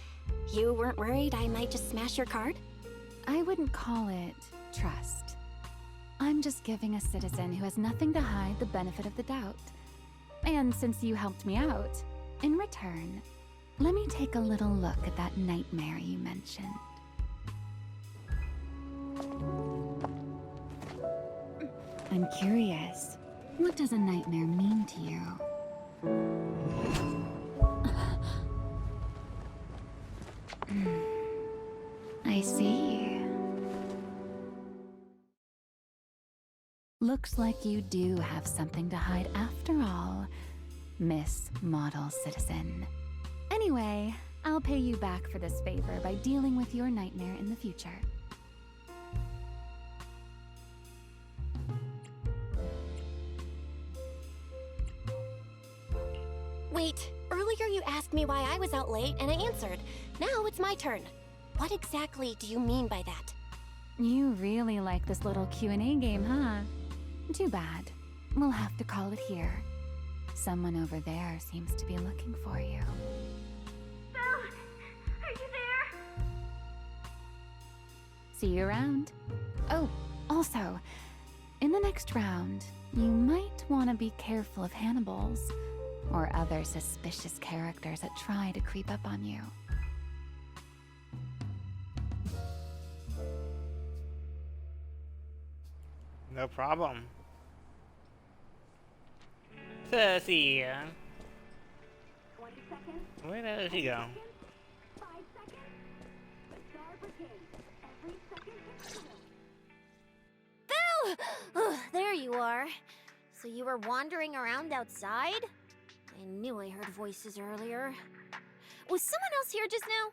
You weren't worried I might just smash your card? I wouldn't call it trust. I'm just giving a citizen who has nothing to hide the benefit of the doubt. And since you helped me out, in return, let me take a little look at that nightmare you mentioned. I'm curious, what does a nightmare mean to you? I see. Looks like you do have something to hide after all, Miss Model Citizen. Anyway, I'll pay you back for this favor by dealing with your nightmare in the future. Wait, earlier you asked me why I was out late and I answered. Now it's my turn. What exactly do you mean by that? You really like this little Q&A game, huh? Too bad. We'll have to call it here. Someone over there seems to be looking for you. Belle! Are you there? See you around. Oh, also, in the next round, you might want to be careful of Hannibals or other suspicious characters that try to creep up on you. No problem. So let's see. Where does he go? Belle! Oh, there you are. So you were wandering around outside? I knew I heard voices earlier. Was someone else here just now?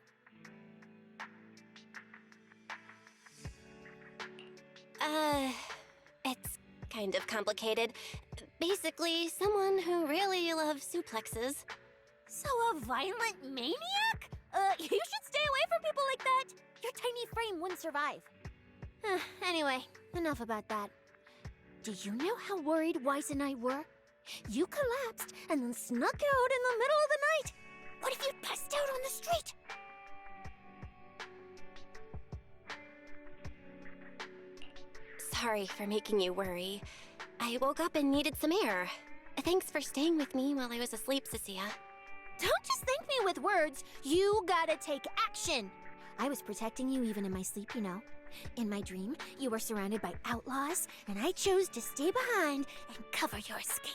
It's kind of complicated. Basically, someone who really loves suplexes. So a violent maniac? You should stay away from people like that. Your tiny frame wouldn't survive. Anyway, enough about that. Do you know how worried Weiss and I were? You collapsed and then snuck out in the middle of the night. What if you'd passed out on the street? Sorry for making you worry. I woke up and needed some air. Thanks for staying with me while I was asleep, Cecilia. Don't just thank me with words. You gotta take action. I was protecting you even in my sleep, you know. In my dream, you were surrounded by outlaws, and I chose to stay behind and cover your escape.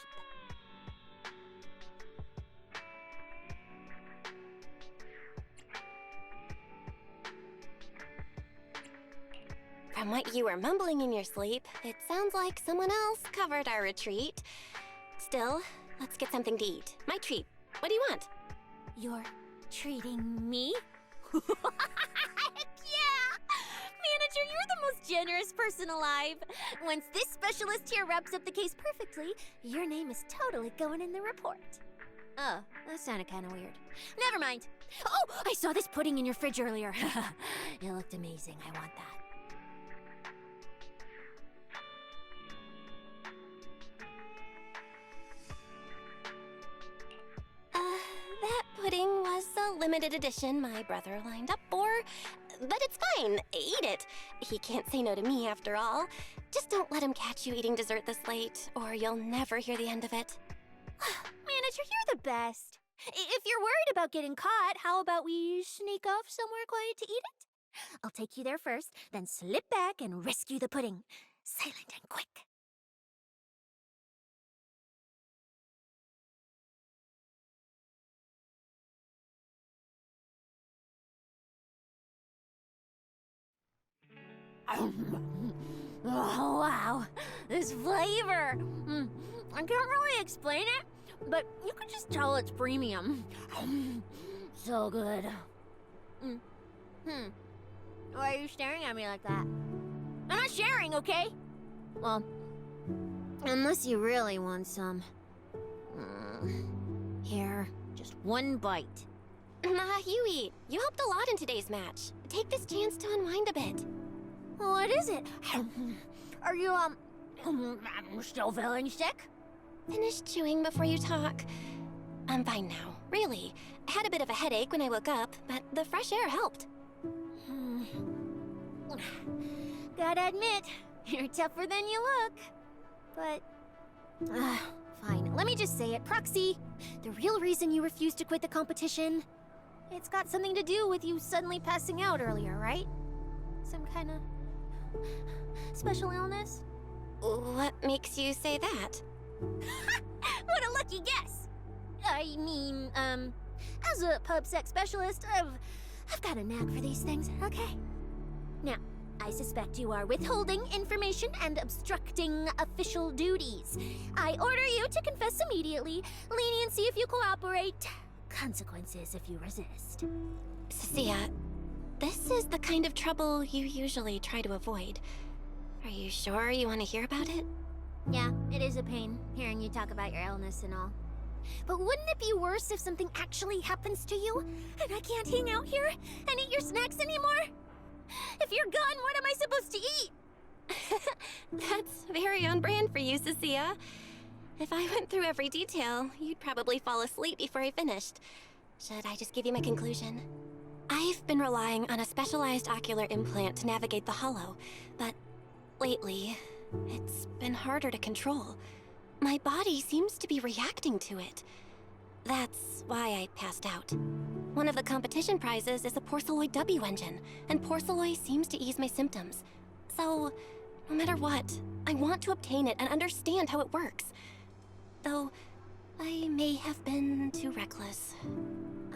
From what you were mumbling in your sleep, it sounds like someone else covered our retreat. Still, let's get something to eat. My treat. What do you want? You're treating me? Heck yeah! Manager, you're the most generous person alive. Once this specialist here wraps up the case perfectly, your name is totally going in the report. Oh, that sounded kind of weird. Never mind. Oh, I saw this pudding in your fridge earlier. It looked amazing. I want that. That pudding was a limited edition my brother lined up for. But it's fine. Eat it. He can't say no to me after all. Just don't let him catch you eating dessert this late, or you'll never hear the end of it. Manager, you're the best. If you're worried about getting caught, how about we sneak off somewhere quiet to eat it? I'll take you there first, then slip back and rescue the pudding. Silent and quick. Oh, wow. This flavor. I can't really explain it, but you can just tell it's premium. So good. Why are you staring at me like that? I'm not sharing, okay? Well, unless you really want some. Here, just one bite. Nah, Huey, you helped a lot in today's match. Take this chance to unwind a bit. What is it? Are you, still feeling sick? Finish chewing before you talk. I'm fine now, really. I had a bit of a headache when I woke up, but the fresh air helped. Gotta admit, you're tougher than you look. But, fine. Let me just say it. Proxy, the real reason you refused to quit the competition, it's got something to do with you suddenly passing out earlier, right? Some kind of special illness? What makes you say that? What a lucky guess! I mean, as a pub sex specialist, I've got a knack for these things, okay? Now, I suspect you are withholding information and obstructing official duties. I order you to confess immediately, leniency if you cooperate, consequences if you resist. Cecilia, this is the kind of trouble you usually try to avoid. Are you sure you want to hear about it? Yeah, it is a pain, hearing you talk about your illness and all. But wouldn't it be worse if something actually happens to you, and I can't hang out here and eat your snacks anymore? If you're gone, what am I supposed to eat? That's very on brand for you, Cecilia. If I went through every detail, you'd probably fall asleep before I finished. Should I just give you my conclusion? I've been relying on a specialized ocular implant to navigate the hollow, but lately, it's been harder to control. My body seems to be reacting to it. That's why I passed out. One of the competition prizes is a Porceloid W engine, and Porceloid seems to ease my symptoms. So, no matter what, I want to obtain it and understand how it works. Though, I may have been too reckless.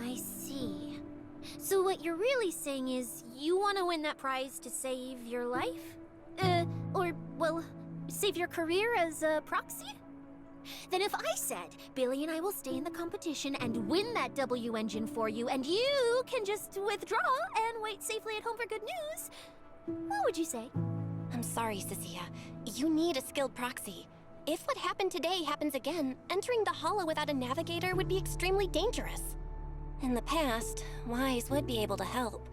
I see. So what you're really saying is you want to win that prize to save your life? Or, well, save your career as a proxy? Then if I said, Billy and I will stay in the competition and win that W engine for you, and you can just withdraw and wait safely at home for good news, what would you say? I'm sorry, Cecilia. You need a skilled proxy. If what happened today happens again, entering the hollow without a navigator would be extremely dangerous. In the past, Wise would be able to help,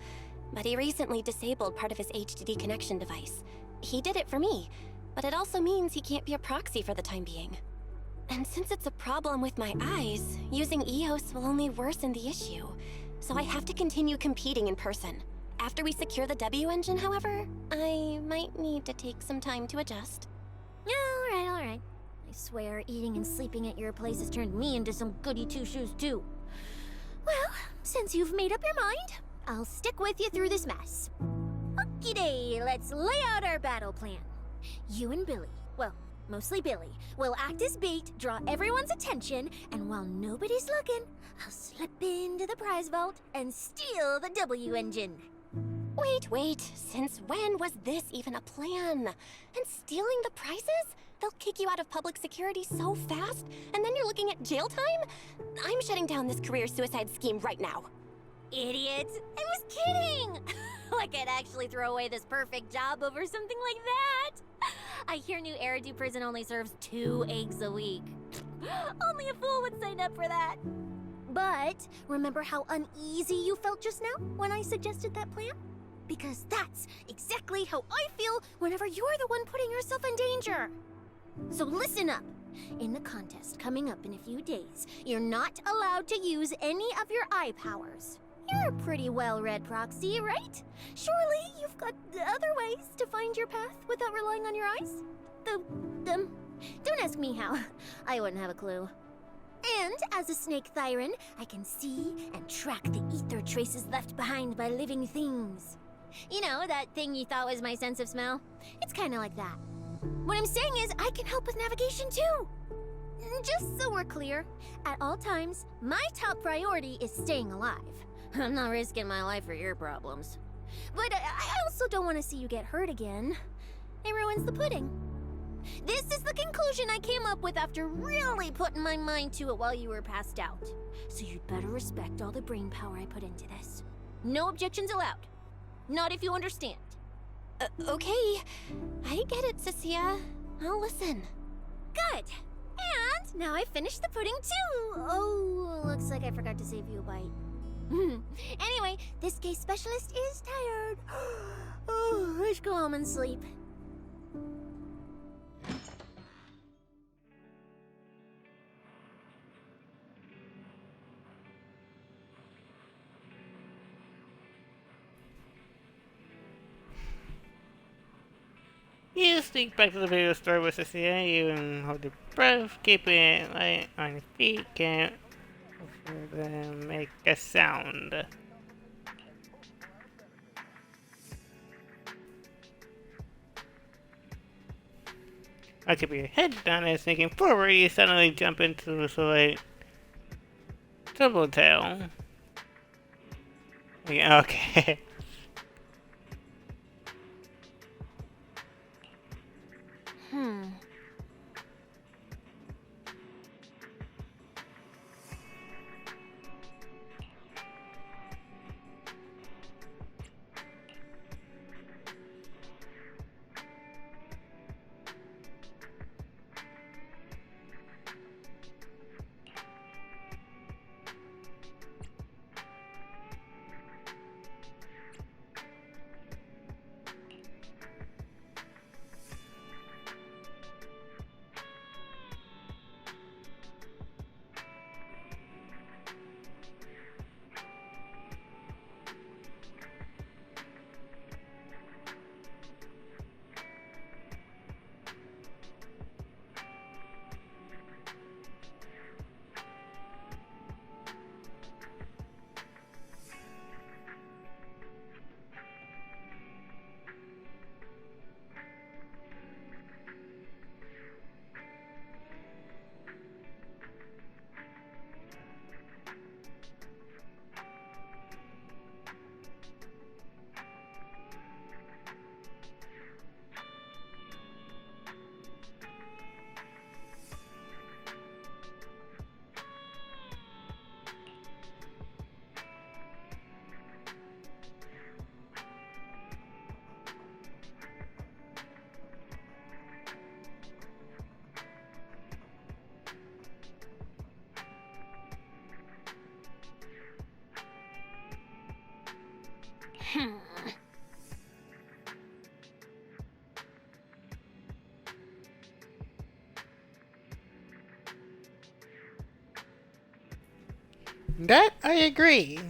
but he recently disabled part of his HDD connection device. He did it for me, but it also means he can't be a proxy for the time being. And since it's a problem with my eyes, using EOS will only worsen the issue. So I have to continue competing in person. After we secure the W engine, however, I might need to take some time to adjust. All right. I swear, eating and sleeping at your place has turned me into some goody two-shoes too. Well, since you've made up your mind, I'll stick with you through this mess. Okie-day, let's lay out our battle plan. You and Billy, well, mostly Billy, will act as bait, draw everyone's attention, and while nobody's looking, I'll slip into the prize vault and steal the W engine. Wait, since when was this even a plan? And stealing the prizes? They'll kick you out of public security so fast, and then you're looking at jail time? I'm shutting down this career suicide scheme right now. Idiot! I was kidding! Like I'd actually throw away this perfect job over something like that! I hear New Eridu Prison only serves 2 eggs a week. Only a fool would sign up for that. But remember how uneasy you felt just now when I suggested that plan? Because that's exactly how I feel whenever you're the one putting yourself in danger. So listen up. In the contest coming up in a few days, you're not allowed to use any of your eye powers. You're a pretty well-read proxy, right? Surely you've got other ways to find your path without relying on your eyes? Don't ask me how. I wouldn't have a clue. And as a snake Thyron, I can see and track the ether traces left behind by living things. You know, that thing you thought was my sense of smell? It's kind of like that. What I'm saying is I can help with navigation too. Just so we're clear, at all times, my top priority is staying alive. I'm not risking my life for your problems. But I also don't want to see you get hurt again. It ruins the pudding. This is the conclusion I came up with after really putting my mind to it while you were passed out. So you'd better respect all the brain power I put into this. No objections allowed. Not if you understand. Okay. I get it, Cecilia. I'll listen. Good. And now I finished the pudding too. Oh, looks like I forgot to save you a bite. Anyway, this case specialist is tired. Oh, let's go home and sleep. You sneak back to the video store with Cecilia, you hold your breath, keep it light on your feet, can't make a sound. I keep your head down and sneaking forward, you suddenly jump into the light. Double tail. Yeah, okay. That I agree.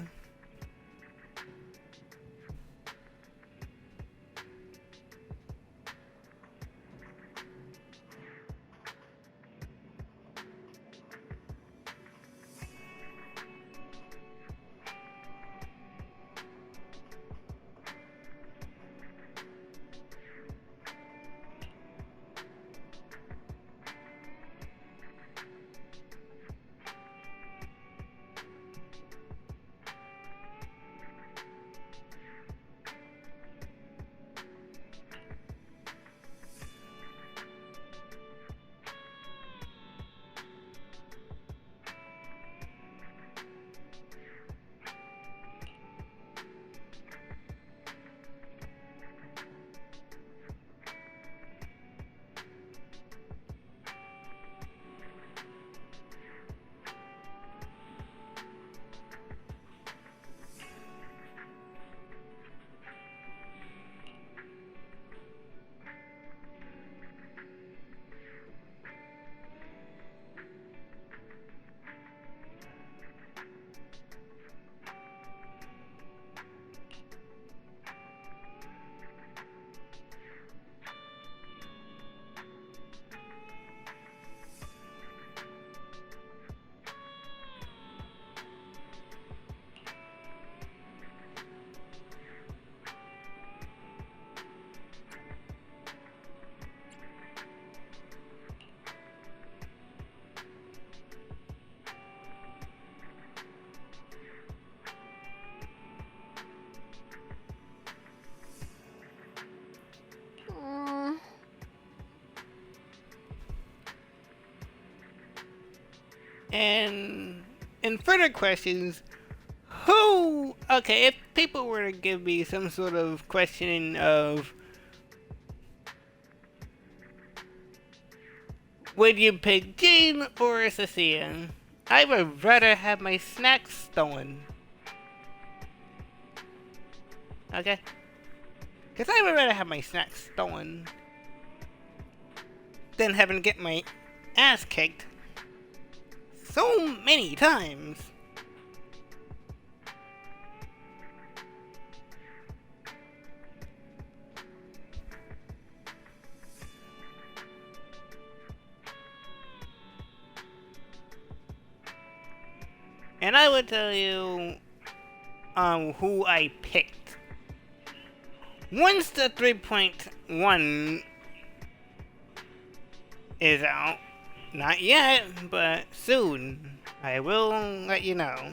and further questions, who, okay, if people were to give me some sort of questioning of, would you pick Jean or Cecilia? I would rather have my snacks stolen. Okay? Because I would rather have my snacks stolen than having to get my ass kicked so many times. And I would tell you who I picked. Once the 3.1 is out, not yet, but soon, I will let you know.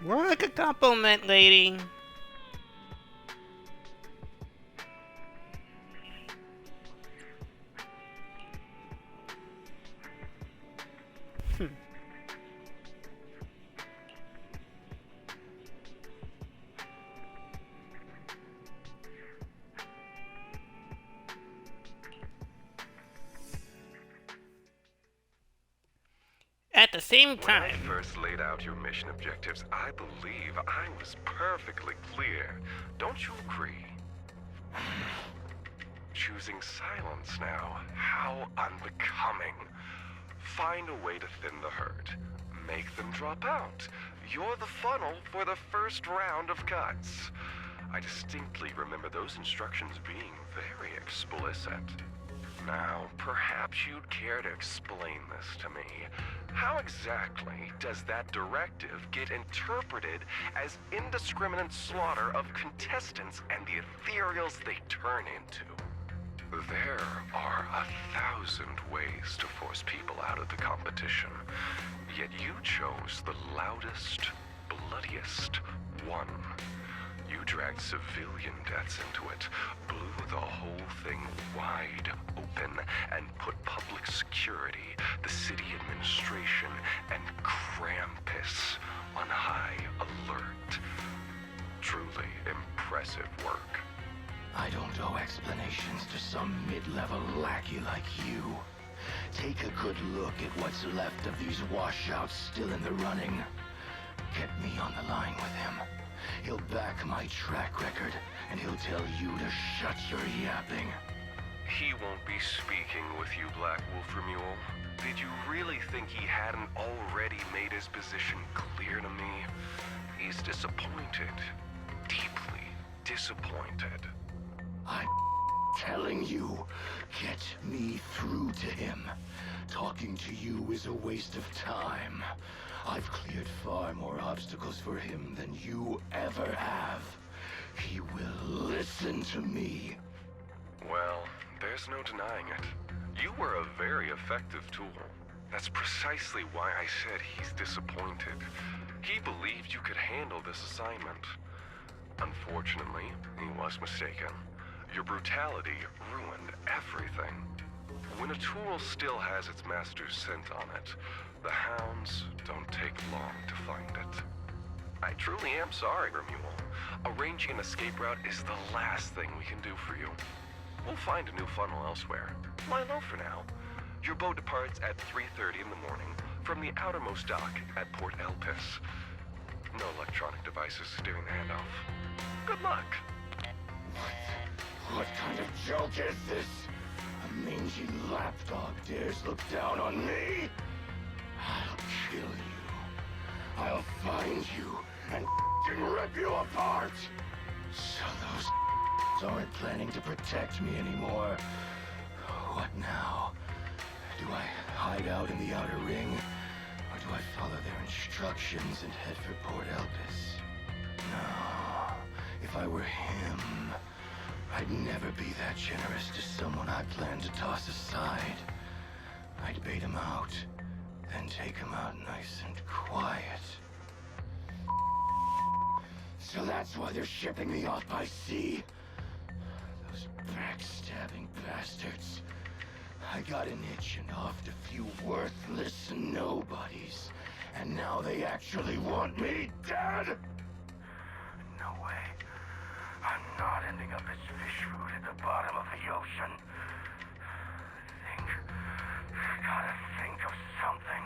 More like a compliment, lady. At the same time, when I first laid out your mission objectives, I believe I was perfectly clear. Don't you agree? Choosing silence now. How unbecoming. Find a way to thin the herd. Make them drop out. You're the funnel for the first round of cuts. I distinctly remember those instructions being very explicit. Now, perhaps you'd care to explain this to me. How exactly does that directive get interpreted as indiscriminate slaughter of contestants and the ethereals they turn into? There are 1,000 ways to force people out of the competition, yet you chose the loudest, bloodiest one. You dragged civilian deaths into it, blew the whole thing wide open, and put public security, the city administration, and Krampus on high alert. Truly impressive work. I don't owe explanations to some mid-level lackey like you. Take a good look at what's left of these washouts still in the running. Get me on the line with him. He'll back my track record, and he'll tell you to shut your yapping. He won't be speaking with you, Black Wolf Mule. Did you really think he hadn't already made his position clear to me? He's disappointed. Deeply disappointed. I'm telling you, get me through to him. Talking to you is a waste of time. I've cleared far more obstacles for him than you ever have. He will listen to me. Well, there's no denying it. You were a very effective tool. That's precisely why I said he's disappointed. He believed you could handle this assignment. Unfortunately, he was mistaken. Your brutality ruined everything. When a tool still has its master's scent on it, the hounds don't take long to find it. I truly am sorry, Remule. Arranging an escape route is the last thing we can do for you. We'll find a new funnel elsewhere. Lie low for now. Your boat departs at 3:30 in the morning from the outermost dock at Port Elpis. No electronic devices steering the handoff. Good luck. What kind of joke is this? A mangy lapdog dares look down on me? I'll kill you. I'll find you and rip you apart. So those aren't planning to protect me anymore. What now? Do I hide out in the outer ring? Or do I follow their instructions and head for Port Elpis? No. If I were him, I'd never be that generous to someone I plan to toss aside. I'd bait him out, then take him out nice and quiet. So that's why they're shipping me off by sea. Those backstabbing bastards. I got an itch and offed a few worthless nobodies, and now they actually want me dead? No way. I'm not ending up as fish food at the bottom of the ocean. Gotta think of something.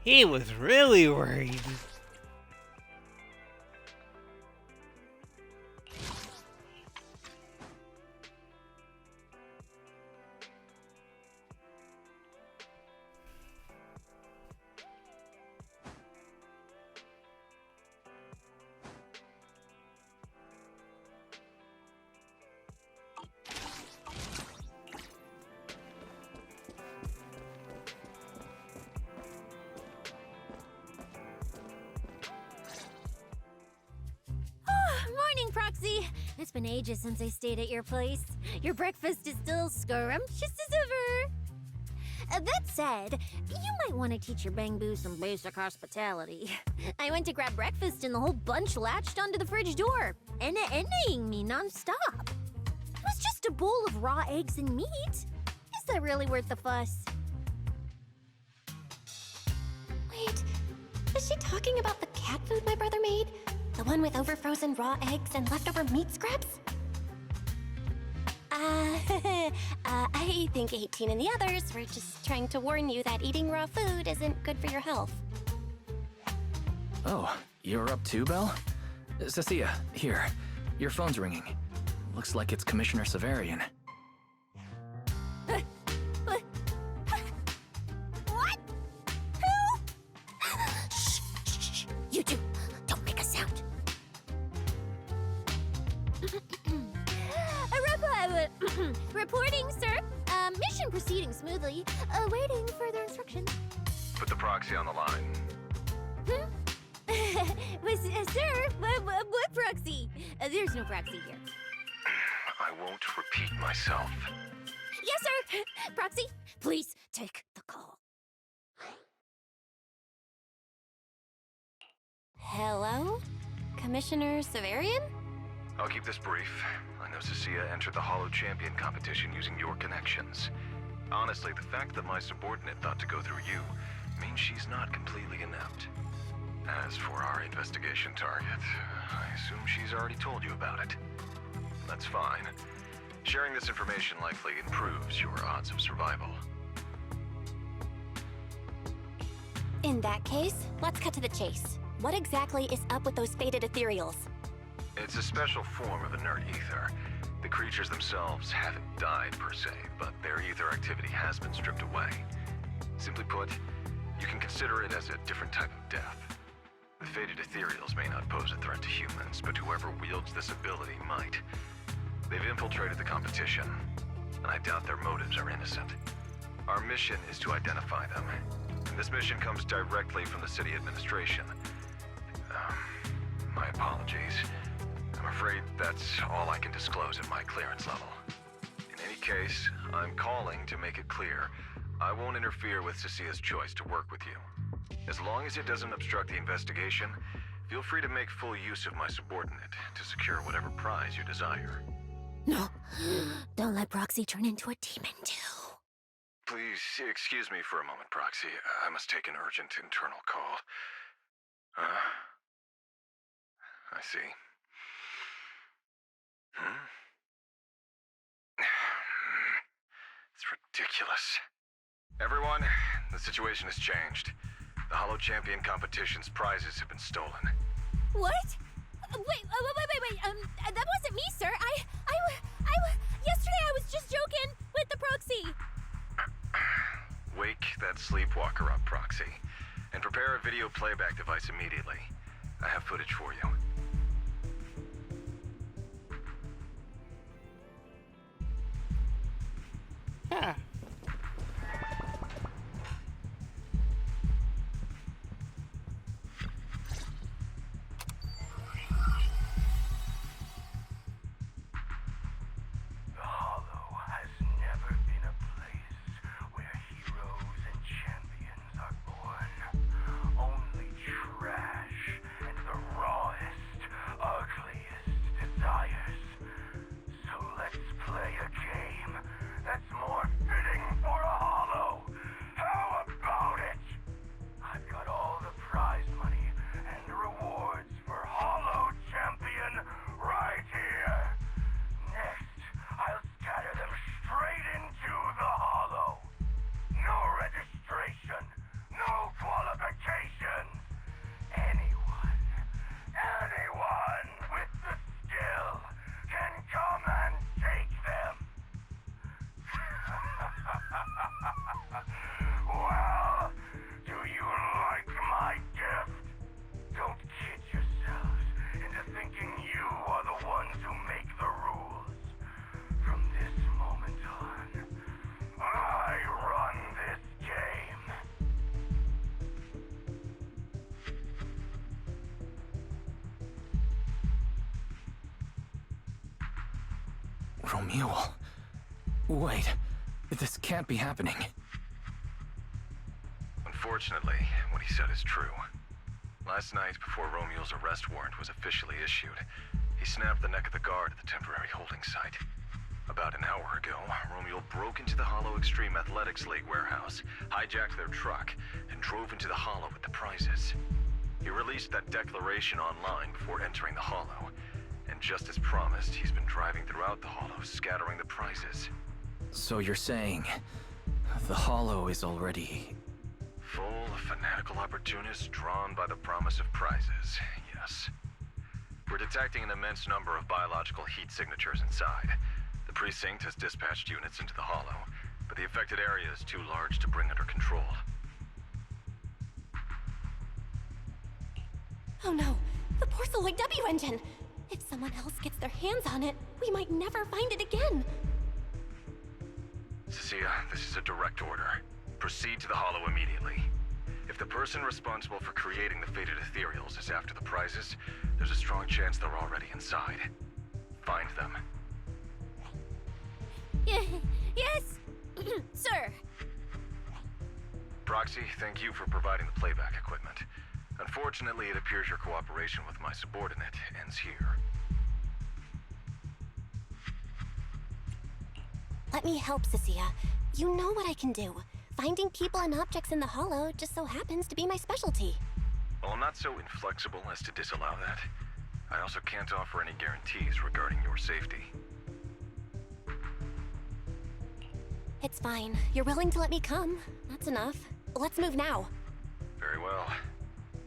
He was really worried. Morning, Proxy! It's been ages since I stayed at your place. Your breakfast is still scrumptious as ever. That said, you might want to teach your Bang-Boo some basic hospitality. I went to grab breakfast and the whole bunch latched onto the fridge door, enna-ennaing me non-stop. It was just a bowl of raw eggs and meat. Is that really worth the fuss? Wait, is she talking about the cat food my brother made? The one with overfrozen raw eggs and leftover meat scraps? I think 18 and the others were just trying to warn you that eating raw food isn't good for your health. Oh, you're up too, Belle? Cecilia, here. Your phone's ringing. Looks like it's Commissioner Severian. What? Who? Shh. You two, don't make a sound. Reporting, sir. Mission proceeding smoothly. Awaiting further instructions. Put the proxy on the line. Sir, what proxy? There's no proxy here. I won't repeat myself. Yes, sir. Proxy, please take the call. Hello? Commissioner Severian? I'll keep this brief. I know Cecilia entered the Hollow Champion competition using your connections. Honestly, the fact that my subordinate thought to go through you means she's not completely inept. As for our investigation target, I assume she's already told you about it. That's fine. Sharing this information likely improves your odds of survival. In that case, let's cut to the chase. What exactly is up with those faded ethereals? It's a special form of inert ether. The creatures themselves haven't died per se, but their ether activity has been stripped away. Simply put, you can consider it as a different type of death. The fated ethereals may not pose a threat to humans, but whoever wields this ability might. They've infiltrated the competition, and I doubt their motives are innocent. Our mission is to identify them. And this mission comes directly from the city administration. My apologies. I'm afraid that's all I can disclose at my clearance level. In any case, I'm calling to make it clear I won't interfere with Cecia's choice to work with you. As long as it doesn't obstruct the investigation, feel free to make full use of my subordinate to secure whatever prize you desire. No, don't let Proxy turn into a demon too. Please excuse me for a moment, Proxy. I must take an urgent internal call. I see. It's ridiculous. Everyone, the situation has changed. The Hollow Champion competition's prizes have been stolen. What? Wait, that wasn't me, sir. Yesterday I was just joking with the Proxy. Wake that sleepwalker up, Proxy, and prepare a video playback device immediately. I have footage for you. Huh. The Hollow has never been a place where heroes and champions are born. Only trash and the rawest, ugliest desires. So let's play a game that's more fitting for a Hollow. How about it? I've got all the prize money and rewards for Hollow Champion right here. Next, I'll scatter them straight into the Hollow. No registration, no qualifications. Anyone with the skill can come and take them. Well, do you like my gift? Don't kid yourselves into thinking you are the ones who make the rules. From this moment on, I run this game. Romuald. Wait, this can't be happening. Unfortunately, what he said is true. Last night, before Romuald's arrest warrant was officially issued, he snapped the neck of the guard at the temporary holding site. About an hour ago, Romuald broke into the Hollow Extreme Athletics League warehouse, hijacked their truck, and drove into the Hollow with the prizes. He released that declaration online before entering the Hollow, and just as promised, he's been driving throughout the Hollow, scattering the prizes. So you're saying the Hollow is already... Full of fanatical opportunists drawn by the promise of prizes, yes. We're detecting an immense number of biological heat signatures inside. The precinct has dispatched units into the Hollow, but the affected area is too large to bring under control. Oh no, the Porceloid W engine! If someone else gets their hands on it, we might never find it again. Cecilia, this is a direct order. Proceed to the Hollow immediately. If the person responsible for creating the fated ethereals is after the prizes, there's a strong chance they're already inside. Find them. Yes, sir. Proxy, thank you for providing the playback equipment. Unfortunately, it appears your cooperation with my subordinate ends here. Let me help, Cecilia. You know what I can do. Finding people and objects in the Hollow just so happens to be my specialty. Well, I'm not so inflexible as to disallow that. I also can't offer any guarantees regarding your safety. It's fine. You're willing to let me come. That's enough. Let's move now. Very well.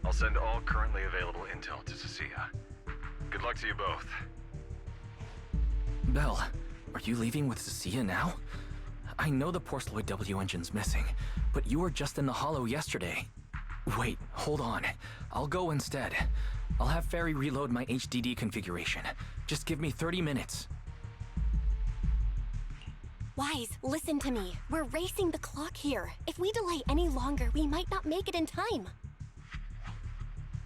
I'll send all currently available intel to Cecilia. Good luck to you both. Belle, are you leaving with Cecilia now? I know the Porceloid W engine's missing, but you were just in the Hollow yesterday. Wait, hold on. I'll go instead. I'll have Fairy reload my HDD configuration. Just give me 30 minutes. Wise, listen to me. We're racing the clock here. If we delay any longer, we might not make it in time.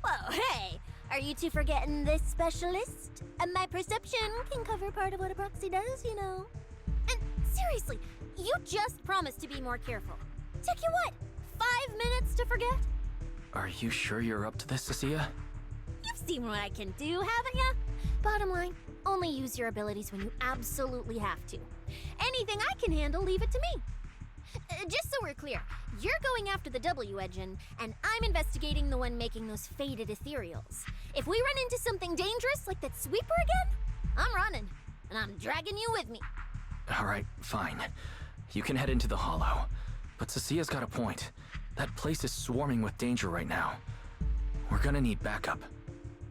Whoa, hey! Are you two forgetting this specialist? My perception can cover part of what a proxy does, you know. And seriously, you just promised to be more careful. Took you what, 5 minutes to forget? Are you sure you're up to this, Cecilia? You've seen what I can do, haven't ya? Bottom line, only use your abilities when you absolutely have to. Anything I can handle, leave it to me. Just so we're clear, you're going after the W engine, and I'm investigating the one making those faded ethereals. If we run into something dangerous like that sweeper again, I'm running, and I'm dragging you with me. Alright, fine. You can head into the Hollow. But Cecilia's got a point. That place is swarming with danger right now. We're gonna need backup.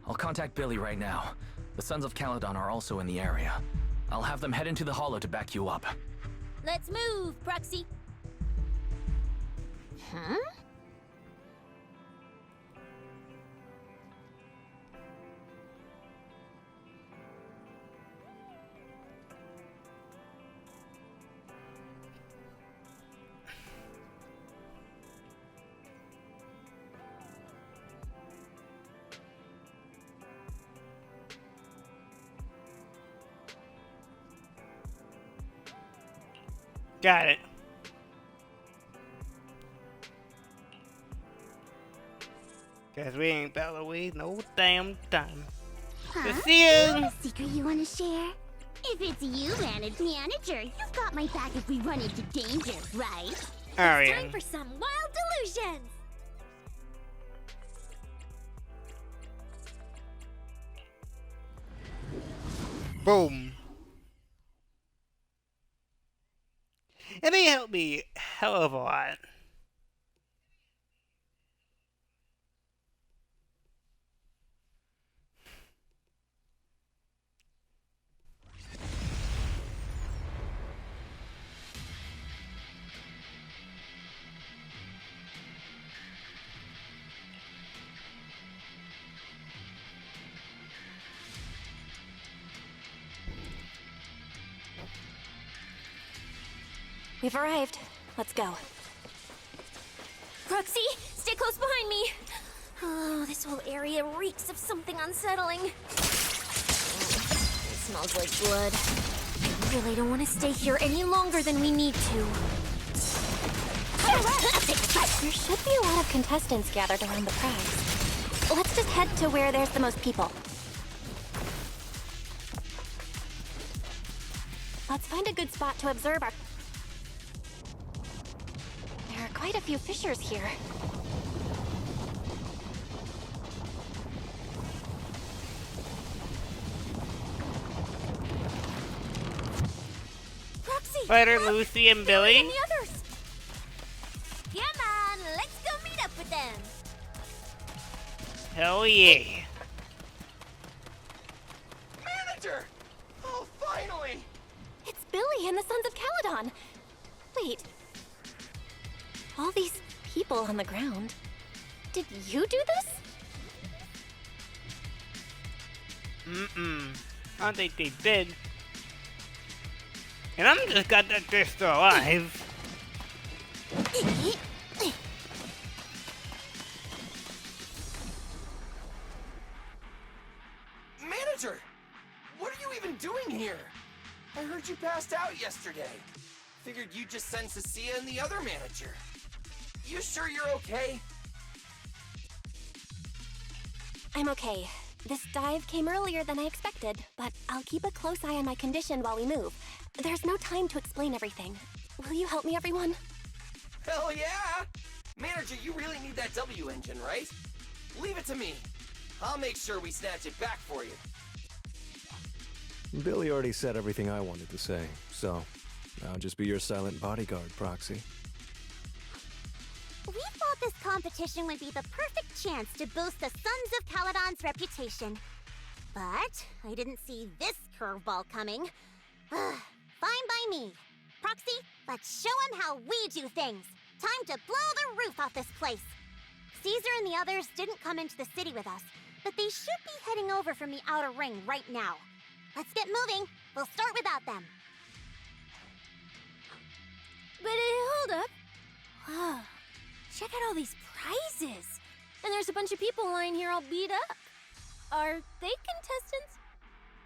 I'll contact Billy right now. The Sons of Caledon are also in the area. I'll have them head into the Hollow to back you up. Let's move, Proxy. Huh? Got it. Cause we ain't about to waste no damn time. Huh? See you. A secret you want to share? If it's you, manager, you've got my back if we run into danger, right? Oh, It's yeah. time for some wild delusions. Boom. And they helped me hell of a lot. We've arrived. Let's go. Proxy, stay close behind me. Oh, this whole area reeks of something unsettling. It smells like blood. I really don't want to stay here any longer than we need to. There should be a lot of contestants gathered around the prize. Let's just head to where there's the most people. Let's find a good spot to observe our... There are quite a few fissures here. Proxy! Spider, Lucy, and Billy. And the others. Come on, let's go meet up with them. Hell yeah. Manager! Oh, finally! It's Billy and the Sons of Caledon. Wait. All these people on the ground. Did you do this? I don't think they did. And I'm just glad that they're still alive. Manager! What are you even doing here? I heard you passed out yesterday. Figured you'd just send Cecilia and the other manager. You sure you're okay? I'm okay. This dive came earlier than I expected, but I'll keep a close eye on my condition while we move. There's no time to explain everything. Will you help me, everyone? Hell yeah! Manager, you really need that W engine, right? Leave it to me. I'll make sure we snatch it back for you. Billy already said everything I wanted to say, so I'll just be your silent bodyguard, Proxy. We thought this competition would be the perfect chance to boost the Sons of Caledon's reputation. But I didn't see this curveball coming. Fine by me. Proxy, let's show him how we do things. Time to blow the roof off this place. Caesar and the others didn't come into the city with us, but they should be heading over from the outer ring right now. Let's get moving. We'll start without them. But hold up. Whoa. Check out all these prizes. And there's a bunch of people lying here all beat up. Are they contestants?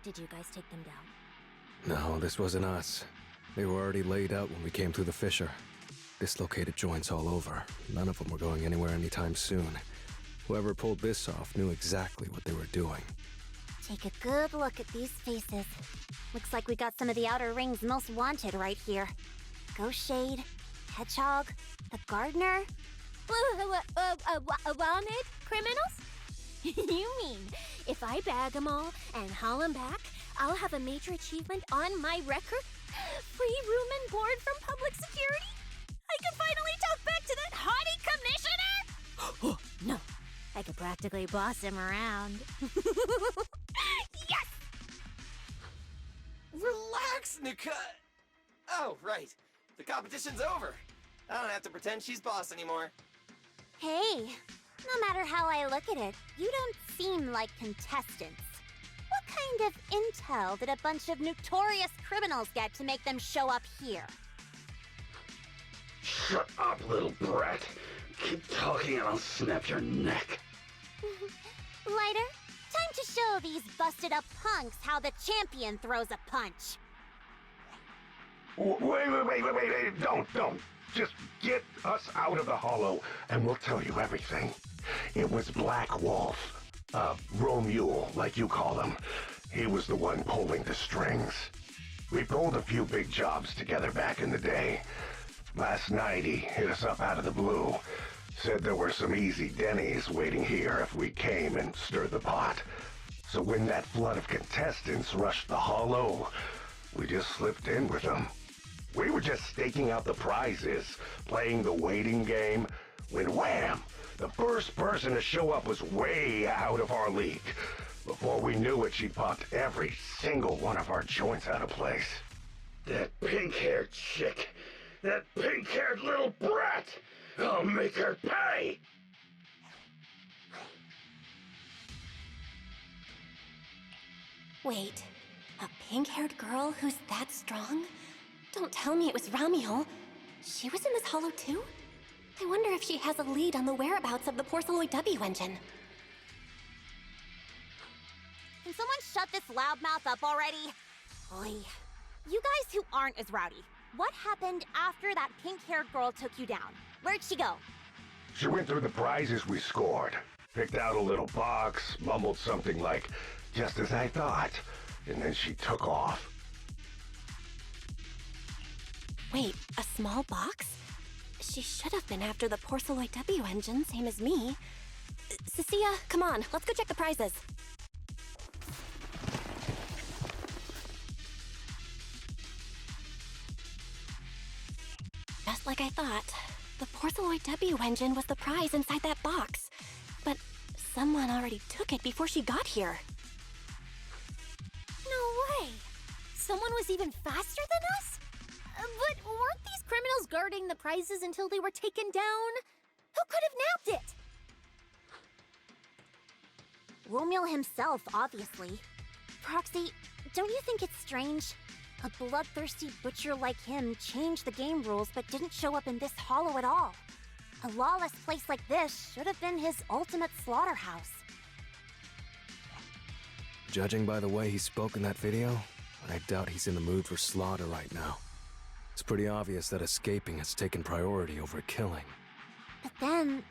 Did you guys take them down? No, this wasn't us. They were already laid out when we came through the fissure. Dislocated joints all over. None of them were going anywhere anytime soon. Whoever pulled this off knew exactly what they were doing. Take a good look at these faces. Looks like we got some of the outer ring's most wanted right here. Ghost Shade, Hedgehog, the Gardener. Wanted criminals? You mean, if I bag them all and haul them back, I'll have a major achievement on my record? Free room and board from public security? I could finally talk back to that haughty commissioner? No, I could practically boss him around. Yes! Relax, Nika. Oh, right. The competition's over. I don't have to pretend she's boss anymore. Hey, no matter how I look at it, you don't seem like contestants. What kind of intel did a bunch of notorious criminals get to make them show up here? Shut up, little brat. Keep talking and I'll snap your neck. Lighter, time to show these busted up punks how the champion throws a punch. Wait, don't. Just get us out of the hollow and we'll tell you everything. It was Black Wolf, RUMBLLLE, like you call him. He was the one pulling the strings. We pulled a few big jobs together back in the day. Last night he hit us up out of the blue. Said there were some easy Denny's waiting here if we came and stirred the pot. So when that flood of contestants rushed the hollow, we just slipped in with them. We were just staking out the prizes, playing the waiting game, when wham! The first person to show up was way out of our league. Before we knew it, she popped every single one of our joints out of place. That pink-haired chick. That pink-haired little brat. I'll make her pay. Wait, a pink-haired girl who's that strong? Don't tell me it was RUMBLLLE. She was in this hollow too? I wonder if she has a lead on the whereabouts of the Porceloid W engine. Can someone shut this loudmouth up already? Oy. You guys who aren't as rowdy, what happened after that pink-haired girl took you down? Where'd she go? She went through the prizes we scored, picked out a little box, mumbled something like, "Just as I thought," and then she took off. Wait, a small box? She should have been after the Porceloid W engine, same as me. Cecilia, come on, let's go check the prizes. Just like I thought, the Porceloid W engine was the prize inside that box. But someone already took it before she got here. No way! Someone was even faster than us? But weren't these criminals guarding the prizes until they were taken down? Who could have nabbed it? RUMBLLLE himself, obviously. Proxy, don't you think it's strange? A bloodthirsty butcher like him changed the game rules but didn't show up in this hollow at all. A lawless place like this should have been his ultimate slaughterhouse. Judging by the way he spoke in that video, I doubt he's in the mood for slaughter right now. It's pretty obvious that escaping has taken priority over killing. But then,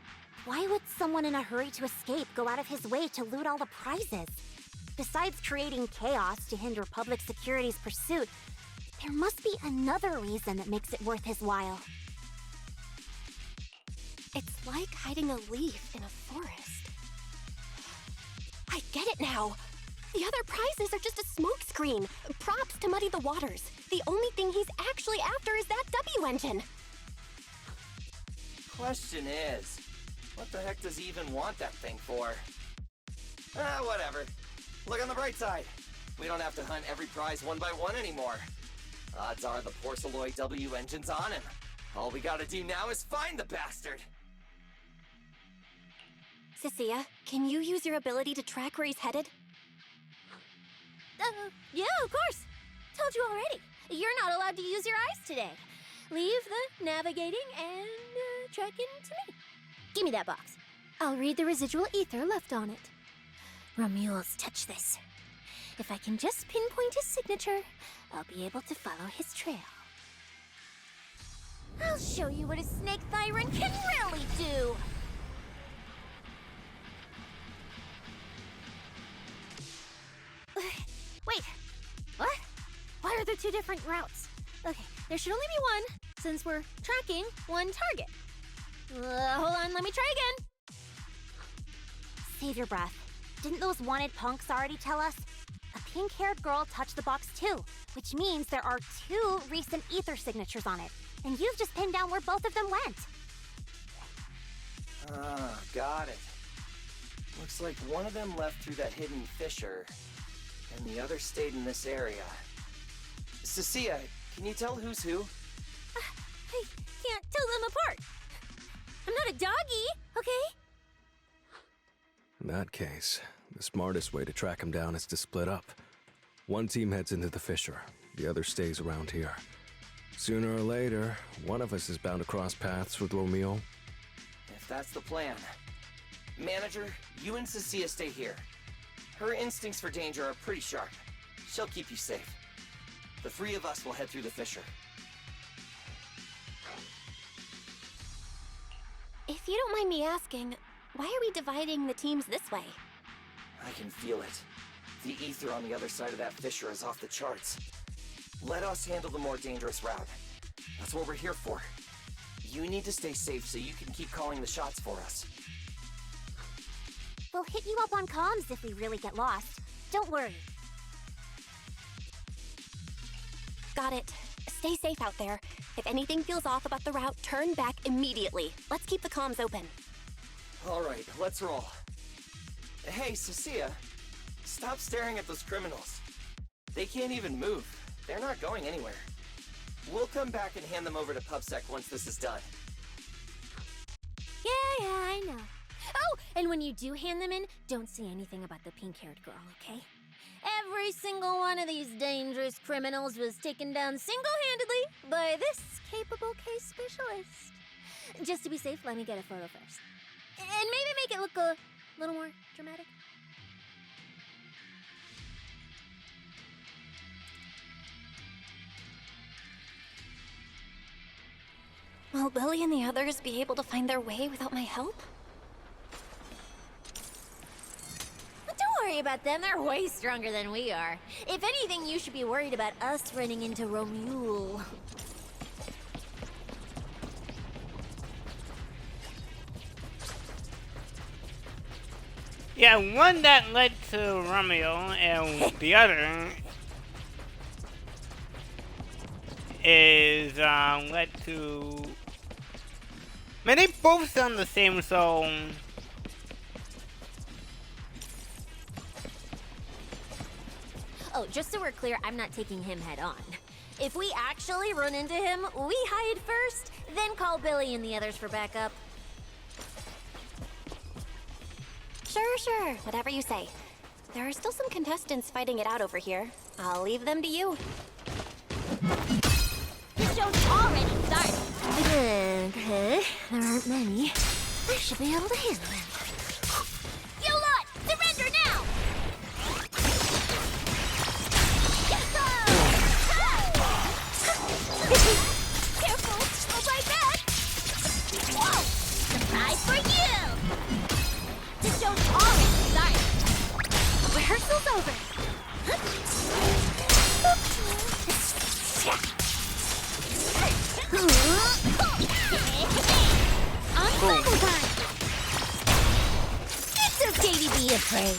why would someone in a hurry to escape go out of his way to loot all the prizes? Besides creating chaos to hinder public security's pursuit, there must be another reason that makes it worth his while. It's like hiding a leaf in a forest. I get it now! The other prizes are just a smokescreen, props to muddy the waters. The only thing he's actually after is that W engine. Question is, what the heck does he even want that thing for? Whatever. Look on the bright side. We don't have to hunt every prize one by one anymore. Odds are the Porcelloy W engine's on him. All we gotta do now is find the bastard. Cecilia, can you use your ability to track where he's headed? Yeah, of course. Told you already. You're not allowed to use your eyes today. Leave the navigating and tracking to me. Give me that box. I'll read the residual ether left on it. RUMBLLE's touch this. If I can just pinpoint his signature, I'll be able to follow his trail. I'll show you what a snake thyron can really do! Wait, what? Why are there two different routes? Okay, there should only be one, since we're tracking one target. Hold on, let me try again. Save your breath. Didn't those wanted punks already tell us? A pink-haired girl touched the box too, which means there are 2 recent ether signatures on it. And you've just pinned down where both of them went. Ah, got it. Looks like one of them left through that hidden fissure, and the other stayed in this area. Cecilia, can you tell who's who? I can't tell them apart. I'm not a doggy, okay? In that case, the smartest way to track him down is to split up. One team heads into the fissure, the other stays around here. Sooner or later, one of us is bound to cross paths with RUMBLLE. If that's the plan. Manager, you and Cecilia stay here. Her instincts for danger are pretty sharp. She'll keep you safe. The 3 of us will head through the fissure. If you don't mind me asking, why are we dividing the teams this way? I can feel it. The ether on the other side of that fissure is off the charts. Let us handle the more dangerous route. That's what we're here for. You need to stay safe so you can keep calling the shots for us. We'll hit you up on comms if we really get lost. Don't worry. Got it. Stay safe out there. If anything feels off about the route, turn back immediately. Let's keep the comms open. All right, let's roll. Hey, Cecilia, stop staring at those criminals. They can't even move. They're not going anywhere. We'll come back and hand them over to PubSec once this is done. Yeah, I know. Oh, and when you do hand them in, don't say anything about the pink-haired girl, okay? Every single one of these dangerous criminals was taken down single-handedly by this capable case specialist. Just to be safe, let me get a photo first. And maybe make it look a little more dramatic. Will Billy and the others be able to find their way without my help? Don't worry about them, they're way stronger than we are. If anything, you should be worried about us running into RUMBLLE. Yeah, one that led to RUMBLLE, and the other is led to. Man, they both sound the same, so. Oh, just so we're clear, I'm not taking him head on. If we actually run into him, we hide first, then call Billy and the others for backup. Sure. Whatever you say. There are still some contestants fighting it out over here. I'll leave them to you. The show's already started. Okay, there aren't many. I should be able to handle them. You lot, surrender now! Careful, I'll bite back! Whoa! Surprise for you! The show's already started. Rehearsal's over. Unbubble time! It's okay to be afraid.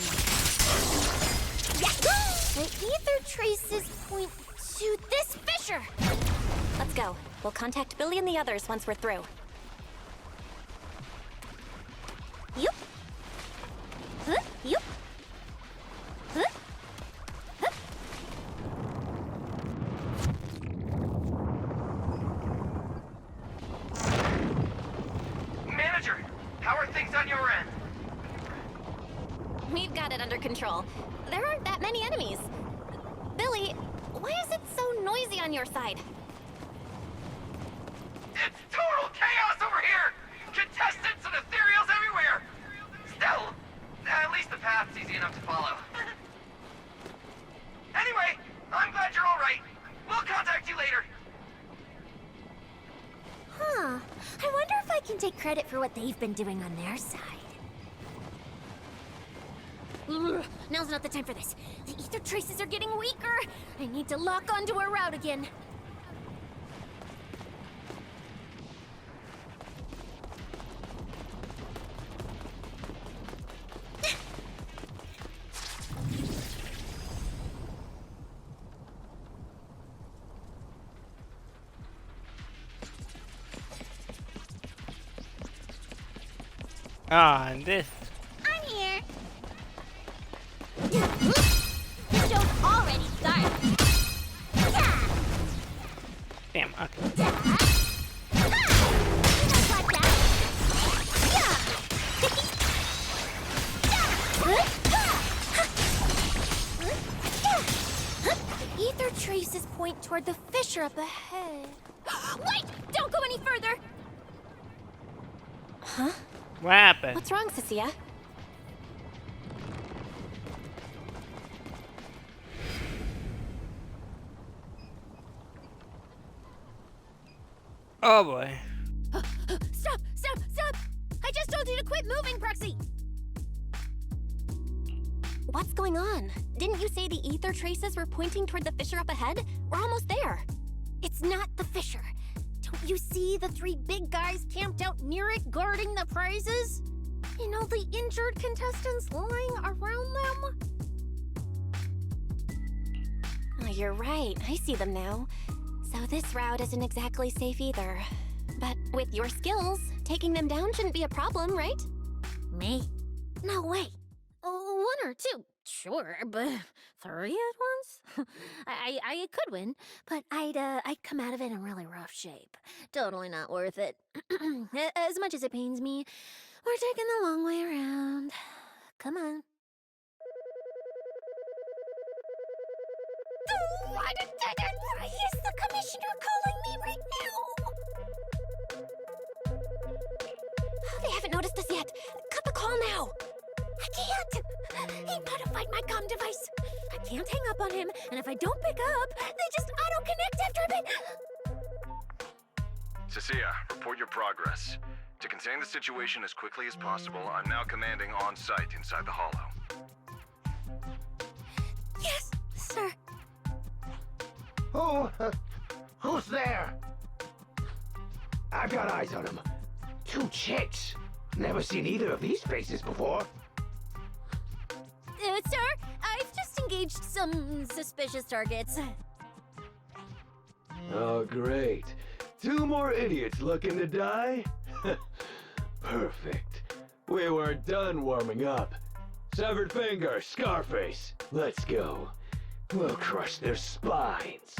The ether traces point to this fissure. Let's go. We'll contact Billy and the others once we're through. Yup. Huh? Yup. Huh? Huh? get under control. There aren't that many enemies. Billy, why is it so noisy on your side? It's total chaos over here! Contestants and ethereals everywhere! Still, at least the path's easy enough to follow. Anyway, I'm glad you're alright. We'll contact you later. Huh. I wonder if I can take credit for what they've been doing on their side. Ugh, now's not the time for this. The ether traces are getting weaker. I need to lock onto our route again. And this. I'm here. The show's already started. Yeah. Damn, okay. The ether traces point toward the fissure up ahead. Wait! Don't go any further! Huh? What happened? What's wrong, Cecilia? Oh boy. Stop! Stop! Stop! I just told you to quit moving, Proxy! What's going on? Didn't you say the ether traces were pointing toward the fissure up ahead? We're almost there. It's not the fissure. Don't you see the three big guys camped out near it guarding the prizes? And all the injured contestants lying around them? Oh, you're right. I see them now. So this route isn't exactly safe either. But with your skills, taking them down shouldn't be a problem, right? Me? No way. One or two, sure, but three at once? I could win, but I'd come out of it in really rough shape. Totally not worth it. As much as it pains me, we're taking the long way around. Come on. What a dead-end! Why is the commissioner calling me right now? They haven't noticed us yet. Cut the call now. I can't! He modified my comm device. I can't hang up on him, and if I don't pick up, they just auto-connect after a bit. Cecilia, report your progress. To contain the situation as quickly as possible, I'm now commanding on-site inside the Hollow. Yes, sir. Who's there? I've got eyes on them. Two chicks. Never seen either of these faces before. Sir, I've just engaged some suspicious targets. Oh, great. Two more idiots looking to die? Perfect. We weren't done warming up. Severed finger, Scarface. Let's go. We'll crush their spines.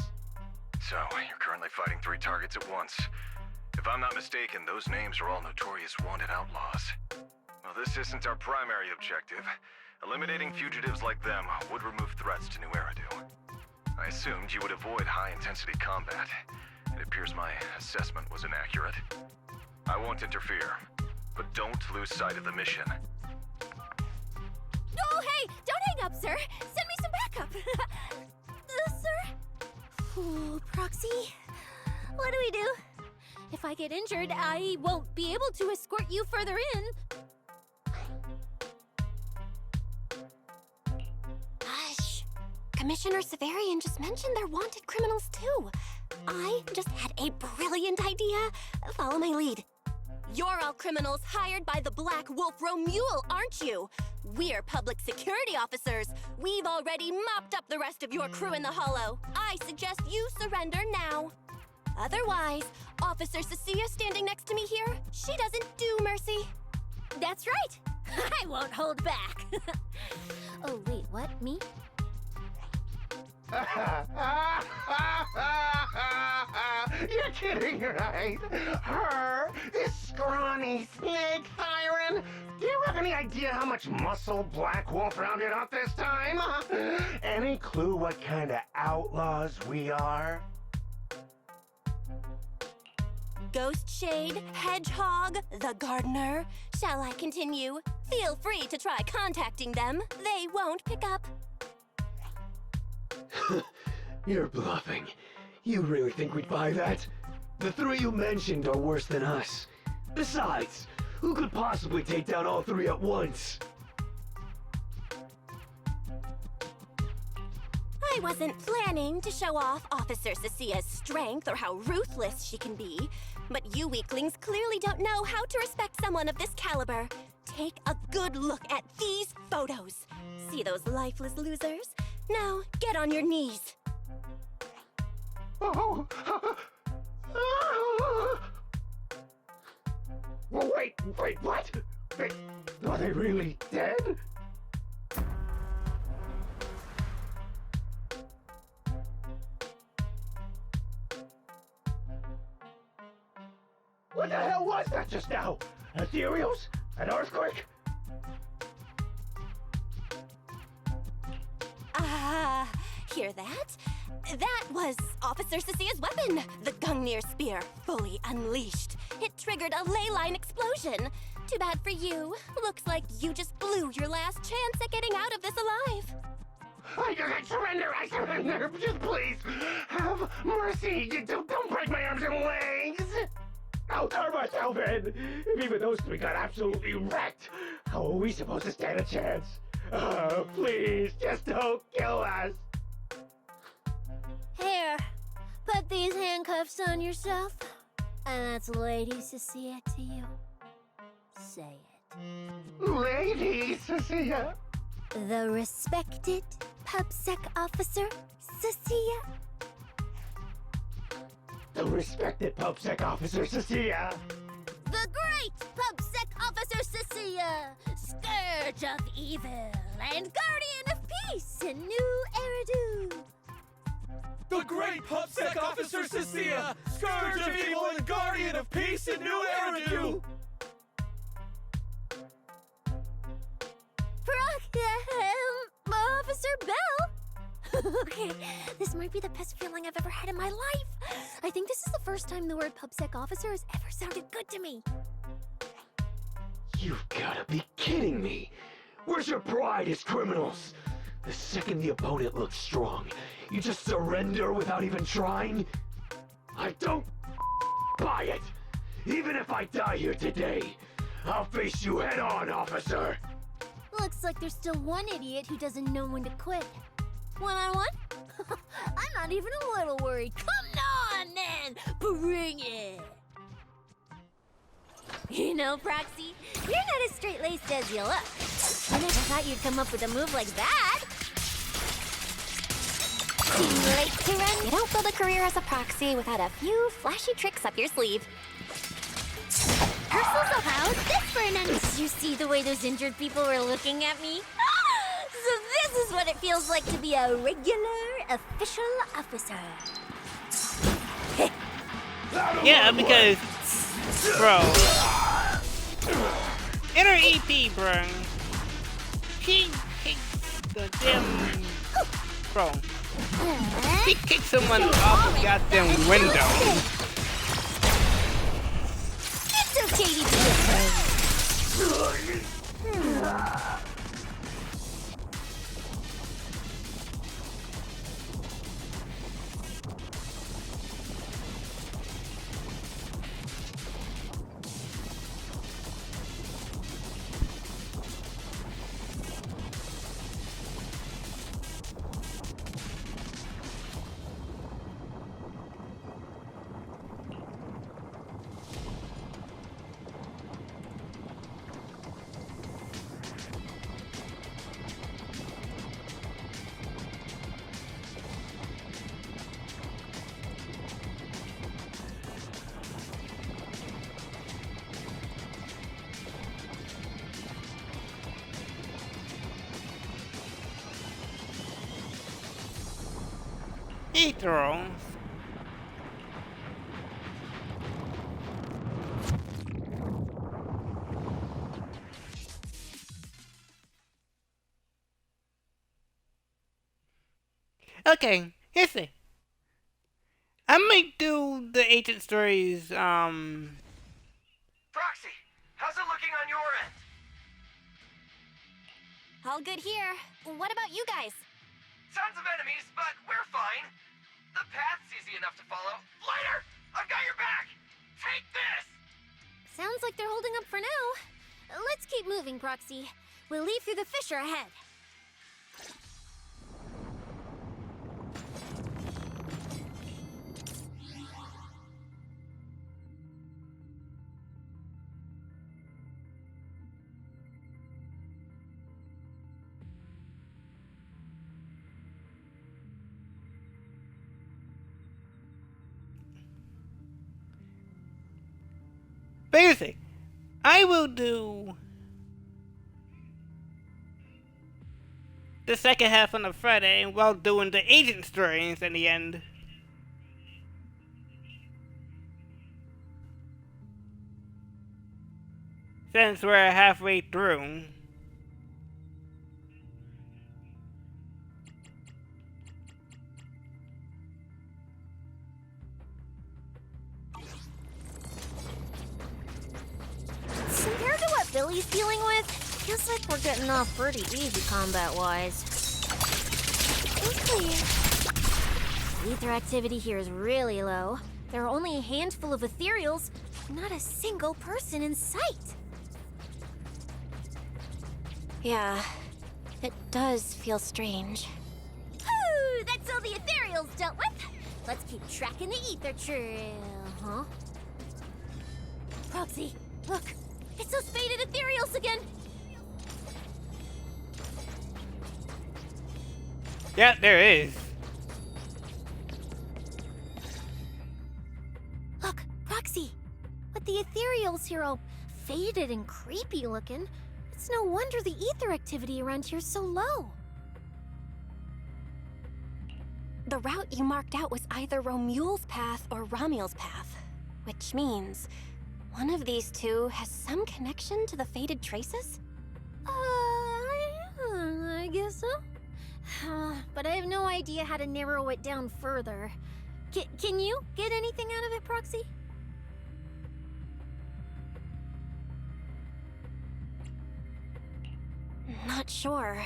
So, you're currently fighting 3 targets at once. If I'm not mistaken, those names are all notorious wanted outlaws. Well, this isn't our primary objective. Eliminating fugitives like them would remove threats to New Eridu. I assumed you would avoid high-intensity combat. It appears my assessment was inaccurate. I won't interfere, but don't lose sight of the mission. Oh, hey! Don't hang up, sir! Send me some backup! Sir? Oh, Proxy, what do we do? If I get injured, I won't be able to escort you further in. Hush. Commissioner Severian just mentioned they're wanted criminals too. I just had a brilliant idea. Follow my lead. You're all criminals hired by the Black Wolf RUMBLLLE, aren't you? We're public security officers. We've already mopped up the rest of your crew in the Hollow. I suggest you surrender now. Otherwise, Officer Cecilia standing next to me here, she doesn't do mercy. That's right. I won't hold back. Oh, wait, what? Me? You're kidding, right? Her Officer! This scrawny snake siren! Do you have any idea how much muscle Black Wolf rounded up this time? Any clue what kind of outlaws we are? Ghost Shade, Hedgehog, the Gardener. Shall I continue? Feel free to try contacting them. They won't pick up. You're bluffing. You really think we'd buy that? The three you mentioned are worse than us. Besides, who could possibly take down all three at once? I wasn't planning to show off Officer Cecia's strength or how ruthless she can be, but you weaklings clearly don't know how to respect someone of this caliber. Take a good look at these photos. See those lifeless losers? Now, get on your knees. Oh. Wait, what? Are they really dead? What the hell was that just now? Ethereals? An earthquake? Hear that? That was Officer Cecia's weapon, the Gungnir Spear, fully unleashed. It triggered a ley line explosion. Too bad for you. Looks like you just blew your last chance at getting out of this alive. I surrender, just please, have mercy. Don't break my arms and legs. I'll turn myself in. If even those three got absolutely wrecked, how are we supposed to stand a chance? Please, just don't kill us. Here, put these handcuffs on yourself. And that's Lady Cecia to you. Say it. Lady Cecia. The respected PubSec officer, Cecia. The respected PubSec officer, Cecia. The great PubSec officer, Cecia. Scourge of evil and guardian of peace in New Eridu. The great PubSec officer Cecia, scourge of evil and guardian of peace in New Eridu. Officer Bell. Okay, this might be the best feeling I've ever had in my life. I think this is the first time the word PubSec officer has ever sounded good to me. You've gotta be kidding me! Where's your pride as criminals? The second the opponent looks strong, you just surrender without even trying? I don't buy it! Even if I die here today, I'll face you head on, officer! Looks like there's still one idiot who doesn't know when to quit. One-on-one? I'm not even a little worried. Come on, then! Bring it! You know, Proxy, you're not as straight-laced as you look. I never thought you'd come up with a move like that. Too late to run. You don't build a career as a proxy without a few flashy tricks up your sleeve. So how's this for an Did you see the way those injured people were looking at me? So this is what it feels like to be a regular official officer. Yeah, because, bro, inner EP, bro, she kicked the damn, bro, she kicked someone off the goddamn window. It's okay to be afraid. He throws. Okay, here's the. I might do the agent stories. Proxy, how's it looking on your end? All good here. What about you guys? Tons of enemies, but we're fine. The path's easy enough to follow. Lighter, I've got your back. Take this. Sounds like they're holding up for now. Let's keep moving, Proxy. We'll leave through the fissure ahead. Basically, I will do the second half on the Friday while doing the agent stories in the end. Since we're halfway through. Compared to what Billy's dealing with, feels like we're getting off pretty easy combat-wise. Okay. Ether activity here is really low. There are only a handful of ethereals, not a single person in sight. Yeah, it does feel strange. Whew, that's all the ethereals dealt with. Let's keep tracking the ether trail, huh? Proxy, look. It's those faded ethereals again! Yeah, there is. Look, Proxy. With the ethereals here all faded and creepy looking, it's no wonder the ether activity around here is so low. The route you marked out was either RUMBLLE's path or RUMBLLE's path, which means one of these two has some connection to the faded traces? I guess so. But I have no idea how to narrow it down further. Can you get anything out of it, Proxy? Not sure.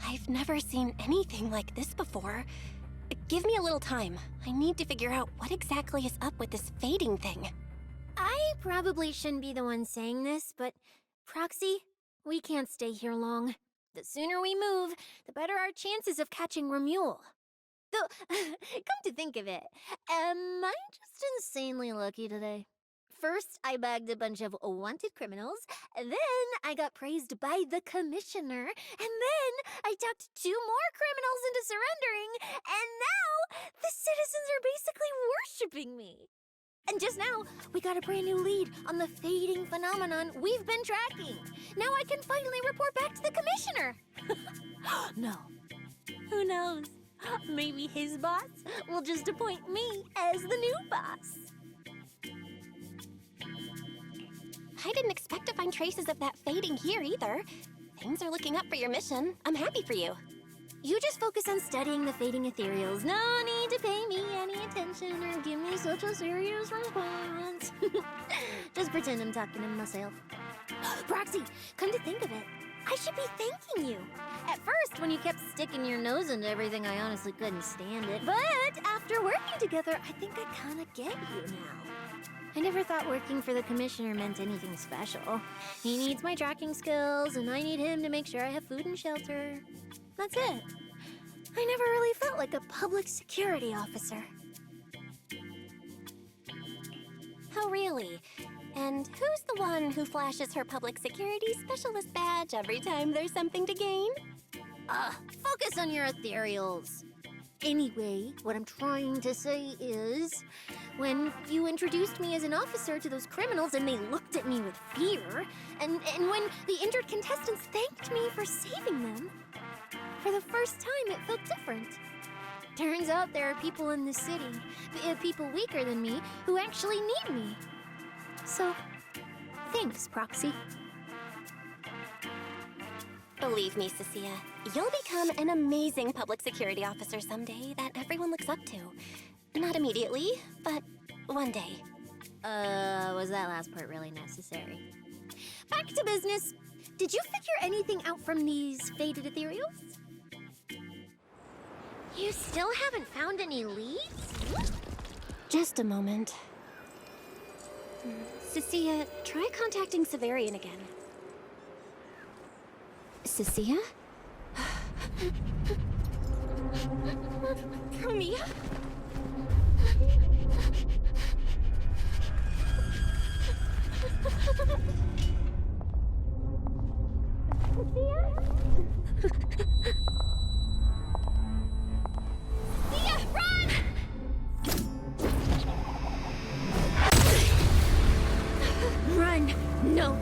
I've never seen anything like this before. Give me a little time. I need to figure out what exactly is up with this fading thing. I probably shouldn't be the one saying this, but Proxy, we can't stay here long. The sooner we move, the better our chances of catching RUMBLLE. Though, come to think of it, am I just insanely lucky today? First, I bagged a bunch of wanted criminals, then I got praised by the commissioner, and then I talked 2 more criminals into surrendering, and now the citizens are basically worshipping me. And just now, we got a brand new lead on the fading phenomenon we've been tracking. Now I can finally report back to the commissioner. No. Who knows? Maybe his boss will just appoint me as the new boss. I didn't expect to find traces of that fading here either. Things are looking up for your mission. I'm happy for you. You just focus on studying the fading ethereals. No need to pay me any attention or give me such a serious response. Just pretend I'm talking to myself. Proxy, come to think of it, I should be thanking you. At first, when you kept sticking your nose into everything, I honestly couldn't stand it. But after working together, I think I kind of get you now. I never thought working for the commissioner meant anything special. He needs my tracking skills, and I need him to make sure I have food and shelter. That's it. I never really felt like a public security officer. Oh, really? And who's the one who flashes her public security specialist badge every time there's something to gain? Focus on your ethereals. Anyway, what I'm trying to say is, when you introduced me as an officer to those criminals and they looked at me with fear, and when the injured contestants thanked me for saving them, for the first time it felt different. Turns out there are people in the city, people weaker than me, who actually need me. So, thanks, Proxy. Believe me, Cecilia, you'll become an amazing public security officer someday that everyone looks up to. Not immediately, but one day. Was that last part really necessary? Back to business. Did you figure anything out from these faded ethereals? You still haven't found any leads? Just a moment. Cecilia, try contacting Severian again. Cecilia? Mia? Mia, run! Run! No!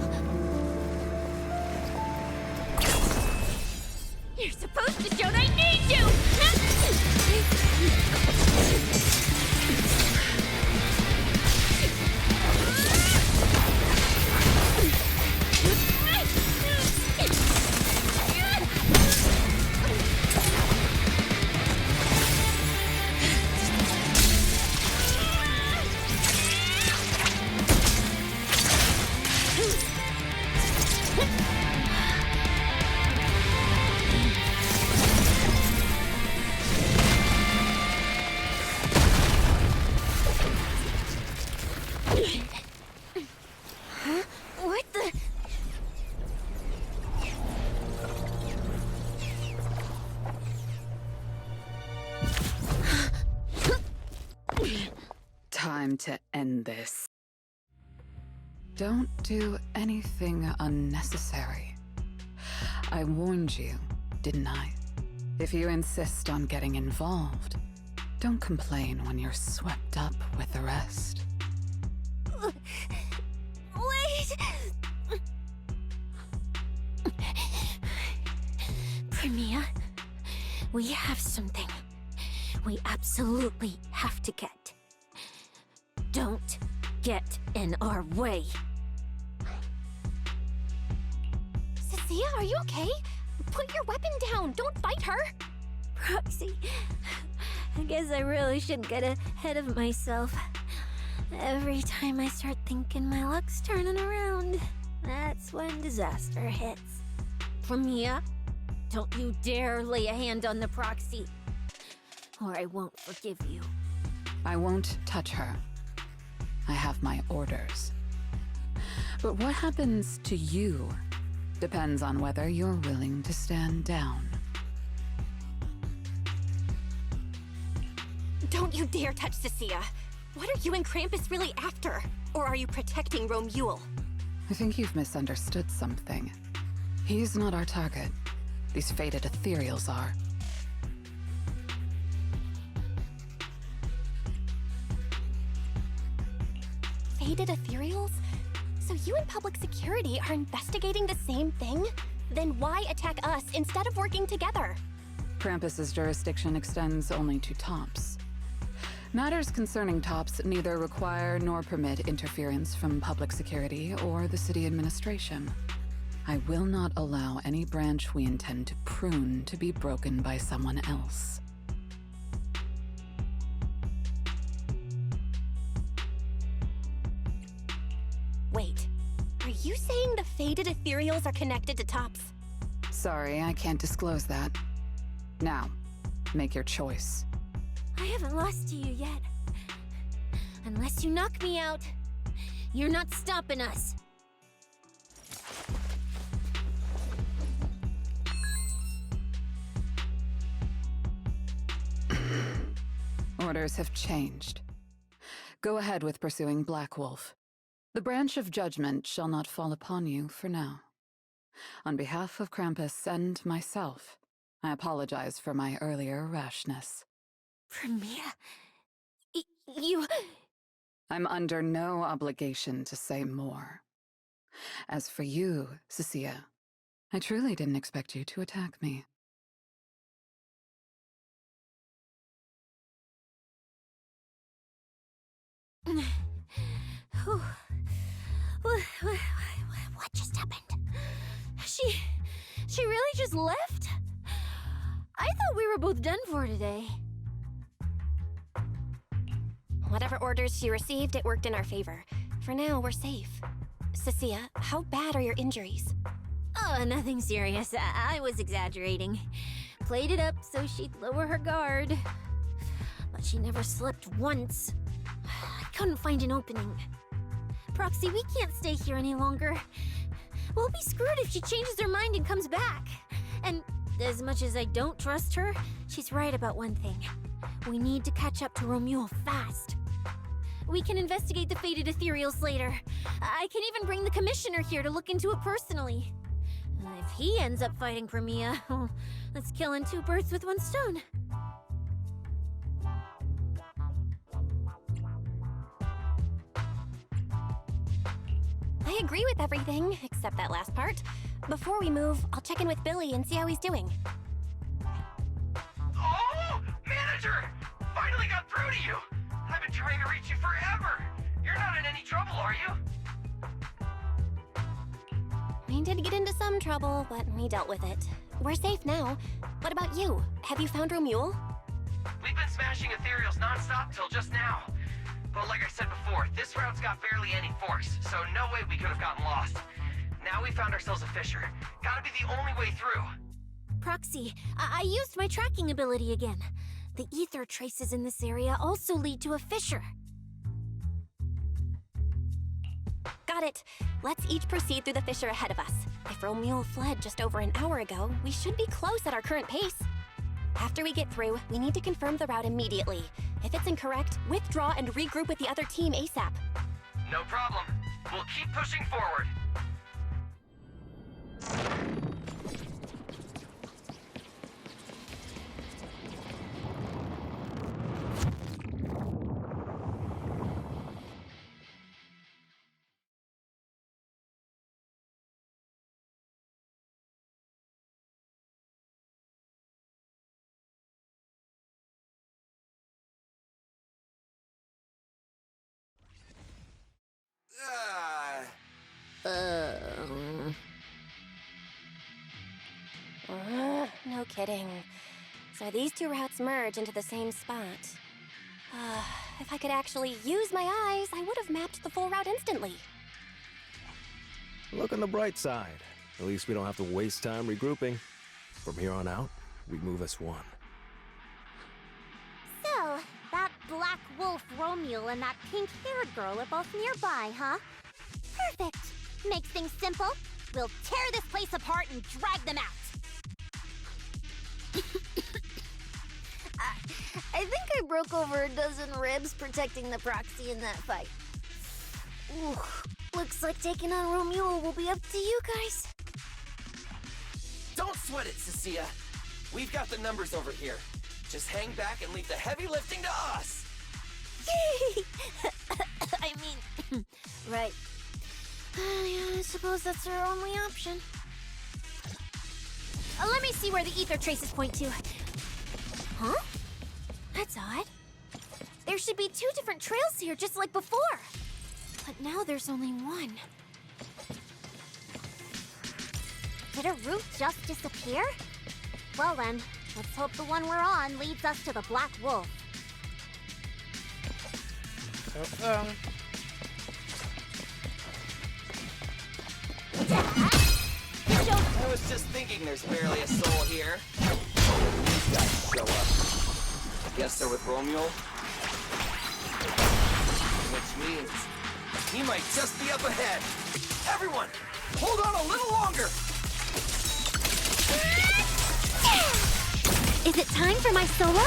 You're supposed to show they need you! Huh? What the? Time to end this. Don't do anything unnecessary. I warned you, didn't I? If you insist on getting involved, don't complain when you're swept up with the rest. Wait! Premia, we have something we absolutely have to get. Don't get in our way. Cecilia, are you okay? Put your weapon down. Don't fight her. Proxy, I guess I really shouldn't get ahead of myself. Every time I start thinking my luck's turning around, that's when disaster hits. Premia, don't you dare lay a hand on the proxy, or I won't forgive you. I won't touch her. I have my orders. But what happens to you depends on whether you're willing to stand down. Don't you dare touch Cecilia. What are you and Krampus really after? Or are you protecting RUMBLLLE? I think you've misunderstood something. He's not our target. These faded ethereals are. Faded ethereals? So you and public security are investigating the same thing? Then why attack us instead of working together? Krampus's jurisdiction extends only to tops. Matters concerning tops neither require nor permit interference from public security or the city administration. I will not allow any branch we intend to prune to be broken by someone else. Wait, are you saying the faded ethereals are connected to tops? Sorry, I can't disclose that. Now, make your choice. I haven't lost to you yet. Unless you knock me out, you're not stopping us. Orders have changed. Go ahead with pursuing Black Wolf. The branch of judgment shall not fall upon you for now. On behalf of Krampus and myself, I apologize for my earlier rashness. Premia, you... I'm under no obligation to say more. As for you, Cecilia, I truly didn't expect you to attack me. What just happened? She really just left? I thought we were both done for today. Whatever orders she received, it worked in our favor. For now, we're safe. Cecilia, how bad are your injuries? Oh, nothing serious. I was exaggerating. Played it up so she'd lower her guard. But she never slipped once. I couldn't find an opening. Proxy, we can't stay here any longer. We'll be screwed if she changes her mind and comes back. And as much as I don't trust her, she's right about one thing. We need to catch up to RUMBLLLE fast. We can investigate the fated ethereals later. I can even bring the commissioner here to look into it personally. If he ends up fighting Crimea, that's killing two birds with one stone. I agree with everything, except that last part. Before we move, I'll check in with Billy and see how he's doing. Oh! Manager! Finally got through to you! I've been trying to reach you forever! You're not in any trouble, are you? We did get into some trouble, but we dealt with it. We're safe now. What about you? Have you found RUMBLLLE? We've been smashing ethereals non-stop till just now. But like I said before, this route's got barely any forks, so no way we could have gotten lost. Now we found ourselves a fissure. Gotta be the only way through. Proxy, I used my tracking ability again. The ether traces in this area also lead to a fissure. Got it. Let's each proceed through the fissure ahead of us. If RUMBLLLE fled just over an hour ago, we should be close at our current pace. After we get through, we need to confirm the route immediately. If it's incorrect, withdraw and regroup with the other team ASAP. No problem. We'll keep pushing forward. No kidding. So these two routes merge into the same spot. If I could actually use my eyes, I would have mapped the full route instantly. Look on the bright side. At least we don't have to waste time regrouping. From here on out, we move as one. So, that black wolf RUMBLLLE and that pink-haired girl are both nearby, huh? Perfect. Makes things simple. We'll tear this place apart and drag them out. I think I broke over a dozen ribs protecting the proxy in that fight. Ooh, looks like taking on RUMBLLLE will be up to you guys. Don't sweat it, Cecilia. We've got the numbers over here. Just hang back and leave the heavy lifting to us. I mean, right. Yeah, I suppose that's our only option. Let me see where the ether traces point to. Huh? That's odd. There should be two different trails here, just like before. But now there's only one. Did a route just disappear? Well then, let's hope the one we're on leads us to the Black Wolf. I was just thinking there's barely a soul here. These guys show up. Guess they're with RUMBLLLE. Which means he might just be up ahead. Everyone, hold on a little longer. Is it time for my solo?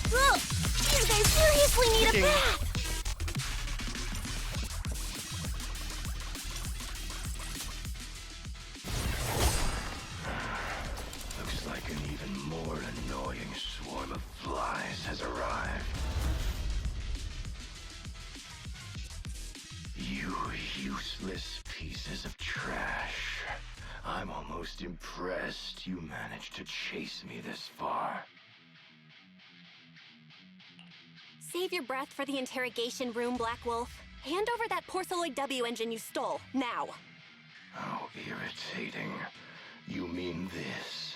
Whoa! You guys seriously need a bath! Looks like an even more annoying swarm of flies has arrived. You useless pieces of trash. I'm almost impressed you managed to chase me this far. Save your breath for the interrogation room, Black Wolf. Hand over that Porceloid W engine you stole, now. How irritating. You mean this?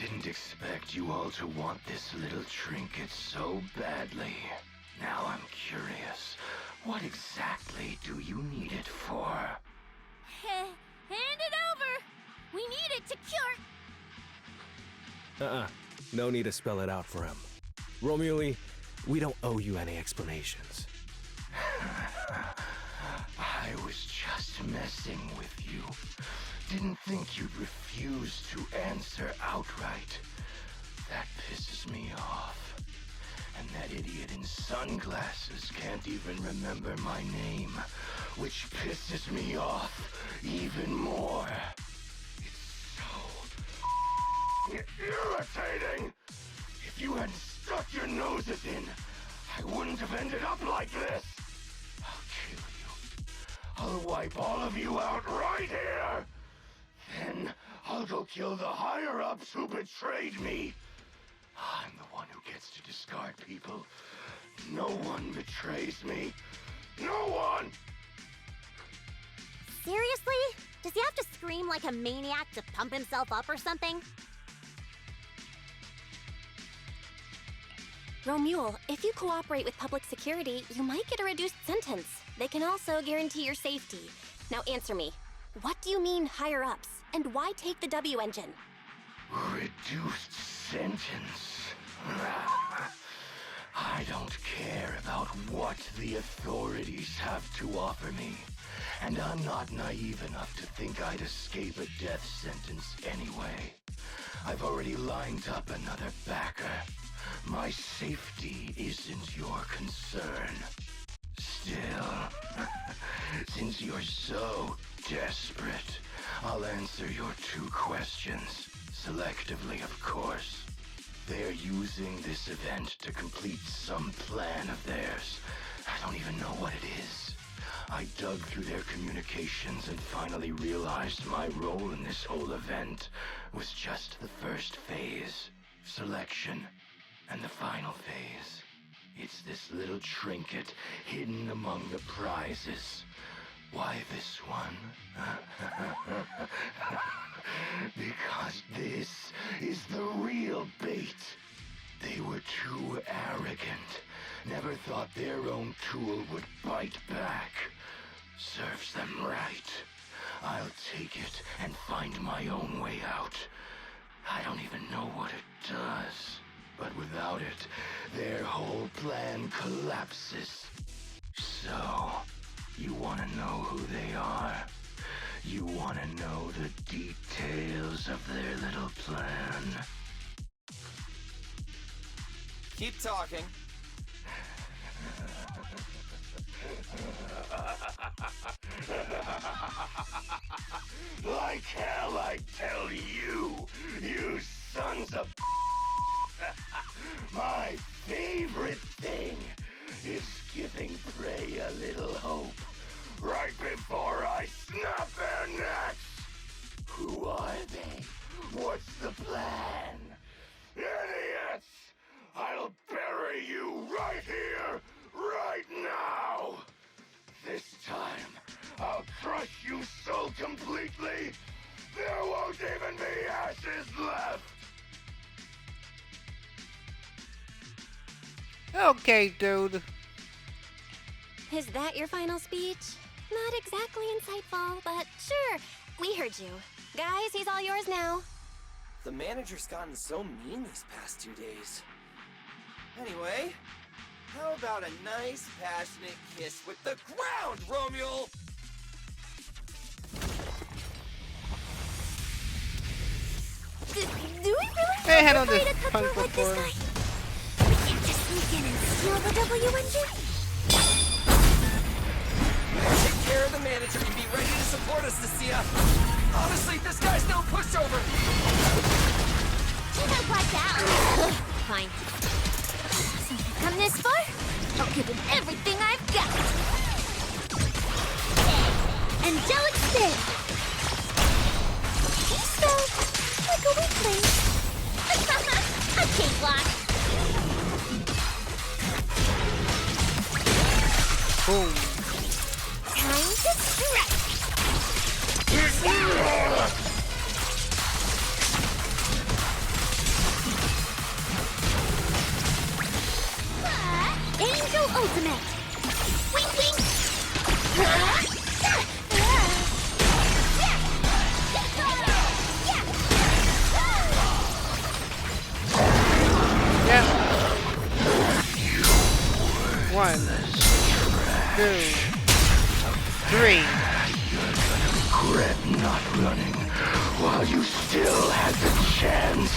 Didn't expect you all to want this little trinket so badly. Now I'm curious. What exactly do you need it for? Hand it over! We need it to cure... No need to spell it out for him. RUMBLLLE, we don't owe you any explanations. I was just messing with you. Didn't think you'd refuse to answer outright. That pisses me off. And that idiot in sunglasses can't even remember my name, which pisses me off even more. It's so irritating. If you hadn't stuck your noses in, I wouldn't have ended up like this. I'll kill you. I'll wipe all of you out right here. Then I'll go kill the higher-ups who betrayed me. I'm the one who gets to discard people. No one betrays me. No one! Seriously? Does he have to scream like a maniac to pump himself up or something? RUMBLLLE, if you cooperate with public security, you might get a reduced sentence. They can also guarantee your safety. Now answer me. What do you mean higher-ups? And why take the W engine? Reduced sentence. I don't care about what the authorities have to offer me. And I'm not naive enough to think I'd escape a death sentence anyway. I've already lined up another backer. My safety isn't your concern. Still, since you're so desperate, I'll answer your 2 questions. Selectively, of course. They're using this event to complete some plan of theirs. I don't even know what it is. I dug through their communications and finally realized my role in this whole event was just the first phase, selection, and the final phase. It's this little trinket hidden among the prizes. Why this one? Because this is the real bait. They were too arrogant. Never thought their own tool would bite back. Serves them right. I'll take it and find my own way out. I don't even know what it does. But without it, their whole plan collapses. So, you want to know who they are? You want to know the details of their little plan? Keep talking. Like hell I tell you, you sons of my favorite thing is giving prey a little hope right before I snap their necks. Who are they? What's the plan? Idiots! I'll bury you right here, right now! This time, I'll crush you so completely, there won't even be ashes left! Okay, dude. Is that your final speech? Not exactly insightful, but sure, we heard you. Guys, he's all yours now. The manager's gotten so mean these past 2 days. Anyway, how about a nice, passionate kiss with the ground, RUMBLLLE? Do we really Hey, have had on to fight this a cutthroat punk like this before. guy? We can't just sneak in and steal the W engine? Take care of the manager and be ready to support us, Nasia. Honestly, this guy's no pushover. She got blacked out. Fine. Since we've come this far, I'll give him everything I've got. Angelic Spin. He spelled like a weakling. cakewalk. Boom. Time to strike. Angel Ultimate. Wink, wink. Yeah. 1, 2, 3. Regret not running while you still had the chance.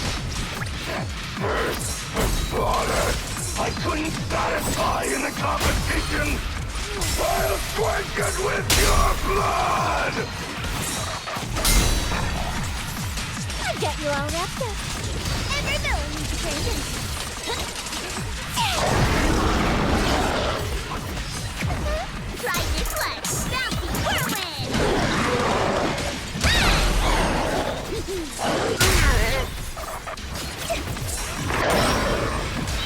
That first was slaughter I couldn't satisfy in the competition. I'll quench it with your blood! I've got you all wrapped up. Every villain needs a training. Try this one. Bouncy whirlwind.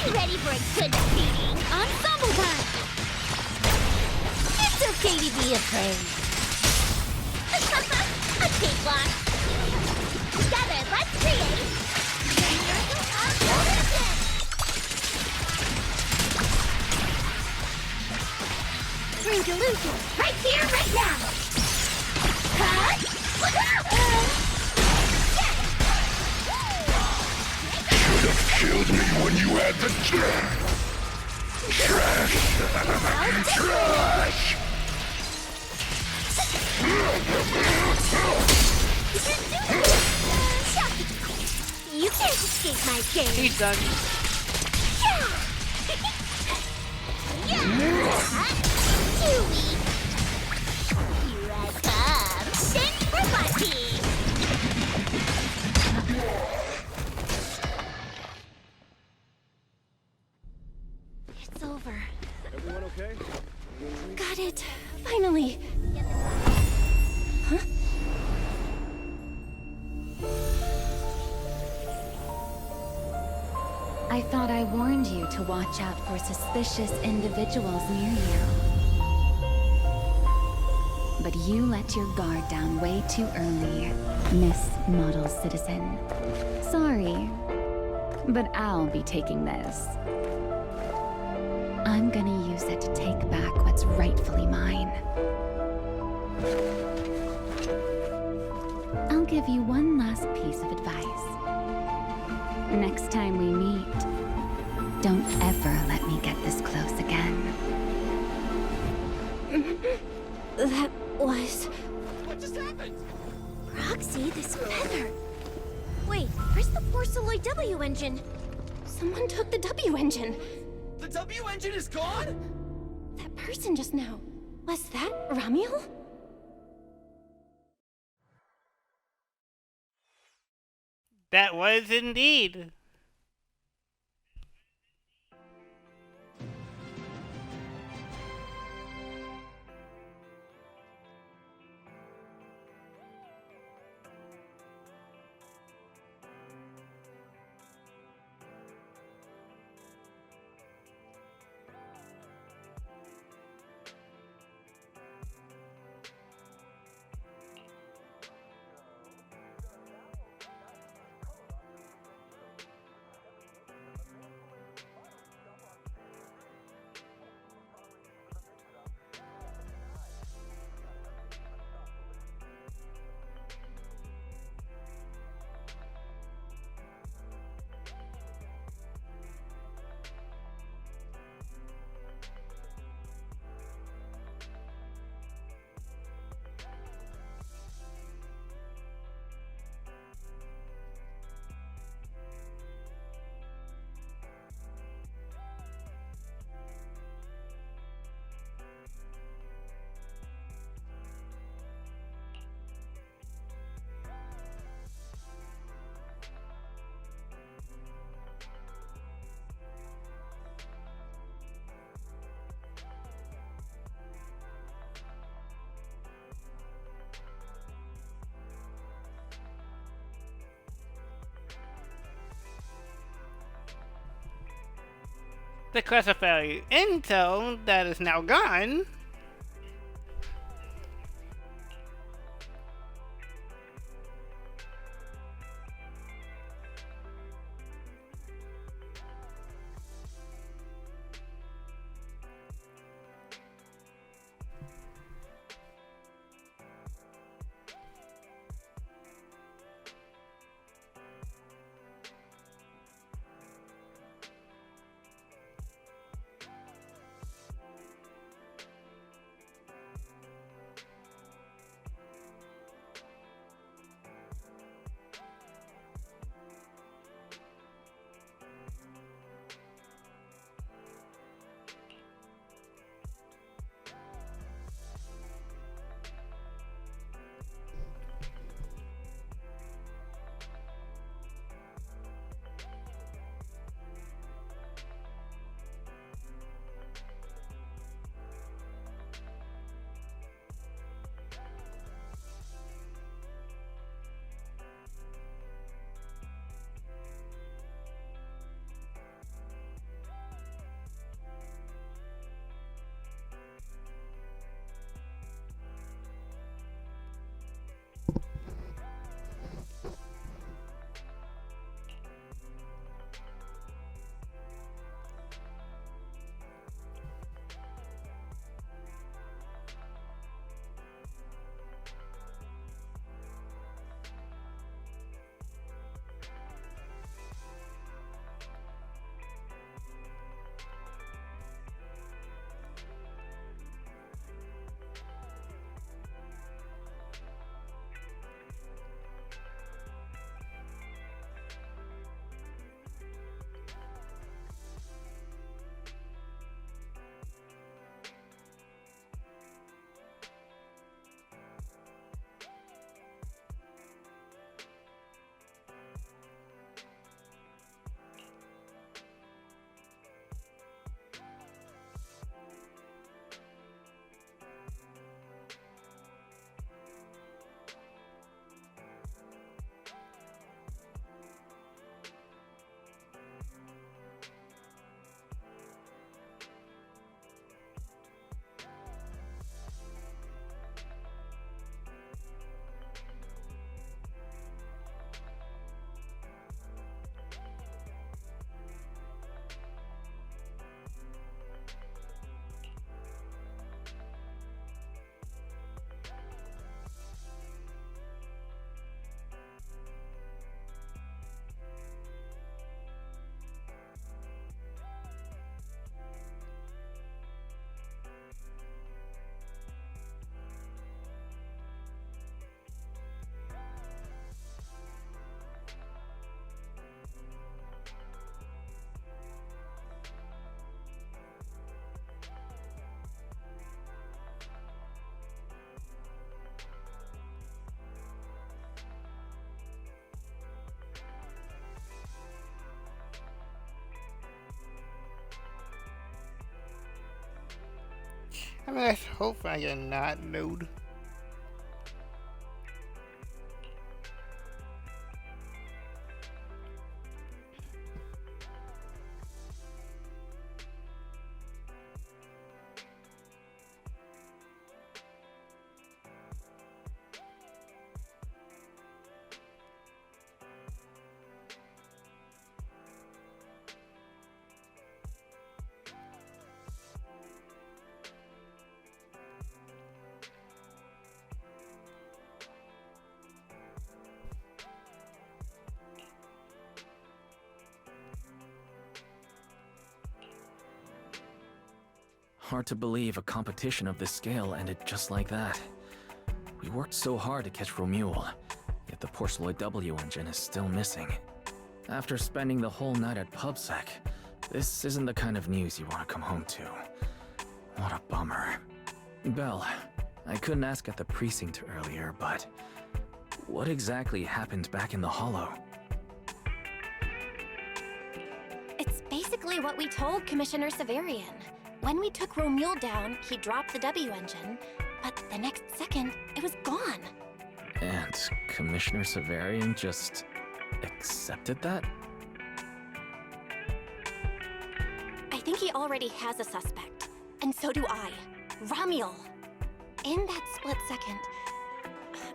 You ready for a good beating? Ensemble time. It's okay to be afraid. A cakewalk. Together, let's create the miracle of illusion. Bring illusion right here, right now. Cut. Should have killed me when you had the chance. Trash! Trash! You can't escape my gaze. He's done. Chewy. Here I come. Send for Bucky. It's over. Everyone okay? Got it. Finally. Huh? I thought I warned you to watch out for suspicious individuals near you. But you let your guard down way too early, Miss Model Citizen. Sorry, but I'll be taking this. I'm gonna use it to take back what's rightfully mine. I'll give you one last piece of advice. Next time we meet, don't ever let me get this close again. That was... What just happened? Proxy, this feather. Wait, where's the Porceloid W engine? Someone took the W engine. The W engine is gone? That person just now. Was that RUMBLLE? That was indeed. the classified intel that is now gone. I mean, let's hope I get not nude. Hard to believe a competition of this scale ended just like that. We worked so hard to catch RUMBLLE, yet the Porceloid W engine is still missing. After spending the whole night at PubSec, this isn't the kind of news you want to come home to. What a bummer. Belle, I couldn't ask at the precinct earlier, but what exactly happened back in the Hollow? It's basically what we told Commissioner Severian. When we took RUMBLLE down, he dropped the W engine, but the next second, it was gone. And Commissioner Severian just accepted that? think he already has a suspect. And so do I. RUMBLLE. In that split second,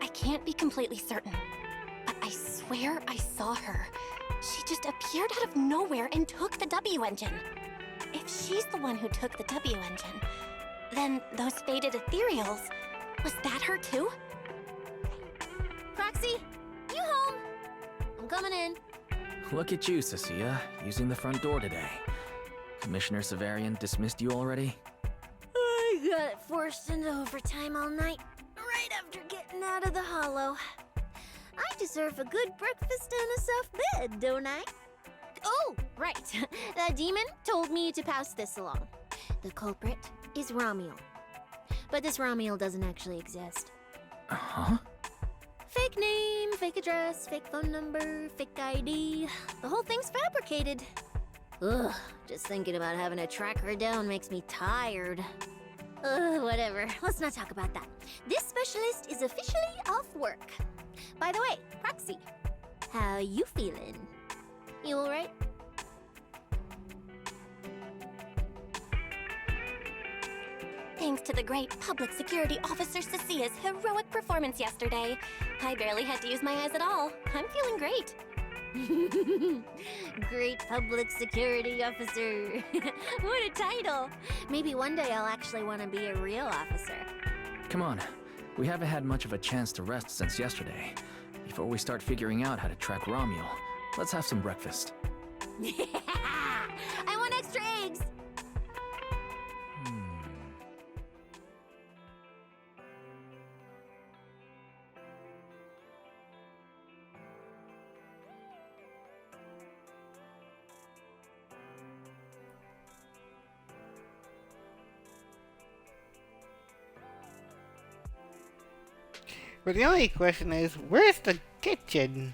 I can't be completely certain, but I swear I saw her. She just appeared out of nowhere and took the W engine. If she's the one who took the W engine, then those faded ethereals, was that her too? Proxy, you home? I'm coming in. Look at you, Cecilia, using the front door today. Commissioner Severian dismissed you already? I got forced into overtime all night, right after getting out of the hollow. I deserve a good breakfast and a soft bed, don't I? Oh, right. The demon told me to pass this along. The culprit is RUMBLLE. But this RUMBLLE doesn't actually exist. Huh? Fake name, fake address, fake phone number, fake ID. The whole thing's fabricated. Ugh, just thinking about having to track her down makes me tired. Whatever. Let's not talk about that. This specialist is officially off work. By the way, Proxy, how you feeling? You alright? Thanks to the great public security officer Cecilia's heroic performance yesterday, I barely had to use my eyes at all. I'm feeling great. Great public security officer. What a title. Maybe one day I'll actually want to be a real officer. Come on, we haven't had much of a chance to rest since yesterday. Before we start figuring out how to track RUMBLLE, let's have some breakfast. I want extra eggs. But the only question is, where's the kitchen?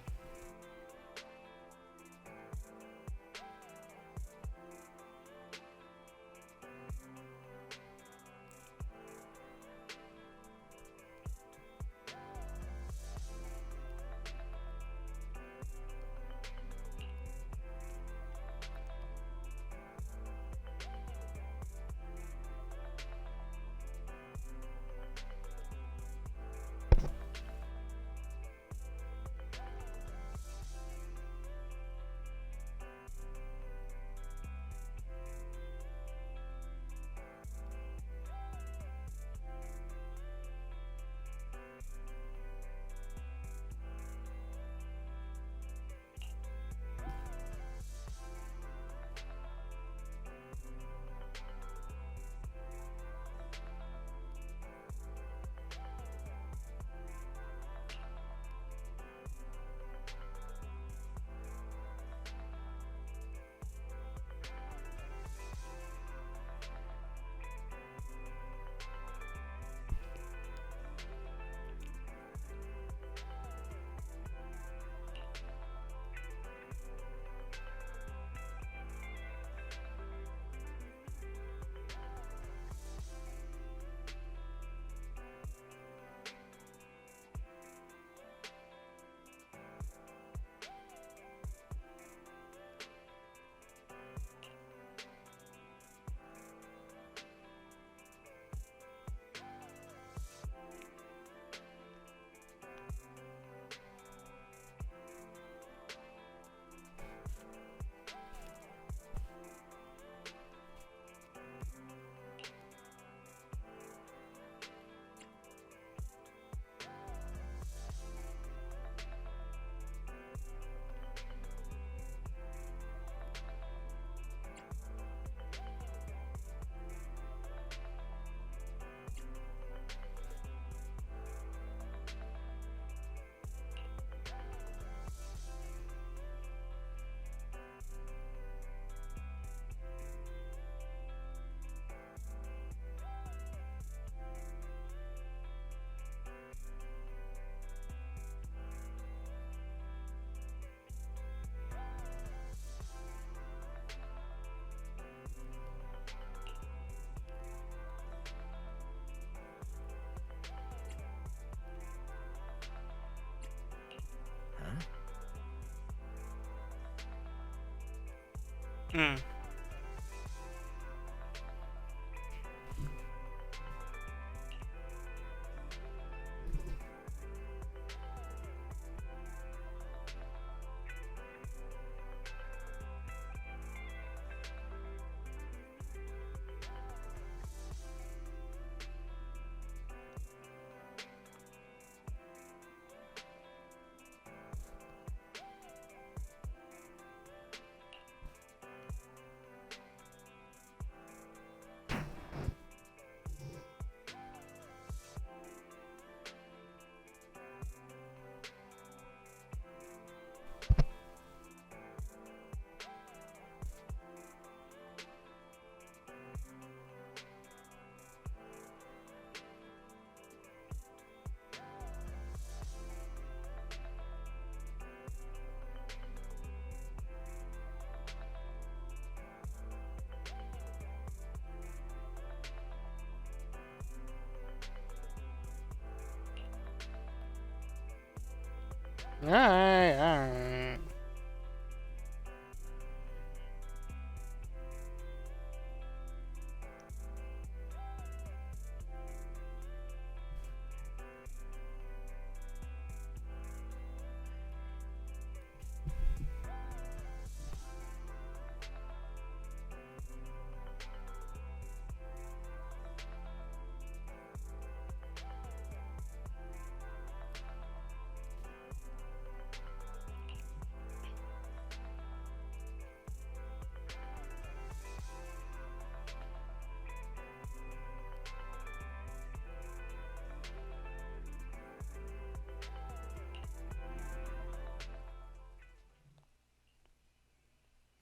Alright.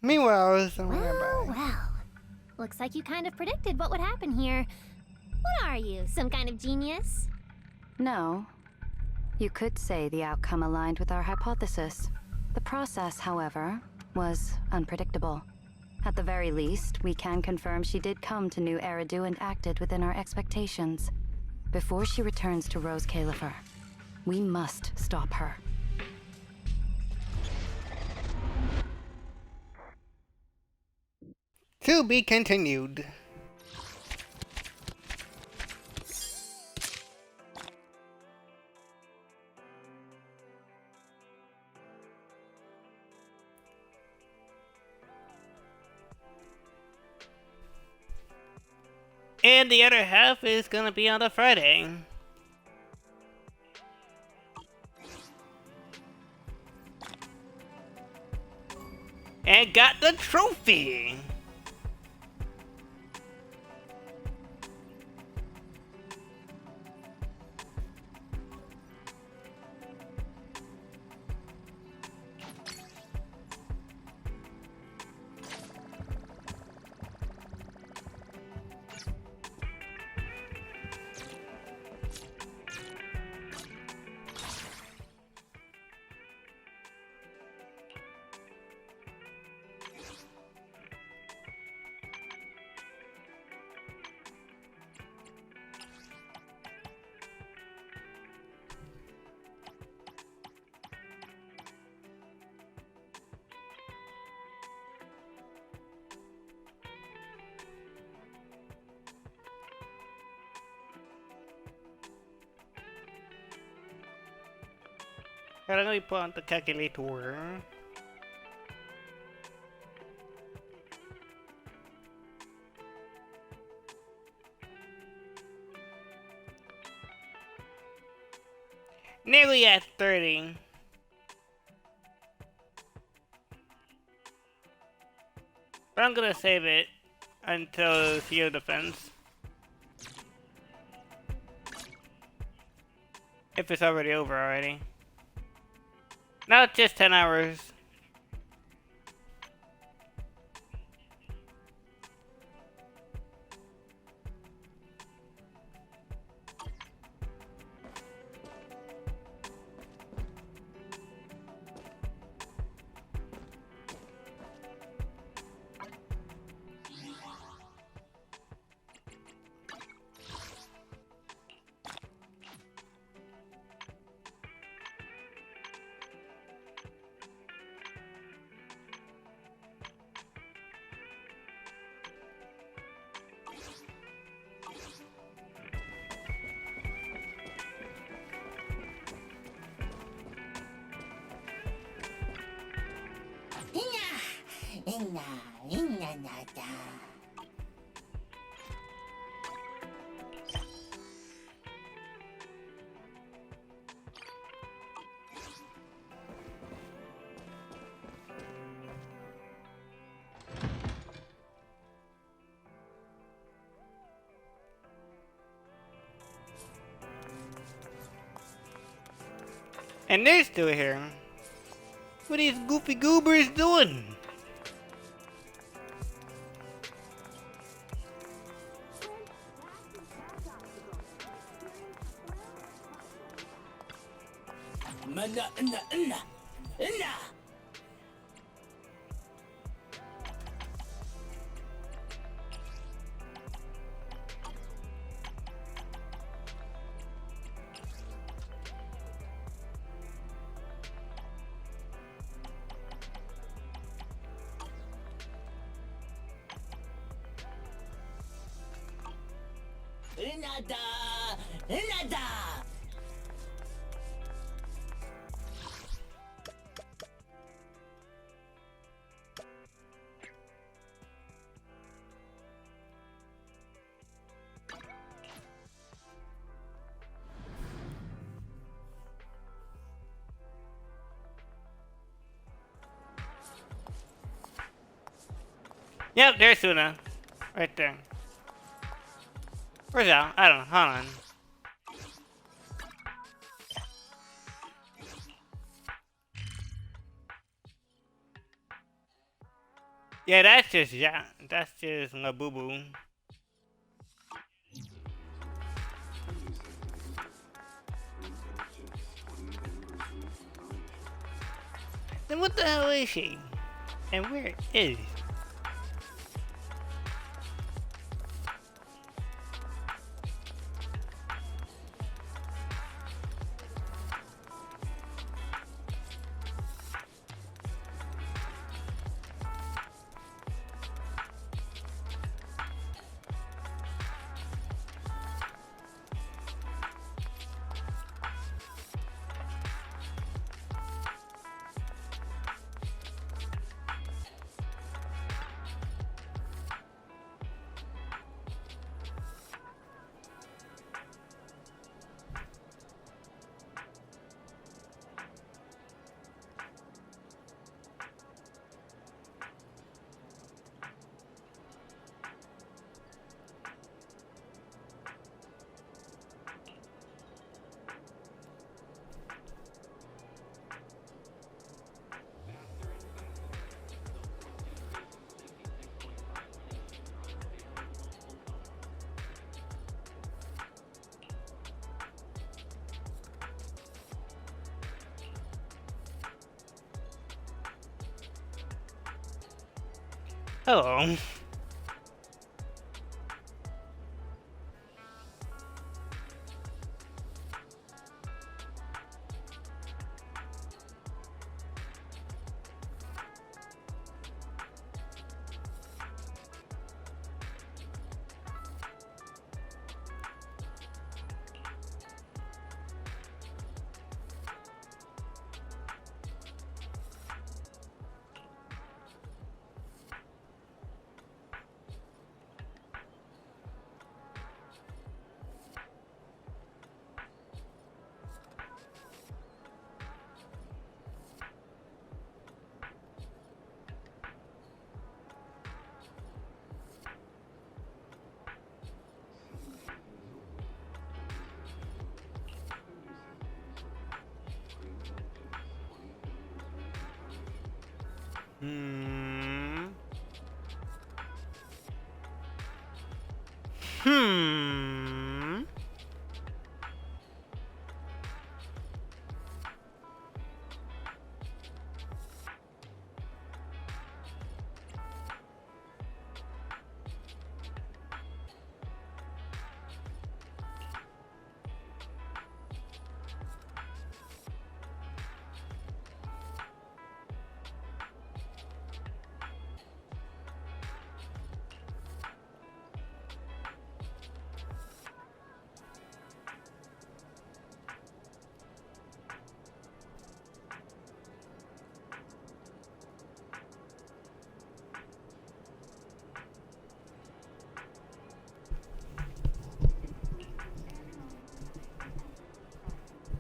Meanwhile, Well. Looks like you kind of predicted what would happen here. What are you, some kind of genius? No. You could say the outcome aligned with our hypothesis. The process, however, was unpredictable. At the very least, we can confirm she did come to New Eridu and acted within our expectations. Before she returns to Rose Califer, we must stop her. To be continued. And the other half is gonna be on the Friday. And got the trophy! Kailangan may put on the calculator. Nearly at 30. But I'm gonna save it until CEO defense. If it's already over already. Now it's just 10 hours. And they're still here. What are these goofy goobers doing? Nada! Nada! Yep, there's Suna. Right there. Where's Al? I don't know. Hold on. Yeah, that's just Labubu. Then what the hell is she? And where is she? Hello. Hmm. Hmm.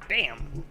Damn.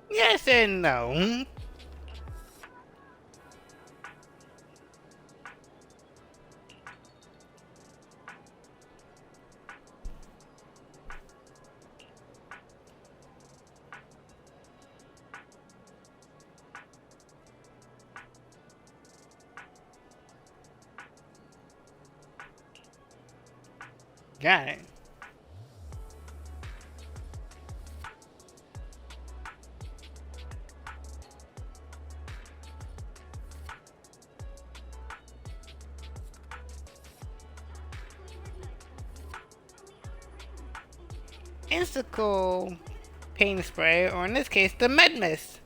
Yes and no. Got it. Insicle paint spray, or in this case, the Med Mist.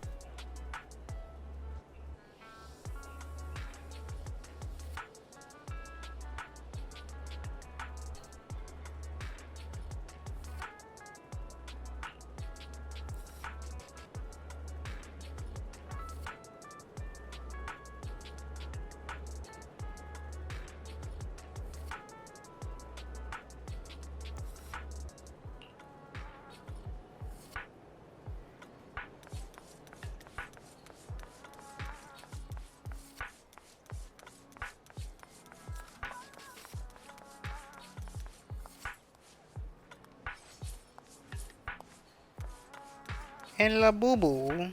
And La Boo Boo.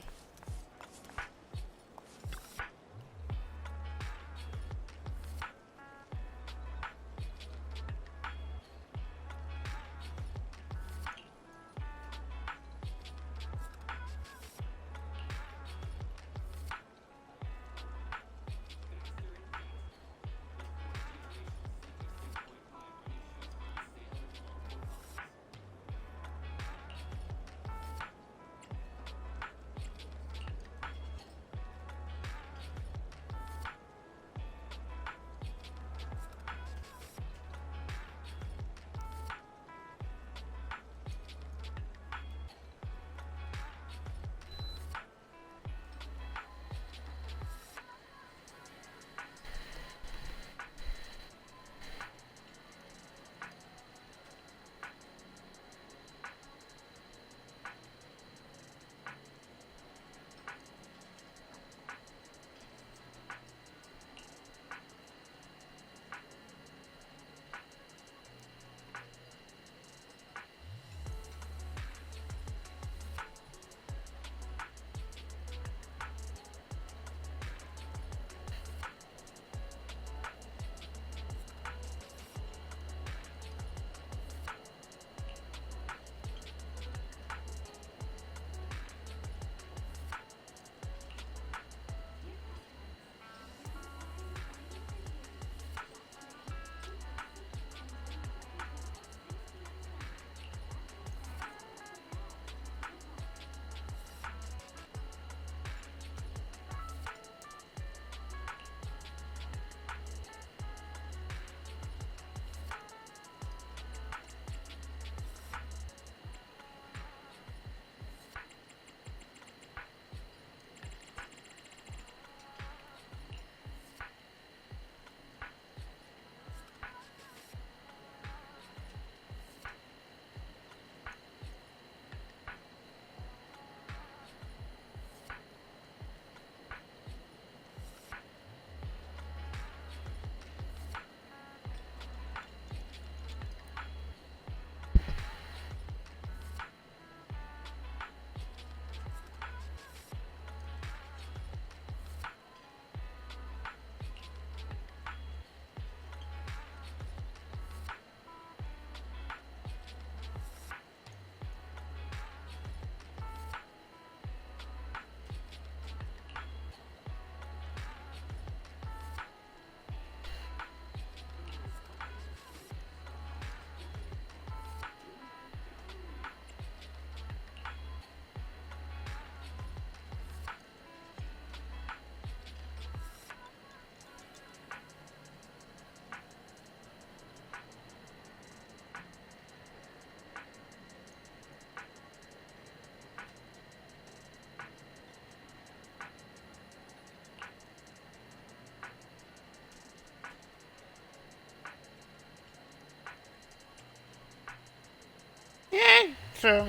Yeah, so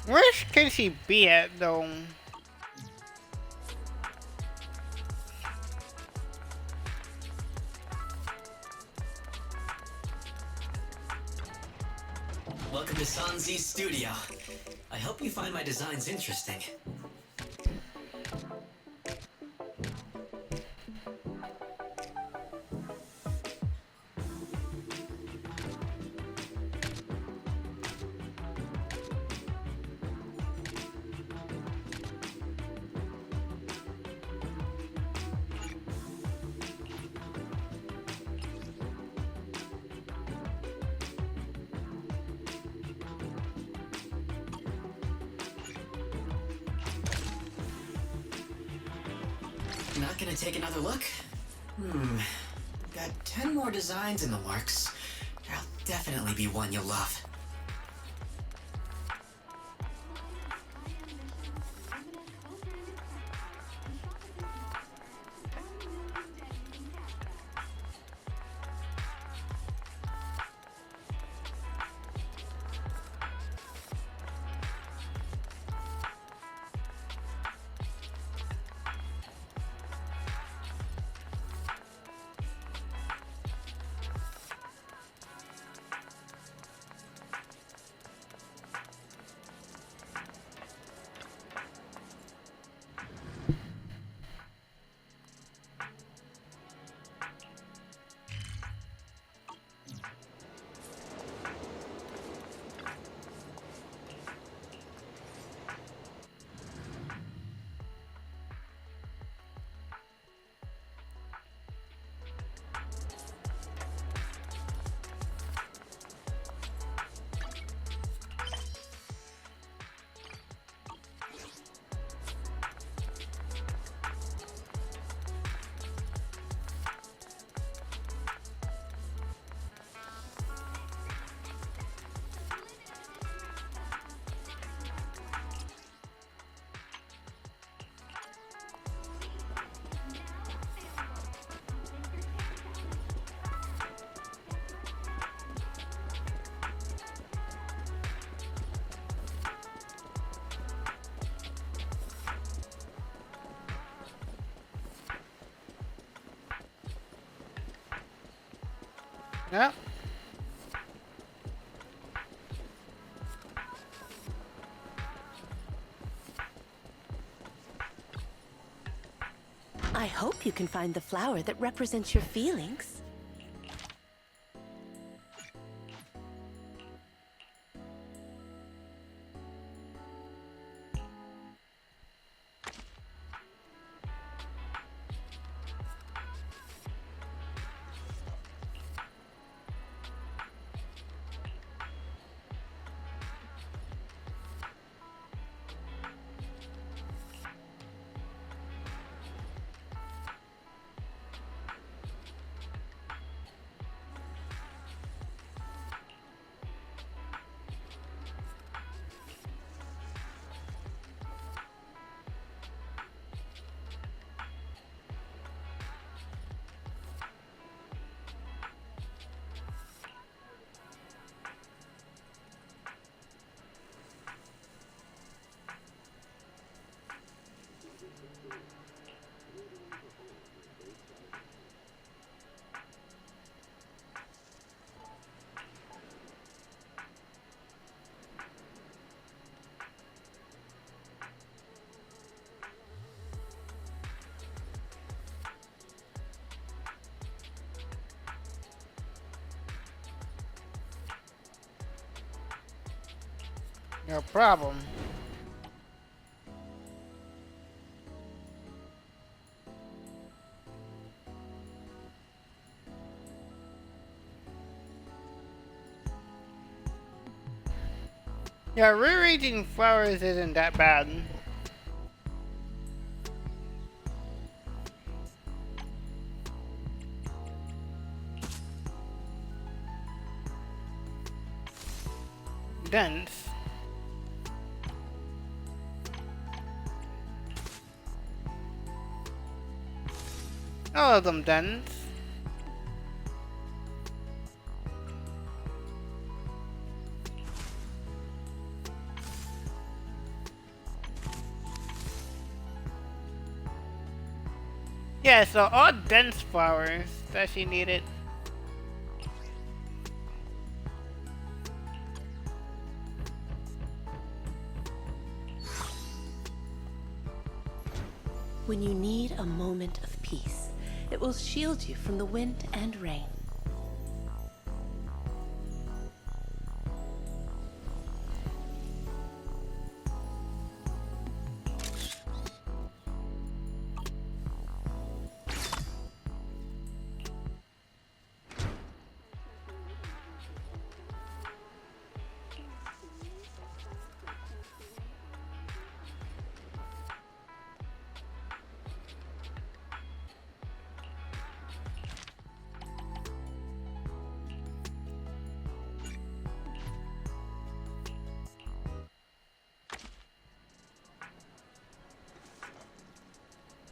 Where can she be at, though? Welcome to Sanzi's studio. I hope you find my designs interesting. Not gonna take another look? Got 10 more designs in the works. There'll definitely be one you'll love. Yep. I hope you can find the flower that represents your feelings. No problem. Yeah, rearranging flowers isn't that bad. Dense. All of them dense. Yeah, so all dense flowers that she needed. When you need a moment of peace, it will shield you from the wind and rain.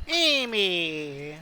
Amy!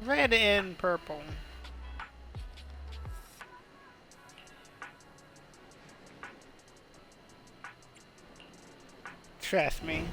Red and purple. Trust me.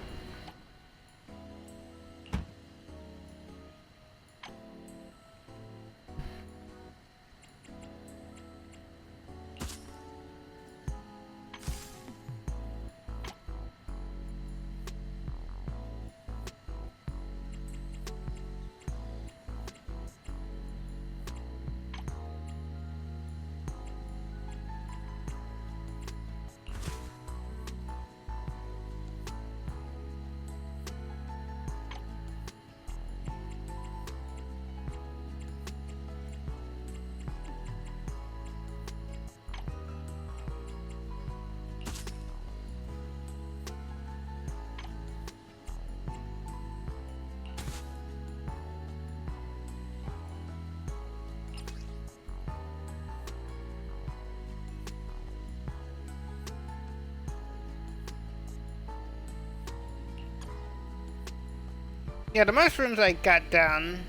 Yeah, the mushrooms I got done.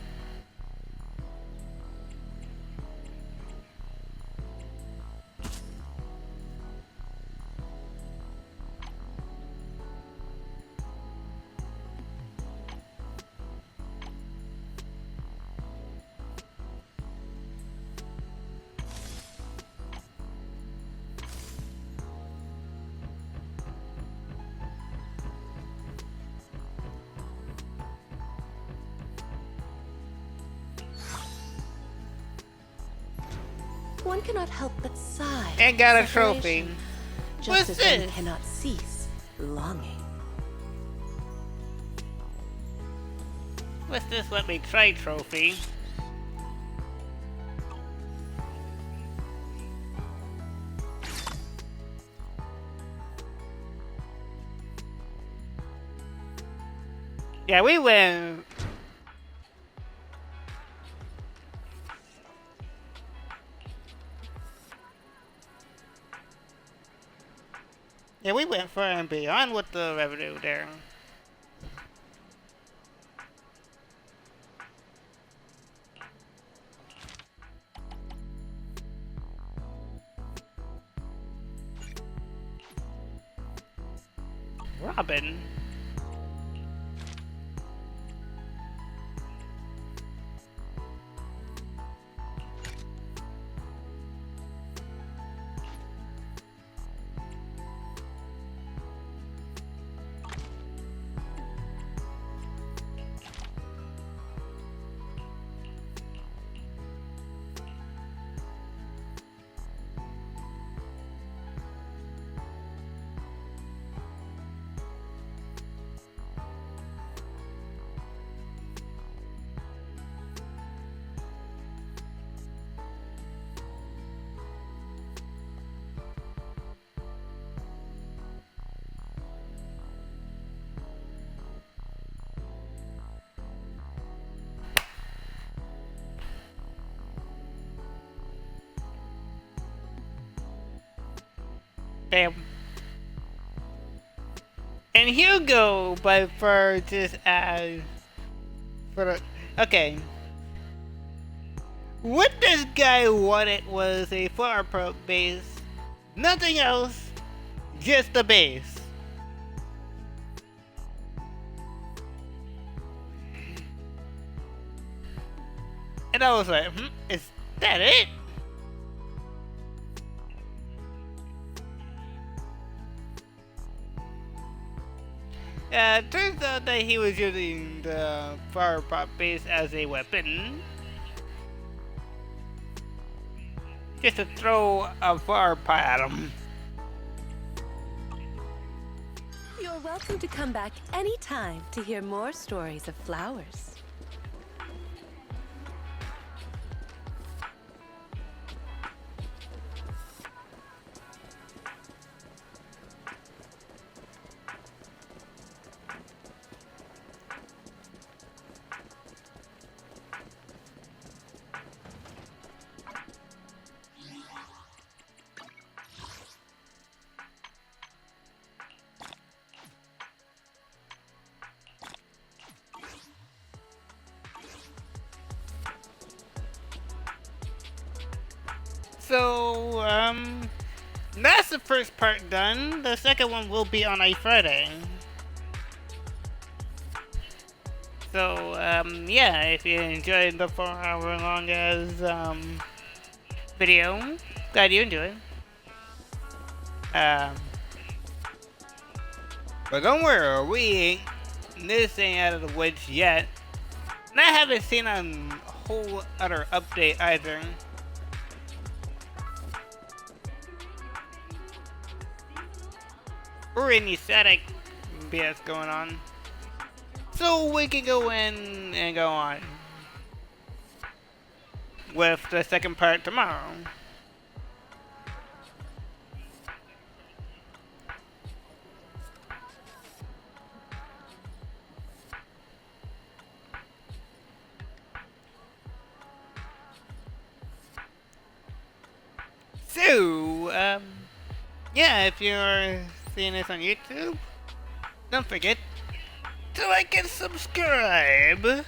One cannot help but sigh. And got a Separation, trophy. Just What's as this? one cannot cease longing. What's this let me try trophy? Yeah, we went. Yeah, we went far and beyond with the revenue there. Robin. Damn. And Hugo by far just as for the okay. What this guy wanted was a flower prop base. Nothing else. Just the base. And I was like, is that it? Turns out that he was using the flower pot base as a weapon. Just to throw a flower pot at him. You're welcome to come back anytime to hear more stories of flowers. So, that's the first part done. The second one will be on a Friday. So, yeah, if you enjoyed the 4-hour long as, video, glad you enjoyed. But don't worry, this ain't out of the woods yet. And I haven't seen a whole other update either. Or any static BS going on. So we can go in and go on with the second part tomorrow. So, yeah, if you're seeing this on YouTube, don't forget to like and subscribe.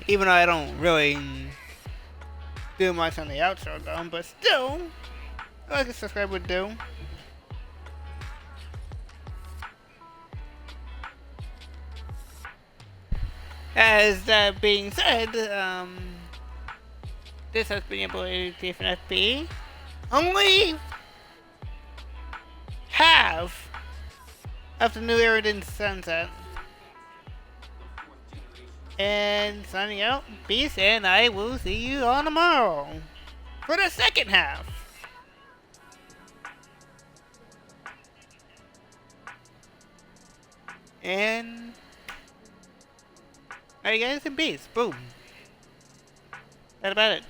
Even though I don't really do much on the outro though, but still, like and subscribe would do. As that being said, this has been your boy TFNFP. Only half of the new Eridan sunset. And signing out, peace, and I will see you on tomorrow for the second half. And Alright guys, in peace. Boom. That's about it.